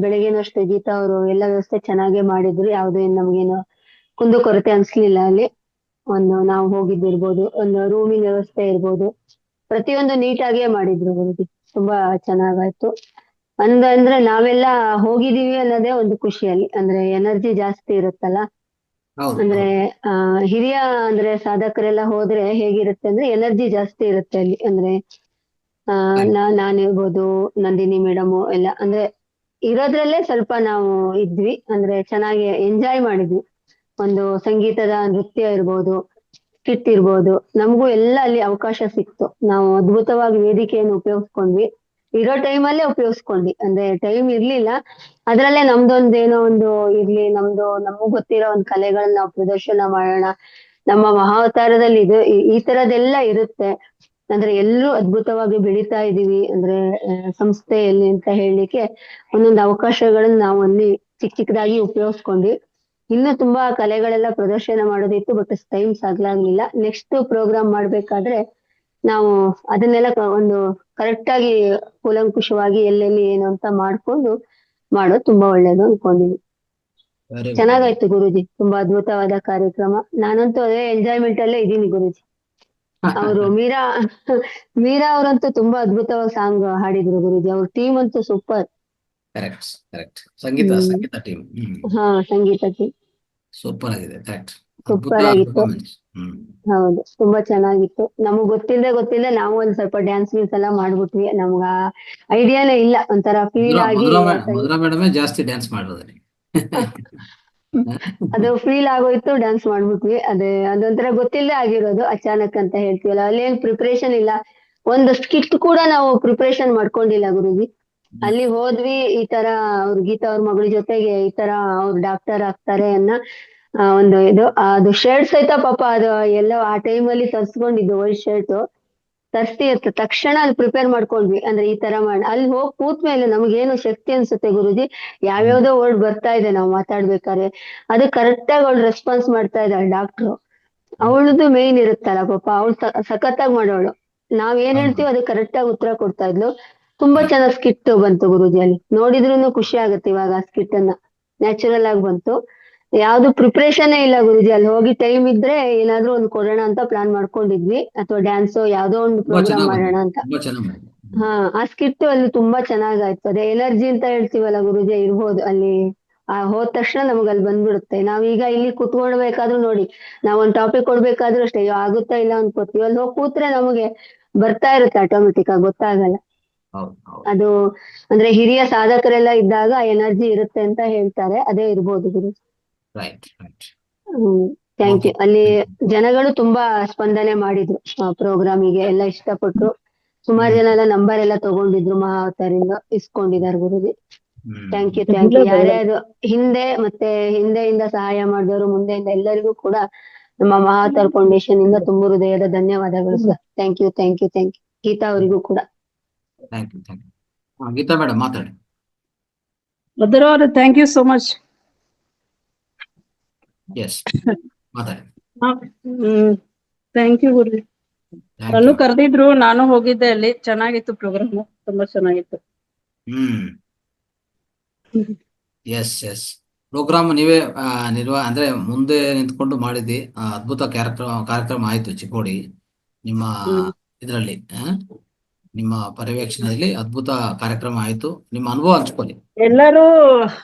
ಬೆಳಗ್ಗೆನೂ ಅಷ್ಟೇ ಗೀತಾ ಅವರು ಎಲ್ಲ ವ್ಯವಸ್ಥೆ ಚೆನ್ನಾಗೇ ಮಾಡಿದ್ರು. ಯಾವ್ದು ನಮ್ಗೇನು ಕುಂದುಕೊರತೆ ಅನ್ಸ್ಲಿಲ್ಲ ಅಲ್ಲಿ. ನಾವು ಹೋಗಿದ್ದಿರ್ಬೋದು, ಒಂದು ರೂಮಿನ ವ್ಯವಸ್ಥೆ ಇರ್ಬೋದು, ಪ್ರತಿಯೊಂದು ನೀಟಾಗಿಯೇ ಮಾಡಿದ್ರು ಗುರುಜಿ. ತುಂಬಾ ಚೆನ್ನಾಗಾಯ್ತು. ಅಂದ್ರೆ ನಾವೆಲ್ಲ ಹೋಗಿದೀವಿ ಅನ್ನೋದೇ ಒಂದು ಖುಷಿಯಲ್ಲಿ, ಅಂದ್ರೆ ಎನರ್ಜಿ ಜಾಸ್ತಿ ಇರುತ್ತಲ್ಲ. ಅಂದ್ರೆ ಹಿರಿಯ ಅಂದ್ರೆ ಸಾಧಕರೆಲ್ಲ ಹೋದ್ರೆ ಹೇಗಿರುತ್ತೆ ಅಂದ್ರೆ ಎನರ್ಜಿ ಜಾಸ್ತಿ ಇರುತ್ತೆ ಅಲ್ಲಿ. ಅಂದ್ರೆ ನಾನಿರ್ಬೋದು, ನಂದಿನಿ ಮೇಡಮು ಎಲ್ಲ ಅಂದ್ರೆ ಇರೋದ್ರಲ್ಲೇ ಸ್ವಲ್ಪ ನಾವು ಇದ್ವಿ, ಅಂದ್ರೆ ಚೆನ್ನಾಗಿ ಎಂಜಾಯ್ ಮಾಡಿದ್ವಿ. ಒಂದು ಸಂಗೀತದ ನೃತ್ಯ ಇರ್ಬೋದು, ಸ್ಕಿಟ್ ಇರ್ಬೋದು, ನಮಗೂ ಎಲ್ಲ ಅಲ್ಲಿ ಅವಕಾಶ ಸಿಕ್ತು. ನಾವು ಅದ್ಭುತವಾಗಿ ವೇದಿಕೆಯನ್ನು ಉಪಯೋಗಿಸ್ಕೊಂಡ್ವಿ. ಇರೋ ಟೈಮಲ್ಲೇ ಉಪಯೋಗಿಸ್ಕೊಂಡ್ವಿ, ಅಂದ್ರೆ ಟೈಮ್ ಇರ್ಲಿಲ್ಲ, ಅದ್ರಲ್ಲೇ ನಮ್ದೊಂದೇನೋ ಒಂದು ಇರ್ಲಿ, ನಮಗೂ ಗೊತ್ತಿರೋ ಒಂದು ಕಲೆಗಳನ್ನ ನಾವು ಪ್ರದರ್ಶನ ಮಾಡೋಣ. ನಮ್ಮ ಮಹಾವತಾರದಲ್ಲಿ ಇದು ಈ ತರದೆಲ್ಲ ಇರುತ್ತೆ. ಅಂದ್ರೆ ಎಲ್ಲರೂ ಅದ್ಭುತವಾಗಿ ಬೆಳೀತಾ ಇದೀವಿ ಅಂದ್ರೆ ಸಂಸ್ಥೆಯಲ್ಲಿ ಅಂತ ಹೇಳಲಿಕ್ಕೆ ಒಂದೊಂದು ಅವಕಾಶಗಳನ್ನ ನಾವು ಅಲ್ಲಿ ಚಿಕ್ಕದಾಗಿ ಉಪಯೋಗಿಸ್ಕೊಂಡ್ವಿ. ಇನ್ನು ತುಂಬಾ ಕಲೆಗಳೆಲ್ಲ ಪ್ರದರ್ಶನ ಮಾಡೋದಿತ್ತು, ಬಟ್ ಟೈಮ್ ಸಾಗ್ಲಾಗ್ಲಿಲ್ಲ. ನೆಕ್ಸ್ಟ್ ಪ್ರೋಗ್ರಾಮ್ ಮಾಡ್ಬೇಕಾದ್ರೆ ನಾವು ಅದನ್ನೆಲ್ಲ ಒಂದು ಕರೆಕ್ಟ್ ಆಗಿ ಕೂಲಂಕುಷವಾಗಿ ಎಲ್ಲೆಲ್ಲಿ ಏನು ಅಂತ ಮಾಡ್ಕೊಂಡು ಮಾಡೋದು ತುಂಬಾ ಒಳ್ಳೇದು ಅನ್ಕೊಂಡಿವಿ. ಚೆನ್ನಾಗಾಯ್ತು ಗುರೂಜಿ, ತುಂಬಾ ಅದ್ಭುತವಾದ ಕಾರ್ಯಕ್ರಮ. ನಾನಂತೂ ಅದೇ ಎಂಜಾಯ್ಮೆಂಟ್ ಅಲ್ಲೇ ಇದೀನಿ ಗುರೂಜಿ. ಅವರು ಮೀರಾ ಅವರಂತೂ ತುಂಬಾ ಅದ್ಭುತವಾಗಿ ಸಾಂಗ್ ಹಾಡಿದ್ರು ಗುರೂಜಿ. ಅವ್ರ ಟೀಮ್ ಅಂತೂ ಸೂಪರ್. ಕರೆಕ್ಟ್ ಸಂಗೀತ ಟೀಮ್. ಹಾ, ಸಂಗೀತ ಟೀಮ್ ಸೂಪರ್ ಆಗಿದೆ. ಕರೆಕ್ಟ್, ಸೂಪರ್ ಆಗಿತ್ತು. ಹೌದು, ತುಂಬಾ ಚೆನ್ನಾಗಿತ್ತು. ನಮಗ್ ಗೊತ್ತಿಲ್ಲದೆ ನಾವು ಒಂದ್ ಸ್ವಲ್ಪ ಡ್ಯಾನ್ಸ್ ಎಲ್ಲ ಮಾಡ್ಬಿಟ್ವಿ. ನಮ್ಗ ಐಡಿಯಾನೇ ಇಲ್ಲ, ಒಂಥರ ಫೀಲ್ ಆಗಿ ಮಧುರಾ ಮೇಡಮೇ ಜಾಸ್ತಿ ಡ್ಯಾನ್ಸ್ ಮಾಡಿರೋದ್ರಿ. ಅದು ಫೀಲ್ ಆಗೋಯ್ತು, ಡ್ಯಾನ್ಸ್ ಮಾಡ್ಬಿಟ್ವಿ. ಅದೊಂಥರ ಗೊತ್ತಿಲ್ಲದೆ ಆಗಿರೋದು, ಅಚಾನಕ್ ಅಂತ ಹೇಳ್ತೀವಲ್ಲ. ಅಲ್ಲೇನ್ ಪ್ರಿಪರೇಷನ್ ಇಲ್ಲ, ಒಂದು ಸ್ಕಿಟ್ ಕೂಡ ನಾವು ಪ್ರಿಪರೇಷನ್ ಮಾಡ್ಕೊಂಡಿಲ್ಲ ಗುರುಜಿ. ಅಲ್ಲಿ ಹೋದ್ವಿ, ಈ ತರ ಅವ್ರ ಗೀತಾ ಅವ್ರ ಮಗಳ ಜೊತೆಗೆ ಈ ತರ ಅವ್ರು ಡಾಕ್ಟರ್ ಆಗ್ತಾರೆ ಅನ್ನೋ ಒಂದು ಅದು ಶರ್ಟ್ ಸಹಿತ ಪಾಪ ಅದು ಎಲ್ಲ ಆ ಟೈಮಲ್ಲಿ ತರ್ಸ್ಕೊಂಡಿದ್ದು, ವೈಟ್ ಶರ್ಟ್ ತರ್ಸಿ ತಕ್ಷಣ ಅಲ್ಲಿ ಪ್ರಿಪೇರ್ ಮಾಡ್ಕೊಂಡ್ವಿ. ಅಂದ್ರೆ ಈ ತರ ಅಲ್ಲಿ ಹೋಗಿ ಕೂತ್ ಮೇಲೆ ನಮ್ಗೇನು ಶಕ್ತಿ ಅನ್ಸುತ್ತೆ ಗುರುಜಿ. ಯಾವ್ಯಾವ್ದೋ ವರ್ಡ್ ಬರ್ತಾ ಇದೆ ನಾವು ಮಾತಾಡ್ಬೇಕಾದ್ರೆ, ಅದು ಕರೆಕ್ಟ್ ಆಗಿ ಅವಳು ರೆಸ್ಪಾನ್ಸ್ ಮಾಡ್ತಾ ಇದ್ದಾಳೆ ಡಾಕ್ಟ್ರು. ಅವಳದು ಮೇನ್ ಇರುತ್ತಲ್ಲ ಪಾಪ, ಅವಳು ಸಖತ್ತಾಗಿ ಮಾಡೋಳು. ನಾವ್ ಏನ್ ಹೇಳ್ತೀವಿ ಅದು ಕರೆಕ್ಟ್ ಆಗಿ ಉತ್ತರ ಕೊಡ್ತಾ ಇದ್ಲು. ತುಂಬಾ ಚೆನ್ನಾಗಿ ಸ್ಕಿಟ್ ಬಂತು ಗುರುಜಿ. ಅಲ್ಲಿ ನೋಡಿದ್ರುನು ಖುಷಿ ಆಗುತ್ತೆ ಇವಾಗ ಆ ಸ್ಕಿಟ್ ಅನ್ನ, ನ್ಯಾಚುರಲ್ ಆಗಿ ಬಂತು. ಯಾವ್ದು ಪ್ರಿಪರೇಷನ್ ಇಲ್ಲ ಗುರುಜಿ. ಅಲ್ಲಿ ಹೋಗಿ ಟೈಮ್ ಇದ್ರೆ ಏನಾದ್ರೂ ಒಂದು ಕೊಡೋಣ ಅಂತ ಪ್ಲಾನ್ ಮಾಡ್ಕೊಂಡಿದ್ವಿ, ಅಥವಾ ಡ್ಯಾನ್ಸ್ ಯಾವ್ದೋ ಒಂದು ಪ್ರೋಗ್ರಾಮ್ ಮಾಡೋಣ ಅಂತ. ಹಾ, ಆ ಸ್ಕಿಟ್ ಅಲ್ಲಿ ತುಂಬಾ ಚೆನ್ನಾಗಾಯ್ತು. ಅದೇ ಎನರ್ಜಿ ಅಂತ ಹೇಳ್ತೀವಲ್ಲ ಗುರುಜಿ, ಇರ್ಬೋದು ಅಲ್ಲಿ. ಹೋದ ತಕ್ಷಣ ನಮ್ಗೆ ಅಲ್ಲಿ ಬಂದ್ಬಿಡುತ್ತೆ. ನಾವೀಗ ಇಲ್ಲಿ ಕುತ್ಕೊಳ್ಬೇಕಾದ್ರೂ ನೋಡಿ, ನಾವೊಂದ್ ಟಾಪಿಕ್ ಕೊಡ್ಬೇಕಾದ್ರೂ ಅಷ್ಟೇ ಆಗುತ್ತಾ ಇಲ್ಲ ಅನ್ಕೋತೀವಿ. ಅಲ್ಲಿ ಹೋಗಿ ಕೂತ್ರೆ ನಮಗೆ ಬರ್ತಾ ಇರುತ್ತೆ ಆಟೋಮೆಟಿಕ್ ಆಗಿ, ಗೊತ್ತಾಗಲ್ಲ. ಅದು ಅಂದ್ರೆ ಹಿರಿಯ ಸಾಧಕರೆಲ್ಲ ಇದ್ದಾಗ ಎನರ್ಜಿ ಇರುತ್ತೆ ಅಂತ ಹೇಳ್ತಾರೆ, ಅದೇ ಇರ್ಬೋದು ಗುರು. Thank you. ಅಲ್ಲಿ ಜನಗಳು ತುಂಬಾ ಸ್ಪಂದನೆ ಮಾಡಿದ್ರು ಪ್ರೋಗ್ರಾಮಿಗೆ, ಎಲ್ಲ ಇಷ್ಟಪಟ್ರು. ಸುಮಾರು ಜನ ಎಲ್ಲ ನಂಬರ್ ಎಲ್ಲ ತಗೊಂಡಿದ್ರು, ಮಹಾವತಾರಿಂದ ಇಸ್ಕೊಂಡಿದ್ದಾರೆ ಗುರುಜಿ. Thank you. ಯಾರ್ಯಾರು ಹಿಂದೆಯಿಂದ ಸಹಾಯ ಮಾಡಿದವರು, ಮುಂದೆಯಿಂದ ಎಲ್ಲರಿಗೂ ಕೂಡ ನಮ್ಮ ಮಹಾವತಾರ್ ಫೌಂಡೇಶನ್ ಇಂದ ತುಂಬ ಹೃದಯದ ಧನ್ಯವಾದಗಳು ಸರ್. Thank you. ಗೀತಾ ಅವರಿಗೂ ಕೂಡ ಗೀತಾ ಮೇಡಮ್ ಮಾತಾಡಿ. ಮಧುರ ಅವರೇ, ಥ್ಯಾಂಕ್ ಯು ಸೋ ಮಚ್. ಮಾತಾಡಿ. ಥ್ಯಾಂಕ್ ಯು ಗುರು. ಅಲ್ಲೂ ಕರೆದಿದ್ರು, ನಾನು ಹೋಗಿದ್ದೆ. ಅಲ್ಲಿ ಚೆನ್ನಾಗಿತ್ತು ಪ್ರೋಗ್ರಾಮ್, ತುಂಬಾ ಚೆನ್ನಾಗಿತ್ತು. ಪ್ರೋಗ್ರಾಮ್ ನೀವೇ ಅಂದ್ರೆ ಮುಂದೆ ನಿಂತ್ಕೊಂಡು ಮಾಡಿದ್ದಿ. ಅದ್ಭುತ ಕಾರ್ಯಕ್ರಮ ಆಯ್ತು ಚಿಕ್ಕೋಡಿ. ನಿಮ್ಮ ಇದರಲ್ಲಿ ನಿಮ್ಮ ಪರ್ಯವೇಕ್ಷಣೆಯಲ್ಲಿ ಅದ್ಭುತ ಕಾರ್ಯಕ್ರಮ ಆಯ್ತು. ನಿಮ್ಮ ಅನುಭವ ಹಂಚ್ಕೊಳ್ಳಿ. ಎಲ್ಲರೂ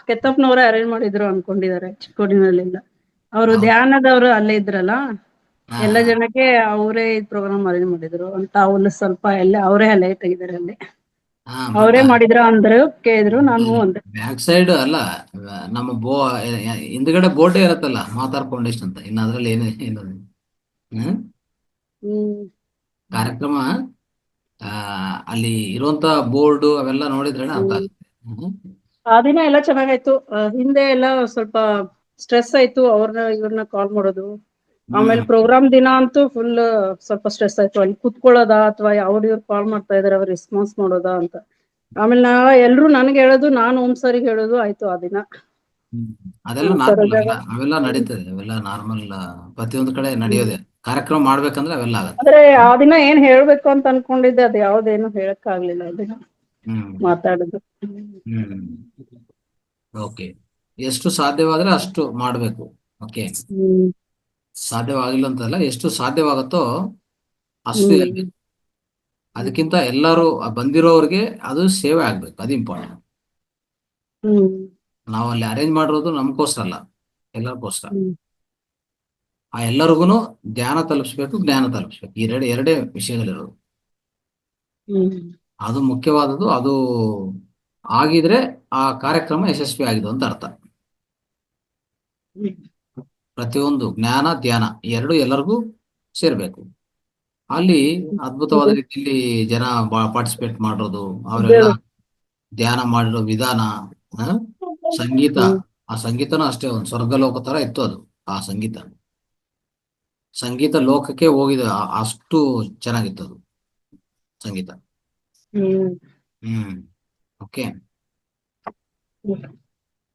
ಕೆತ್ತಪ್ಪನವರೇ ಅರೇಂಜ್ ಮಾಡಿದ್ರು ಅನ್ಕೊಂಡಿದ್ದಾರೆ ಚಿಕ್ಕೋಡಿನಲ್ಲೆಲ್ಲ. ಅವರು ಧ್ಯಾನದವರು ಅಲ್ಲೇ ಇದ್ರಲ್ಲ, ಎಲ್ಲ ಜನಕ್ಕೆ ಅವರೇ ಪ್ರೋಗ್ರಾಮ್ ಅರೇಂಜ್ ಮಾಡಿದ್ರು ಅಂತ. ಅವ್ರು ಸ್ವಲ್ಪ ಎಲ್ಲ ಅವರೇ ಅಲ್ಲೇ ತೆಗಿದಾರೆ, ಅಲ್ಲಿ ಅವರೇ ಮಾಡಿದ್ರ ಅಂದ್ರು, ಕೇಳಿದ್ರು. ನಾನು ಅಂದೆ ಬ್ಯಾಕ್ ಸೈಡ್ ಅಲ್ಲ, ನಮ್ಮ ಹಿಂದ್ಗಡೆ ಬೋರ್ಡೇ ಇರತ್ತಲ್ಲ, ಮಾತಾರ್ ಫೌಂಡೇಶನ್ ಅಂತ. ಇನ್ನು ಅದ್ರಲ್ಲಿ ಕಾರ್ಯಕ್ರಮ ಅಲ್ಲಿ ಇರುವಂತ ಬೋರ್ಡ್ ಅವೆಲ್ಲ ನೋಡಿದ್ರೆ ಅರ್ಥ ಆಗುತ್ತೆ. ಆ ದಿನ ಎಲ್ಲ ಚೆನ್ನಾಗಾಯ್ತು. ಹಿಂದೆ ಎಲ್ಲ ಸ್ವಲ್ಪ ಸ್ಟ್ರೆಸ್ ಆಯ್ತು, ಇವ್ರನ್ನ ಕಾಲ್ ಮಾಡೋದು, ಆಮೇಲೆ ಪ್ರೋಗ್ರಾಮ್ ದಿನ ಅಂತೂ ಫುಲ್ ಸ್ವಲ್ಪ ಸ್ಟ್ರೆಸ್ ಆಯ್ತು, ಅಲ್ಲಿ ಕುತ್ಕೊಳ್ಳೋದಾ ಅಥವಾ ಅವ್ರು ಕಾಲ್ ಮಾಡ್ತಾ ಇದಾರೆ ಅವ್ರ ರೆಸ್ಪಾನ್ಸ್ ಮಾಡೋದಾ ಅಂತ. ಆಮೇಲೆ ಎಲ್ರು ನನಗೆ ಹೇಳೋದು, ನಾನು ಸರಿಗೆ ಹೇಳೋದು ಆಯ್ತು ಆ ದಿನ. ಅದೆಲ್ಲ ನಾರ್ಮಲ್, ಅವೆಲ್ಲ ನಡೀತದೆ, ಅವೆಲ್ಲ ನಾರ್ಮಲ್, ಪ್ರತಿಯೊಂದು ಕಡೆ ನಡೆಯೋದೆ. ಕಾರ್ಯಕ್ರಮ ಮಾಡ್ಬೇಕಂದ್ರೆ ಅವೆಲ್ಲ ಆಗತ್ತೆ. ಆದ್ರೆ ಆ ದಿನ ಏನ್ ಹೇಳ್ಬೇಕು ಅಂತ ಅನ್ಕೊಂಡಿದ್ದೆ, ಅದು ಯಾವ್ದೇನು ಹೇಳಕ್ ಆಗ್ಲಿಲ್ಲ ಆ ದಿನ ಮಾತಾಡುದು. ಓಕೆ, ಎಷ್ಟು ಸಾಧ್ಯವಾದ್ರೆ ಅಷ್ಟು ಮಾಡ್ಬೇಕು. ಓಕೆ, ಸಾಧ್ಯವಾಗಿಲ್ಲ ಅಂತಲ್ಲ, ಎಷ್ಟು ಸಾಧ್ಯವಾಗುತ್ತೋ ಅಷ್ಟು ಹೇಳ್ಬೇಕು. ಅದಕ್ಕಿಂತ ಎಲ್ಲರೂ ಬಂದಿರೋರಿಗೆ ಅದು ಸೇವೆ ಆಗ್ಬೇಕು, ಅದು ಇಂಪಾರ್ಟೆಂಟ್. ನಾವು ಅಲ್ಲಿ ಅರೇಂಜ್ ಮಾಡಿರೋದು ನಮ್ಗೋಸ್ಕರ ಅಲ್ಲ, ಎಲ್ಲರಿಗೋಸ್ಕರ. ಆ ಎಲ್ಲರಿಗೂ ಧ್ಯಾನ ತಲುಪಿಸ್ಬೇಕು, ಜ್ಞಾನ ತಲುಪಿಸ್ಬೇಕು, ಎರಡೇ ವಿಷಯಗಳಿರೋದು. ಅದು ಮುಖ್ಯವಾದದ್ದು. ಅದು ಆಗಿದ್ರೆ ಆ ಕಾರ್ಯಕ್ರಮ ಯಶಸ್ವಿ ಆಗಿದೆ ಅಂತ ಅರ್ಥ. ಪ್ರತಿಯೊಂದು ಜ್ಞಾನ ಧ್ಯಾನ ಎರಡು ಎಲ್ಲರಿಗೂ ಸೇರ್ಬೇಕು. ಅಲ್ಲಿ ಅದ್ಭುತವಾದ ರೀತಿಯಲ್ಲಿ ಜನ ಪಾರ್ಟಿಸಿಪೇಟ್ ಮಾಡೋದು, ಅವರೆಲ್ಲ ಧ್ಯಾನ ಮಾಡಿರೋ ವಿಧಾನ, ಸಂಗೀತ, ಆ ಸಂಗೀತನೂ ಅಷ್ಟೇ ಒಂದು ಸ್ವರ್ಗಲೋಕ ತರ ಇತ್ತು ಅದು. ಆ ಸಂಗೀತ ಲೋಕಕ್ಕೆ ಹೋಗಿದೆ, ಅಷ್ಟು ಚೆನ್ನಾಗಿತ್ತು ಅದು ಸಂಗೀತ. Okay,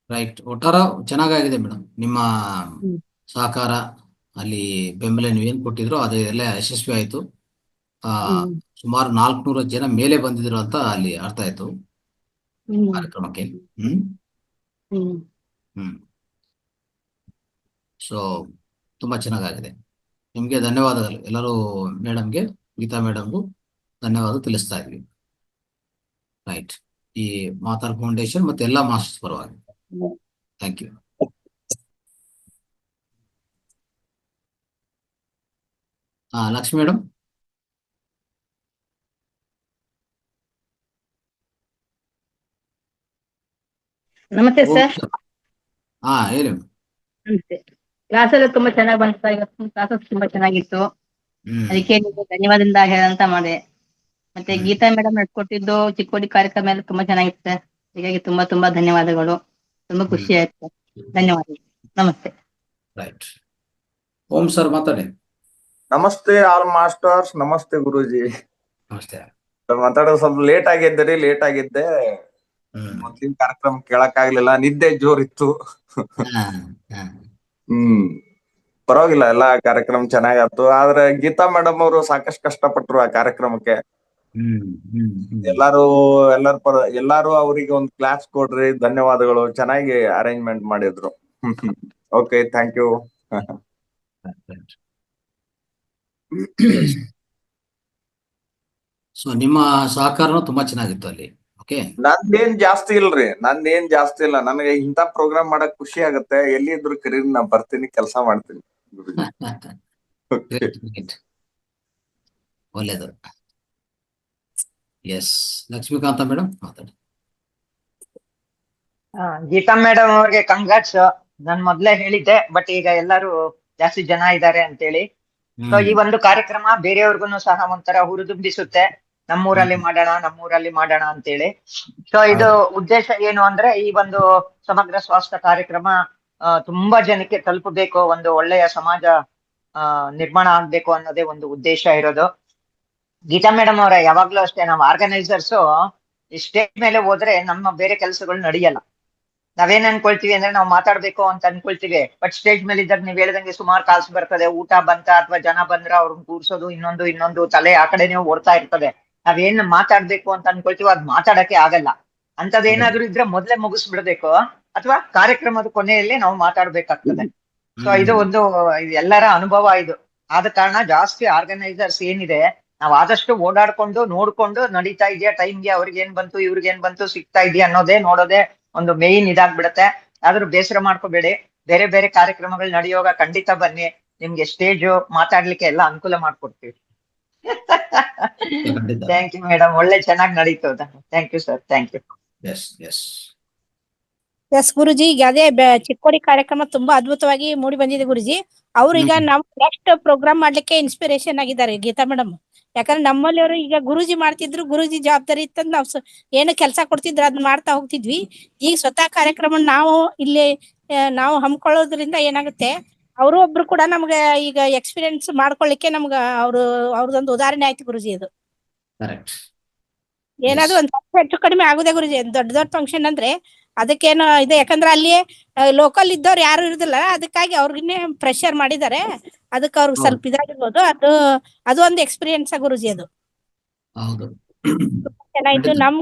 right. ಒಟ್ಟಾರ ಚೆನ್ನಾಗಾಗಿದೆ ಮೇಡಮ್. ನಿಮ್ಮ ಸಹಕಾರ, ಅಲ್ಲಿ ಬೆಂಬಲ ನೀವೇನ್ ಕೊಟ್ಟಿದ್ರು ಅದು ಎಲ್ಲ ಯಶಸ್ವಿ ಆಯ್ತು. ಸುಮಾರು 400 ಜನ ಮೇಲೆ ಬಂದಿದ್ರು ಅಂತ ಅಲ್ಲಿ ಅರ್ಥ ಆಯ್ತು ಕಾರ್ಯಕ್ರಮಕ್ಕೆ. ಸೊ ತುಂಬಾ ಚೆನ್ನಾಗಾಗಿದೆ. ನಿಮ್ಗೆ ಧನ್ಯವಾದಗಳು ಎಲ್ಲರೂ. ಮೇಡಮ್ಗೆ, ಗೀತಾ ಮೇಡಮ್ಗೂ ಧನ್ಯವಾದ ತಿಳಿಸ್ತಾ ಇದ್ವಿ. ರೈಟ್. ಈ ಮಾತಾರ್ ಫೌಂಡೇಶನ್ ಮತ್ತೆ ಎಲ್ಲ ಮಾಸ್ಟರ್ಸ್ ಪರವಾಗಿ ಥ್ಯಾಂಕ್ ಯು. ಲಕ್ಷ್ಮಿ ಮೇಡಮ್. ನಮಸ್ತೆ ಸರ್. ಹೇಳಿ. ನಮಸ್ತೆ. ಕ್ಲಾಸ್ ಎಲ್ಲ ತುಂಬಾ ಚೆನ್ನಾಗಿ ಬಂತ, ಇವತ್ತು ಕ್ಲಾಸಸ್ ತುಂಬಾ ಚೆನ್ನಾಗಿತ್ತು. ಅದಕ್ಕೆ ನೀವು ಧನ್ಯವಾದದಿಂದ ಹೇಳಂತ ಮಾಡಿದೆ. ಮತ್ತೆ ಗೀತಾ ಮೇಡಮ್ ನಡ್ಕೊಟ್ಟಿದ್ದು ಚಿಕ್ಕೋಡಿ ಕಾರ್ಯಕ್ರಮ ಎಲ್ಲ ತುಂಬಾ ಚೆನ್ನಾಗಿತ್ತು ಸರ್. ಹೀಗಾಗಿ ತುಂಬಾ ತುಂಬಾ ಧನ್ಯವಾದಗಳು. ತುಂಬಾ ಖುಷಿ ಆಯ್ತು. ಧನ್ಯವಾದಗಳು. ನಮಸ್ತೆ. ರೈಟ್. ಓಂ ಸರ್ ಮಾತಾಡಿ. ನಮಸ್ತೆ ಆಲ್ ಮಾಸ್ಟರ್ಸ್. ನಮಸ್ತೆ ಗುರೂಜಿ. ನಮಸ್ತೆ. ಮಾತಾಡೋದು ಸ್ವಲ್ಪ ಲೇಟ್ ಆಗಿದ್ದೆ. ಮೊದ್ಲಿನ ಕಾರ್ಯಕ್ರಮ ಕೇಳಕ್ ಆಗ್ಲಿಲ್ಲ, ನಿದ್ದೆ ಜೋರಿತ್ತು. ಪರವಾಗಿಲ್ಲ, ಎಲ್ಲಾ ಕಾರ್ಯಕ್ರಮ ಚೆನ್ನಾಗಾಯ್ತು. ಆದ್ರೆ ಗೀತಾ ಮೇಡಮ್ ಅವರು ಸಾಕಷ್ಟು ಕಷ್ಟಪಟ್ರು ಆ ಕಾರ್ಯಕ್ರಮಕ್ಕೆ. ಎಲ್ಲಾರು ಅವರಿಗೆ ಒಂದು ಕ್ಲಾಸ್ ಕೊಡ್ರಿ. ಧನ್ಯವಾದಗಳು. ಚೆನ್ನಾಗಿ ಅರೇಂಜ್ಮೆಂಟ್ ಮಾಡಿದ್ರು. Okay, thank you. ಸೊ ನಿಮ್ಮ ಸಹಕಾರನೂ ತುಂಬಾ ಚೆನ್ನಾಗಿತ್ತು ಅಲ್ಲಿ. ಓಕೆ, ನಂದೇನ್ ಜಾಸ್ತಿ ಇಲ್ಲ. ನನಗೆ ಇಂತ ಪ್ರೋಗ್ರಾಮ್ ಮಾಡಕ್ ಖುಷಿ ಆಗತ್ತೆ. ಎಲ್ಲಿದ್ರು ಕರೀರಿ, ನಾ ಬರ್ತೀನಿ, ಕೆಲಸ ಮಾಡ್ತೀನಿ. ಒಳ್ಳೇದು. ಎಸ್, ಲಕ್ಷ್ಮೀಕಾಂತ ಮೇಡಮ್ ಮಾತಾಡಿ. ಗೀತಾ ಮೇಡಮ್ ಅವ್ರಿಗೆ ಕಂಗ್ರಾಟ್ಸ್. ನಾನ್ ಮೊದ್ಲೇ ಹೇಳಿದ್ದೆ, ಬಟ್ ಈಗ ಎಲ್ಲರೂ ಜಾಸ್ತಿ ಜನ ಇದ್ದಾರೆ ಅಂತೇಳಿ. ಸೊ ಈ ಒಂದು ಕಾರ್ಯಕ್ರಮ ಬೇರೆಯವ್ರಿಗೂ ಸಹ ಒಂಥರ ಹುರಿದುಂಬಿಸುತ್ತೆ. ನಮ್ಮೂರಲ್ಲಿ ಮಾಡೋಣ ಅಂತೇಳಿ. ಸೊ ಇದು ಉದ್ದೇಶ ಏನು ಅಂದ್ರೆ, ಈ ಒಂದು ಸಮಗ್ರ ಸ್ವಾಸ್ಥ್ಯ ಕಾರ್ಯಕ್ರಮ ತುಂಬಾ ಜನಕ್ಕೆ ತಲುಪಬೇಕು, ಒಂದು ಒಳ್ಳೆಯ ಸಮಾಜ ನಿರ್ಮಾಣ ಆಗ್ಬೇಕು ಅನ್ನೋದೇ ಒಂದು ಉದ್ದೇಶ ಇರೋದು. ಗೀತಾ ಮೇಡಮ್ ಅವರ ಯಾವಾಗ್ಲೂ ಅಷ್ಟೇ, ನಾವು ಆರ್ಗನೈಸರ್ಸ್ ಈ ಸ್ಟೇಜ್ ಮೇಲೆ ಹೋದ್ರೆ ನಮ್ಮ ಬೇರೆ ಕೆಲಸಗಳು ನಡೆಯಲ್ಲ. ನಾವೇನ್ ಅನ್ಕೊಳ್ತೀವಿ ಅಂದ್ರೆ, ನಾವು ಮಾತಾಡ್ಬೇಕು ಅಂತ ಅನ್ಕೊಳ್ತೀವಿ, ಬಟ್ ಸ್ಟೇಜ್ ಮೇಲೆ ಇದ್ದಾಗ ನೀವ್ ಹೇಳ್ದಂಗೆ ಸುಮಾರು ಕಾಲ್ಸ್ ಬರ್ತದೆ. ಊಟ ಬಂತ ಅಥವಾ ಜನ ಬಂದ್ರ ಅವ್ರನ್ನ ಕೂರ್ಸೋದು, ಇನ್ನೊಂದು ತಲೆ ಆ ಕಡೆ ಓಡ್ತಾ ಇರ್ತದೆ. ನಾವೇನ್ ಮಾತಾಡ್ಬೇಕು ಅಂತ ಅನ್ಕೊಳ್ತೀವೋ ಅದ್ ಮಾತಾಡಕ್ಕೆ ಆಗಲ್ಲ. ಅಂತದೇನಾದ್ರೂ ಇದ್ರೆ ಮೊದ್ಲೇ ಮುಗಿಸ್ಬಿಡ್ಬೇಕು, ಅಥವಾ ಕಾರ್ಯಕ್ರಮದ ಕೊನೆಯಲ್ಲಿ ನಾವು ಮಾತಾಡ್ಬೇಕಾಗ್ತದೆ. ಸೊ ಇದು ಒಂದು ಎಲ್ಲರ ಅನುಭವ ಇದು. ಆದ ಕಾರಣ ಜಾಸ್ತಿ ಆರ್ಗನೈಸರ್ಸ್ ಏನಿದೆ, ನಾವ್ ಆದಷ್ಟು ಓಡಾಡ್ಕೊಂಡು ನೋಡ್ಕೊಂಡು ನಡೀತಾ ಇದೆಯಾ ಟೈಮ್ಗೆ, ಅವ್ರಿಗೇನ್ ಬಂತು ಇವ್ರಿಗೇನ್ ಬಂತು ಸಿಗ್ತಾ ಇದೆಯಾ ನೋಡೋದೇ ಒಂದು ಮೇಯ್ನ್ ಇದಾಗ್ಬಿಡತ್ತೆ. ಆದ್ರೂ ಬೇಸರ ಮಾಡ್ಕೋಬೇಡಿ, ಬೇರೆ ಬೇರೆ ಕಾರ್ಯಕ್ರಮಗಳು ನಡೆಯುವಾಗ ಖಂಡಿತ ಬನ್ನಿ. ನಿಮ್ಗೆ ಸ್ಟೇಜು ಮಾತಾಡ್ಲಿಕ್ಕೆ ಎಲ್ಲ ಅನುಕೂಲ ಮಾಡ್ಕೊಡ್ತೀವಿ. ಥ್ಯಾಂಕ್ ಯು ಮೇಡಮ್, ಒಳ್ಳೆ ಚೆನ್ನಾಗಿ ನಡೀತು. Thank you sir, thank you. Yes Guruji, ಈಗ ಅದೇ ಚಿಕ್ಕೋಡಿ ಕಾರ್ಯಕ್ರಮ ತುಂಬಾ ಅದ್ಭುತವಾಗಿ ಮೂಡಿ ಬಂದಿದೆ ಗುರುಜಿ. ಅವ್ರೀಗ ನಾವು ನೆಕ್ಸ್ಟ್ ಪ್ರೋಗ್ರಾಮ್ ಮಾಡ್ಲಿಕ್ಕೆ ಇನ್ಸ್ಪಿರೇಷನ್ ಆಗಿದ್ದಾರೆ ಗೀತಾ ಮೇಡಮ್. ಯಾಕಂದ್ರೆ ನಮ್ಮಲ್ಲಿ ಅವರು ಈಗ ಗುರುಜಿ ಮಾಡ್ತಿದ್ರು, ಗುರುಜಿ ಜವಾಬ್ದಾರಿ ಇತ್ತಂದ್ ನಾವು ಏನು ಕೆಲಸ ಕೊಡ್ತಿದ್ರು ಅದನ್ನ ಮಾಡ್ತಾ ಹೋಗ್ತಿದ್ವಿ. ಈಗ ಸ್ವತಃ ಕಾರ್ಯಕ್ರಮ ನಾವು ಇಲ್ಲಿ ನಾವು ಹಮ್ಕೊಳ್ಳೋದ್ರಿಂದ ಏನಾಗುತ್ತೆ, ಅವರು ಒಬ್ರು ಕೂಡ ನಮ್ಗೆ ಈಗ ಎಕ್ಸ್ಪೀರಿಯನ್ಸ್ ಮಾಡ್ಕೊಳ್ಳಿಕ್ಕೆ ನಮ್ಗ ಅವ್ರದೊಂದು ಉದಾಹರಣೆ ಆಯ್ತು ಗುರುಜಿ. ಅದು ಕರೆಕ್ಟ್. ಏನಾದ್ರು ಒಂದ್ ಸ್ವಲ್ಪ ಹೆಚ್ಚು ಕಡಿಮೆ ಆಗುದೇ ಗುರುಜಿ. ದೊಡ್ಡ ದೊಡ್ಡ ಫಂಕ್ಷನ್ ಅಂದ್ರೆ ಅದಕ್ಕೇನು ಇದೆ, ಯಾಕಂದ್ರೆ ಅಲ್ಲಿ ಲೋಕಲ್ ಇದ್ದವ್ರು ಯಾರು ಇರುದಿಲ್ಲ, ಅದಕ್ಕಾಗಿ ಅವ್ರಿಗನ್ನೇ ಪ್ರೆಷರ್ ಮಾಡಿದ್ದಾರೆ. ಅದಕ್ಕೆ ಅವ್ರಿಗೆ ಸ್ವಲ್ಪ ಇದಾಗಿರ್ಬೋದು. ಅದು ಒಂದು ಎಕ್ಸ್ಪೀರಿಯನ್ಸ್ ಗುರುಜಿ. ಅದು ಹೌದು, ಚೆನ್ನಾಯ್ತು.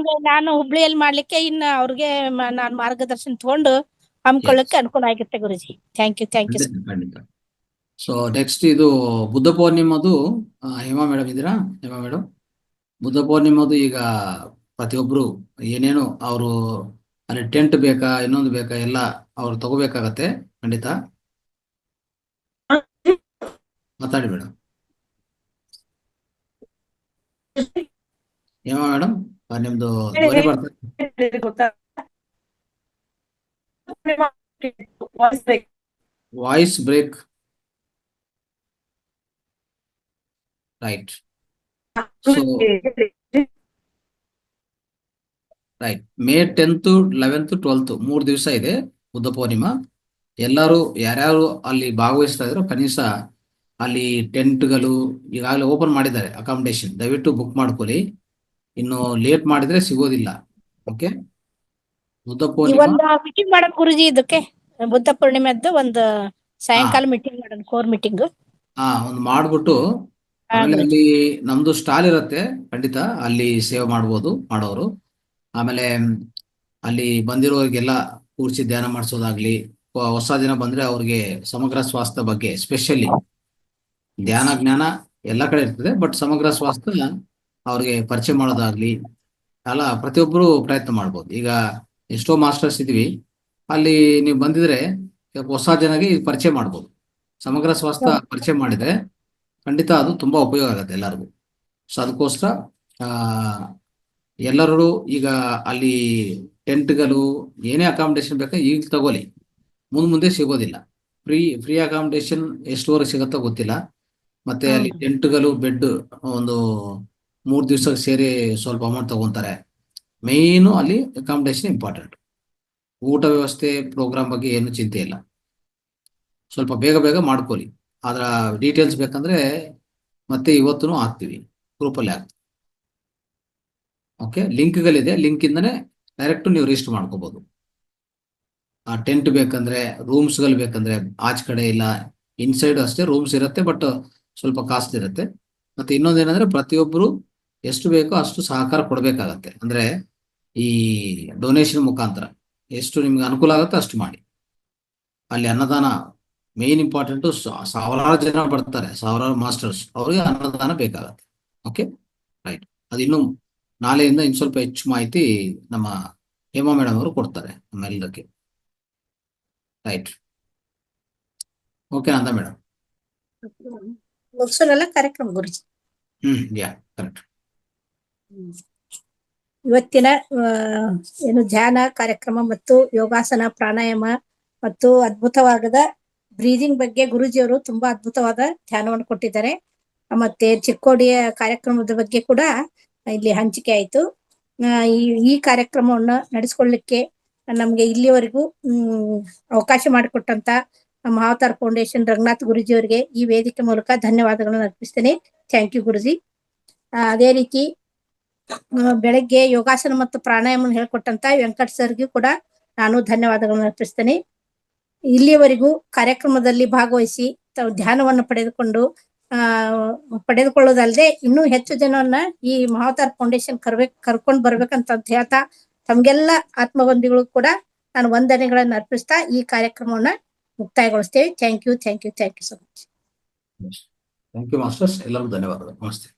ನಾನು ಹುಬ್ಳಿಯಲ್ಲಿ ಮಾಡ್ಲಿಕ್ಕೆ ಇನ್ನು ಅವ್ರಿಗೆ ನಾನು ಮಾರ್ಗದರ್ಶನ ತಗೊಂಡು ಹಮ್ಕೊಳ್ಳಕ್ಕೆ ಅನುಕೂಲ ಆಗುತ್ತೆ ಗುರುಜಿ. ಥ್ಯಾಂಕ್ ಯು ಖಂಡಿತ. ಸೊ ನೆಕ್ಸ್ಟ್ ಇದು ಬುದ್ಧ ಪೌರ್ಣಿಮದು ಹೇಮಾ ಮೇಡಮ್ ಇದ್ದೀರಾ? ಹೇಮಾ ಮೇಡಮ್, ಬುದ್ಧ ಪೌರ್ಣಿಮದು ಈಗ ಪ್ರತಿಯೊಬ್ರು ಏನೇನು ಅವರು ಅಲ್ಲಿ ಟೆಂಟ್ ಬೇಕಾ ಇನ್ನೊಂದು ಬೇಕಾ ಎಲ್ಲ ಅವ್ರು ತಗೋಬೇಕಾಗತ್ತೆ. ಖಂಡಿತ ಮಾತಾಡಿ ಮೇಡಮ್. ಹೇಮಾ ಮೇಡಮ್, ನಿಮ್ದು ಧ್ವನಿ ಬರ್ತದೆ. Voice break. Right. So right, May 10th 11th 12th 3 ದಿವಸ ಇದೆ ಬುದ್ಧ ಪೌರ್ಣಿಮಾ. ಎಲ್ಲರೂ ಯಾರ್ಯಾರು ಅಲ್ಲಿ ಭಾಗವಹಿಸ್ತಾ ಇದ್ರು ಕನಿಷ್ಠ ಅಲ್ಲಿ ಟೆಂಟ್ಗಳು ಈಗಾಗಲೇ ಓಪನ್ ಮಾಡಿದ್ದಾರೆ ಅಕಾಮಿಡೇಷನ್, ದಯವಿಟ್ಟು ಬುಕ್ ಮಾಡ್ಕೊಳ್ಳಿ. ಇನ್ನು ಲೇಟ್ ಮಾಡಿದ್ರೆ ಸಿಗೋದಿಲ್ಲ. ಓಕೆ, ಬುದ್ಧ ಪೌರ್ಣಿಮಾ ಒಂದು ಮೀಟಿಂಗ್ ಮಾಡೋಣ ಗುರುಜಿ. ಇದಕ್ಕೆ ಬುದ್ಧ ಪೂರ್ಣಿಮೆದ್ದು ಒಂದು ಸಾಯಂಕಾಲ ಮೀಟಿಂಗ್ ಮಾಡೋಣ, ಕೋರ್ ಮೀಟಿಂಗ್. ಒಂದು ಮಾಡ್ಬಿಟ್ಟು ಆಮೇಲೆ ಅಲ್ಲಿ ನಮ್ದು ಸ್ಟಾಲ್ ಇರುತ್ತೆ. ಖಂಡಿತ ಅಲ್ಲಿ ಸೇವೆ ಮಾಡ್ಬೋದು ಮಾಡೋರು. ಆಮೇಲೆ ಅಲ್ಲಿ ಬಂದಿರೋರಿಗೆಲ್ಲ ಕೂರಿಸಿ ಧ್ಯಾನ ಮಾಡಿಸೋದಾಗ್ಲಿ, ಹೊಸ ಜನ ಬಂದ್ರೆ ಅವ್ರಿಗೆ ಸಮಗ್ರ ಸ್ವಾಸ್ಥ್ಯ ಬಗ್ಗೆ ಸ್ಪೆಷಲಿ ಧ್ಯಾನ ಜ್ಞಾನ ಎಲ್ಲ ಕಡೆ ಇರ್ತದೆ, ಬಟ್ ಸಮಗ್ರ ಸ್ವಾಸ್ಥ್ಯ ಅವ್ರಿಗೆ ಪರಿಚಯ ಮಾಡೋದಾಗ್ಲಿ ಎಲ್ಲ ಪ್ರತಿಯೊಬ್ಬರು ಪ್ರಯತ್ನ ಮಾಡ್ಬೋದು. ಈಗ ಎಷ್ಟೋ ಮಾಸ್ಟರ್ಸ್ ಇದೀವಿ, ಅಲ್ಲಿ ನೀವು ಬಂದಿದ್ರೆ ಹೊಸ ಜನಗೆ ಪರಿಚಯ ಮಾಡ್ಬೋದು. ಸಮಗ್ರ ಸ್ವಾಸ್ಥ್ಯ ಪರಿಚಯ ಮಾಡಿದ್ರೆ ಖಂಡಿತ ಅದು ತುಂಬಾ ಉಪಯೋಗ ಆಗುತ್ತೆ ಎಲ್ಲರಿಗೂ. ಸೊ ಅದಕ್ಕೋಸ್ಕರ ಎಲ್ಲರೂ ಈಗ ಅಲ್ಲಿ ಟೆಂಟ್ಗಳು ಏನೇ ಅಕಾಮಿಡೇಷನ್ ಬೇಕಾ ಈಗ ತಗೋಲಿ, ಮುಂದೆ ಸಿಗೋದಿಲ್ಲ. ಫ್ರೀ ಅಕಾಮಿಡೇಷನ್ ಎಷ್ಟುವರೆಗೆ ಸಿಗುತ್ತೋ ಗೊತ್ತಿಲ್ಲ. ಮತ್ತೆ ಅಲ್ಲಿ ಟೆಂಟ್ಗಳು ಬೆಡ್ ಒಂದು 3 ದಿವಸಕ್ಕೆ ಸೇರಿ ಸ್ವಲ್ಪ ಅಮೌಂಟ್ ತಗೊಂತಾರೆ. ಮೇಯ್ನು ಅಲ್ಲಿ ಅಕಾಮಿಡೇಷನ್ ಇಂಪಾರ್ಟೆಂಟ್. ಊಟ ವ್ಯವಸ್ಥೆ ಪ್ರೋಗ್ರಾಮ್ ಬಗ್ಗೆ ಏನು ಚಿಂತೆ ಇಲ್ಲ. ಸ್ವಲ್ಪ ಬೇಗ ಮಾಡ್ಕೊಳ್ಳಿ. ಅದರ ಡೀಟೇಲ್ಸ್ ಬೇಕಂದ್ರೆ ಮತ್ತೆ ಇವತ್ತು ಹಾಕ್ತೀವಿ, ಗ್ರೂಪಲ್ಲಿ ಹಾಕ್ತೀವಿ. ಓಕೆ, ಲಿಂಕ್ಗಳಿದೆ, ಲಿಂಕಿಂದನೇ ಡೈರೆಕ್ಟ್ ನೀವು ರಿಜಿಸ್ಟರ್ ಮಾಡ್ಕೋಬಹುದು. ಆ ಟೆಂಟ್ ಬೇಕಂದ್ರೆ, ರೂಮ್ಸ್ಗಳು ಬೇಕಂದ್ರೆ ಆಚೆ ಕಡೆ ಇಲ್ಲ, ಇನ್ಸೈಡ್ ಅಷ್ಟೇ ರೂಮ್ಸ್ ಇರುತ್ತೆ, ಬಟ್ ಸ್ವಲ್ಪ ಕಾಸ್ಟ್ ಇರುತ್ತೆ. ಮತ್ತೆ ಇನ್ನೊಂದೇನಂದ್ರೆ ಪ್ರತಿಯೊಬ್ಬರು ಎಷ್ಟು ಬೇಕೋ ಅಷ್ಟು ಸಹಕಾರ ಕೊಡಬೇಕಾಗತ್ತೆ. ಅಂದ್ರೆ ಈ ಡೊನೇಷನ್ ಮುಖಾಂತರ ಎಷ್ಟು ನಿಮ್ಗೆ ಅನುಕೂಲ ಆಗುತ್ತೆ ಅಷ್ಟು ಮಾಡಿ. ಅಲ್ಲಿ ಅನ್ನದಾನ ಮೇನ್ ಇಂಪಾರ್ಟೆಂಟು. ಸಾವಿರಾರು ಜನ ಬರ್ತಾರೆ, ಸಾವಿರಾರು ಮಾಸ್ಟರ್ಸ್, ಅವ್ರಿಗೆ ಅನ್ನದಾನ ಬೇಕಾಗತ್ತೆ. Okay, right. ಅದು ಇನ್ನು ನಾಳೆಯಿಂದ ಇನ್ನು ಸ್ವಲ್ಪ ಹೆಚ್ಚು ಮಾಹಿತಿ ನಮ್ಮ ಹೇಮಾ ಮೇಡಮ್ ಅವರು ಕೊಡ್ತಾರೆ ನಮ್ಮೆಲ್ಲರಿಗೆ. ರೈಟ್, ಓಕೆ ಅಂತ ಮೇಡಮ್. ಮುಗಿಸೋನಲ್ಲ ಕಾರ್ಯಕ್ರಮ ಗುರುಜಿ. ಯಾ ಕರೆಕ್ಟ್. ಇವತ್ತಿನ ಏನು ಧ್ಯಾನ ಕಾರ್ಯಕ್ರಮ ಮತ್ತು ಯೋಗಾಸನ, ಪ್ರಾಣಾಯಾಮ ಮತ್ತು ಅದ್ಭುತವಾದ ಬ್ರೀದಿಂಗ್ ಬಗ್ಗೆ ಗುರುಜಿಯವರು ತುಂಬಾ ಅದ್ಭುತವಾದ ಧ್ಯಾನವನ್ನು ಕೊಟ್ಟಿದ್ದಾರೆ. ಮತ್ತೆ ಚಿಕ್ಕೋಡಿಯ ಕಾರ್ಯಕ್ರಮದ ಬಗ್ಗೆ ಕೂಡ ಇಲ್ಲಿ ಹಂಚಿಕೆ ಆಯ್ತು. ಈ ಕಾರ್ಯಕ್ರಮವನ್ನು ನಡೆಸ್ಕೊಳ್ಳಿಕ್ಕೆ ನಮ್ಗೆ ಇಲ್ಲಿವರೆಗೂ ಅವಕಾಶ ಮಾಡಿಕೊಟ್ಟಂತ ಮಹಾವತಾರ್ ಫೌಂಡೇಶನ್ ರಂಗನಾಥ್ ಗುರುಜಿ ಅವರಿಗೆ ಈ ವೇದಿಕೆ ಮೂಲಕ ಧನ್ಯವಾದಗಳನ್ನು ಅರ್ಪಿಸ್ತೇನೆ. ಥ್ಯಾಂಕ್ ಯು ಗುರುಜಿ. ಅದೇ ರೀತಿ ಬೆಳಗ್ಗೆ ಯೋಗಾಸನ ಮತ್ತು ಪ್ರಾಣಾಯಾಮ ಹೇಳ್ಕೊಟ್ಟಂತ ವೆಂಕಟ್ ಸರ್ಗೂ ಕೂಡ ನಾನು ಧನ್ಯವಾದಗಳನ್ನು ಅರ್ಪಿಸ್ತೇನೆ. ಇಲ್ಲಿಯವರೆಗೂ ಕಾರ್ಯಕ್ರಮದಲ್ಲಿ ಭಾಗವಹಿಸಿ ಧ್ಯಾನವನ್ನು ಪಡೆದುಕೊಳ್ಳೋದಲ್ಲದೆ ಇನ್ನೂ ಹೆಚ್ಚು ಜನವನ್ನ ಈ ಮಹಾವತಾರ್ ಫೌಂಡೇಶನ್ ಕರ್ಕೊಂಡು ಬರ್ಬೇಕಂತ ಹೇಳ್ತಾ ತಮ್ಗೆಲ್ಲ ಆತ್ಮಬಂಧಿಗಳು ಕೂಡ ನಾನು ವಂದನೆಗಳನ್ನು ಅರ್ಪಿಸ್ತಾ ಈ ಕಾರ್ಯಕ್ರಮವನ್ನ ಮುಕ್ತಾಯಗೊಳಿಸ್ತೇವೆ. Thank you so much. Thank you masters, ಎಲ್ಲರಿಗೂ ಧನ್ಯವಾದಗಳು. ನಮಸ್ತೆ.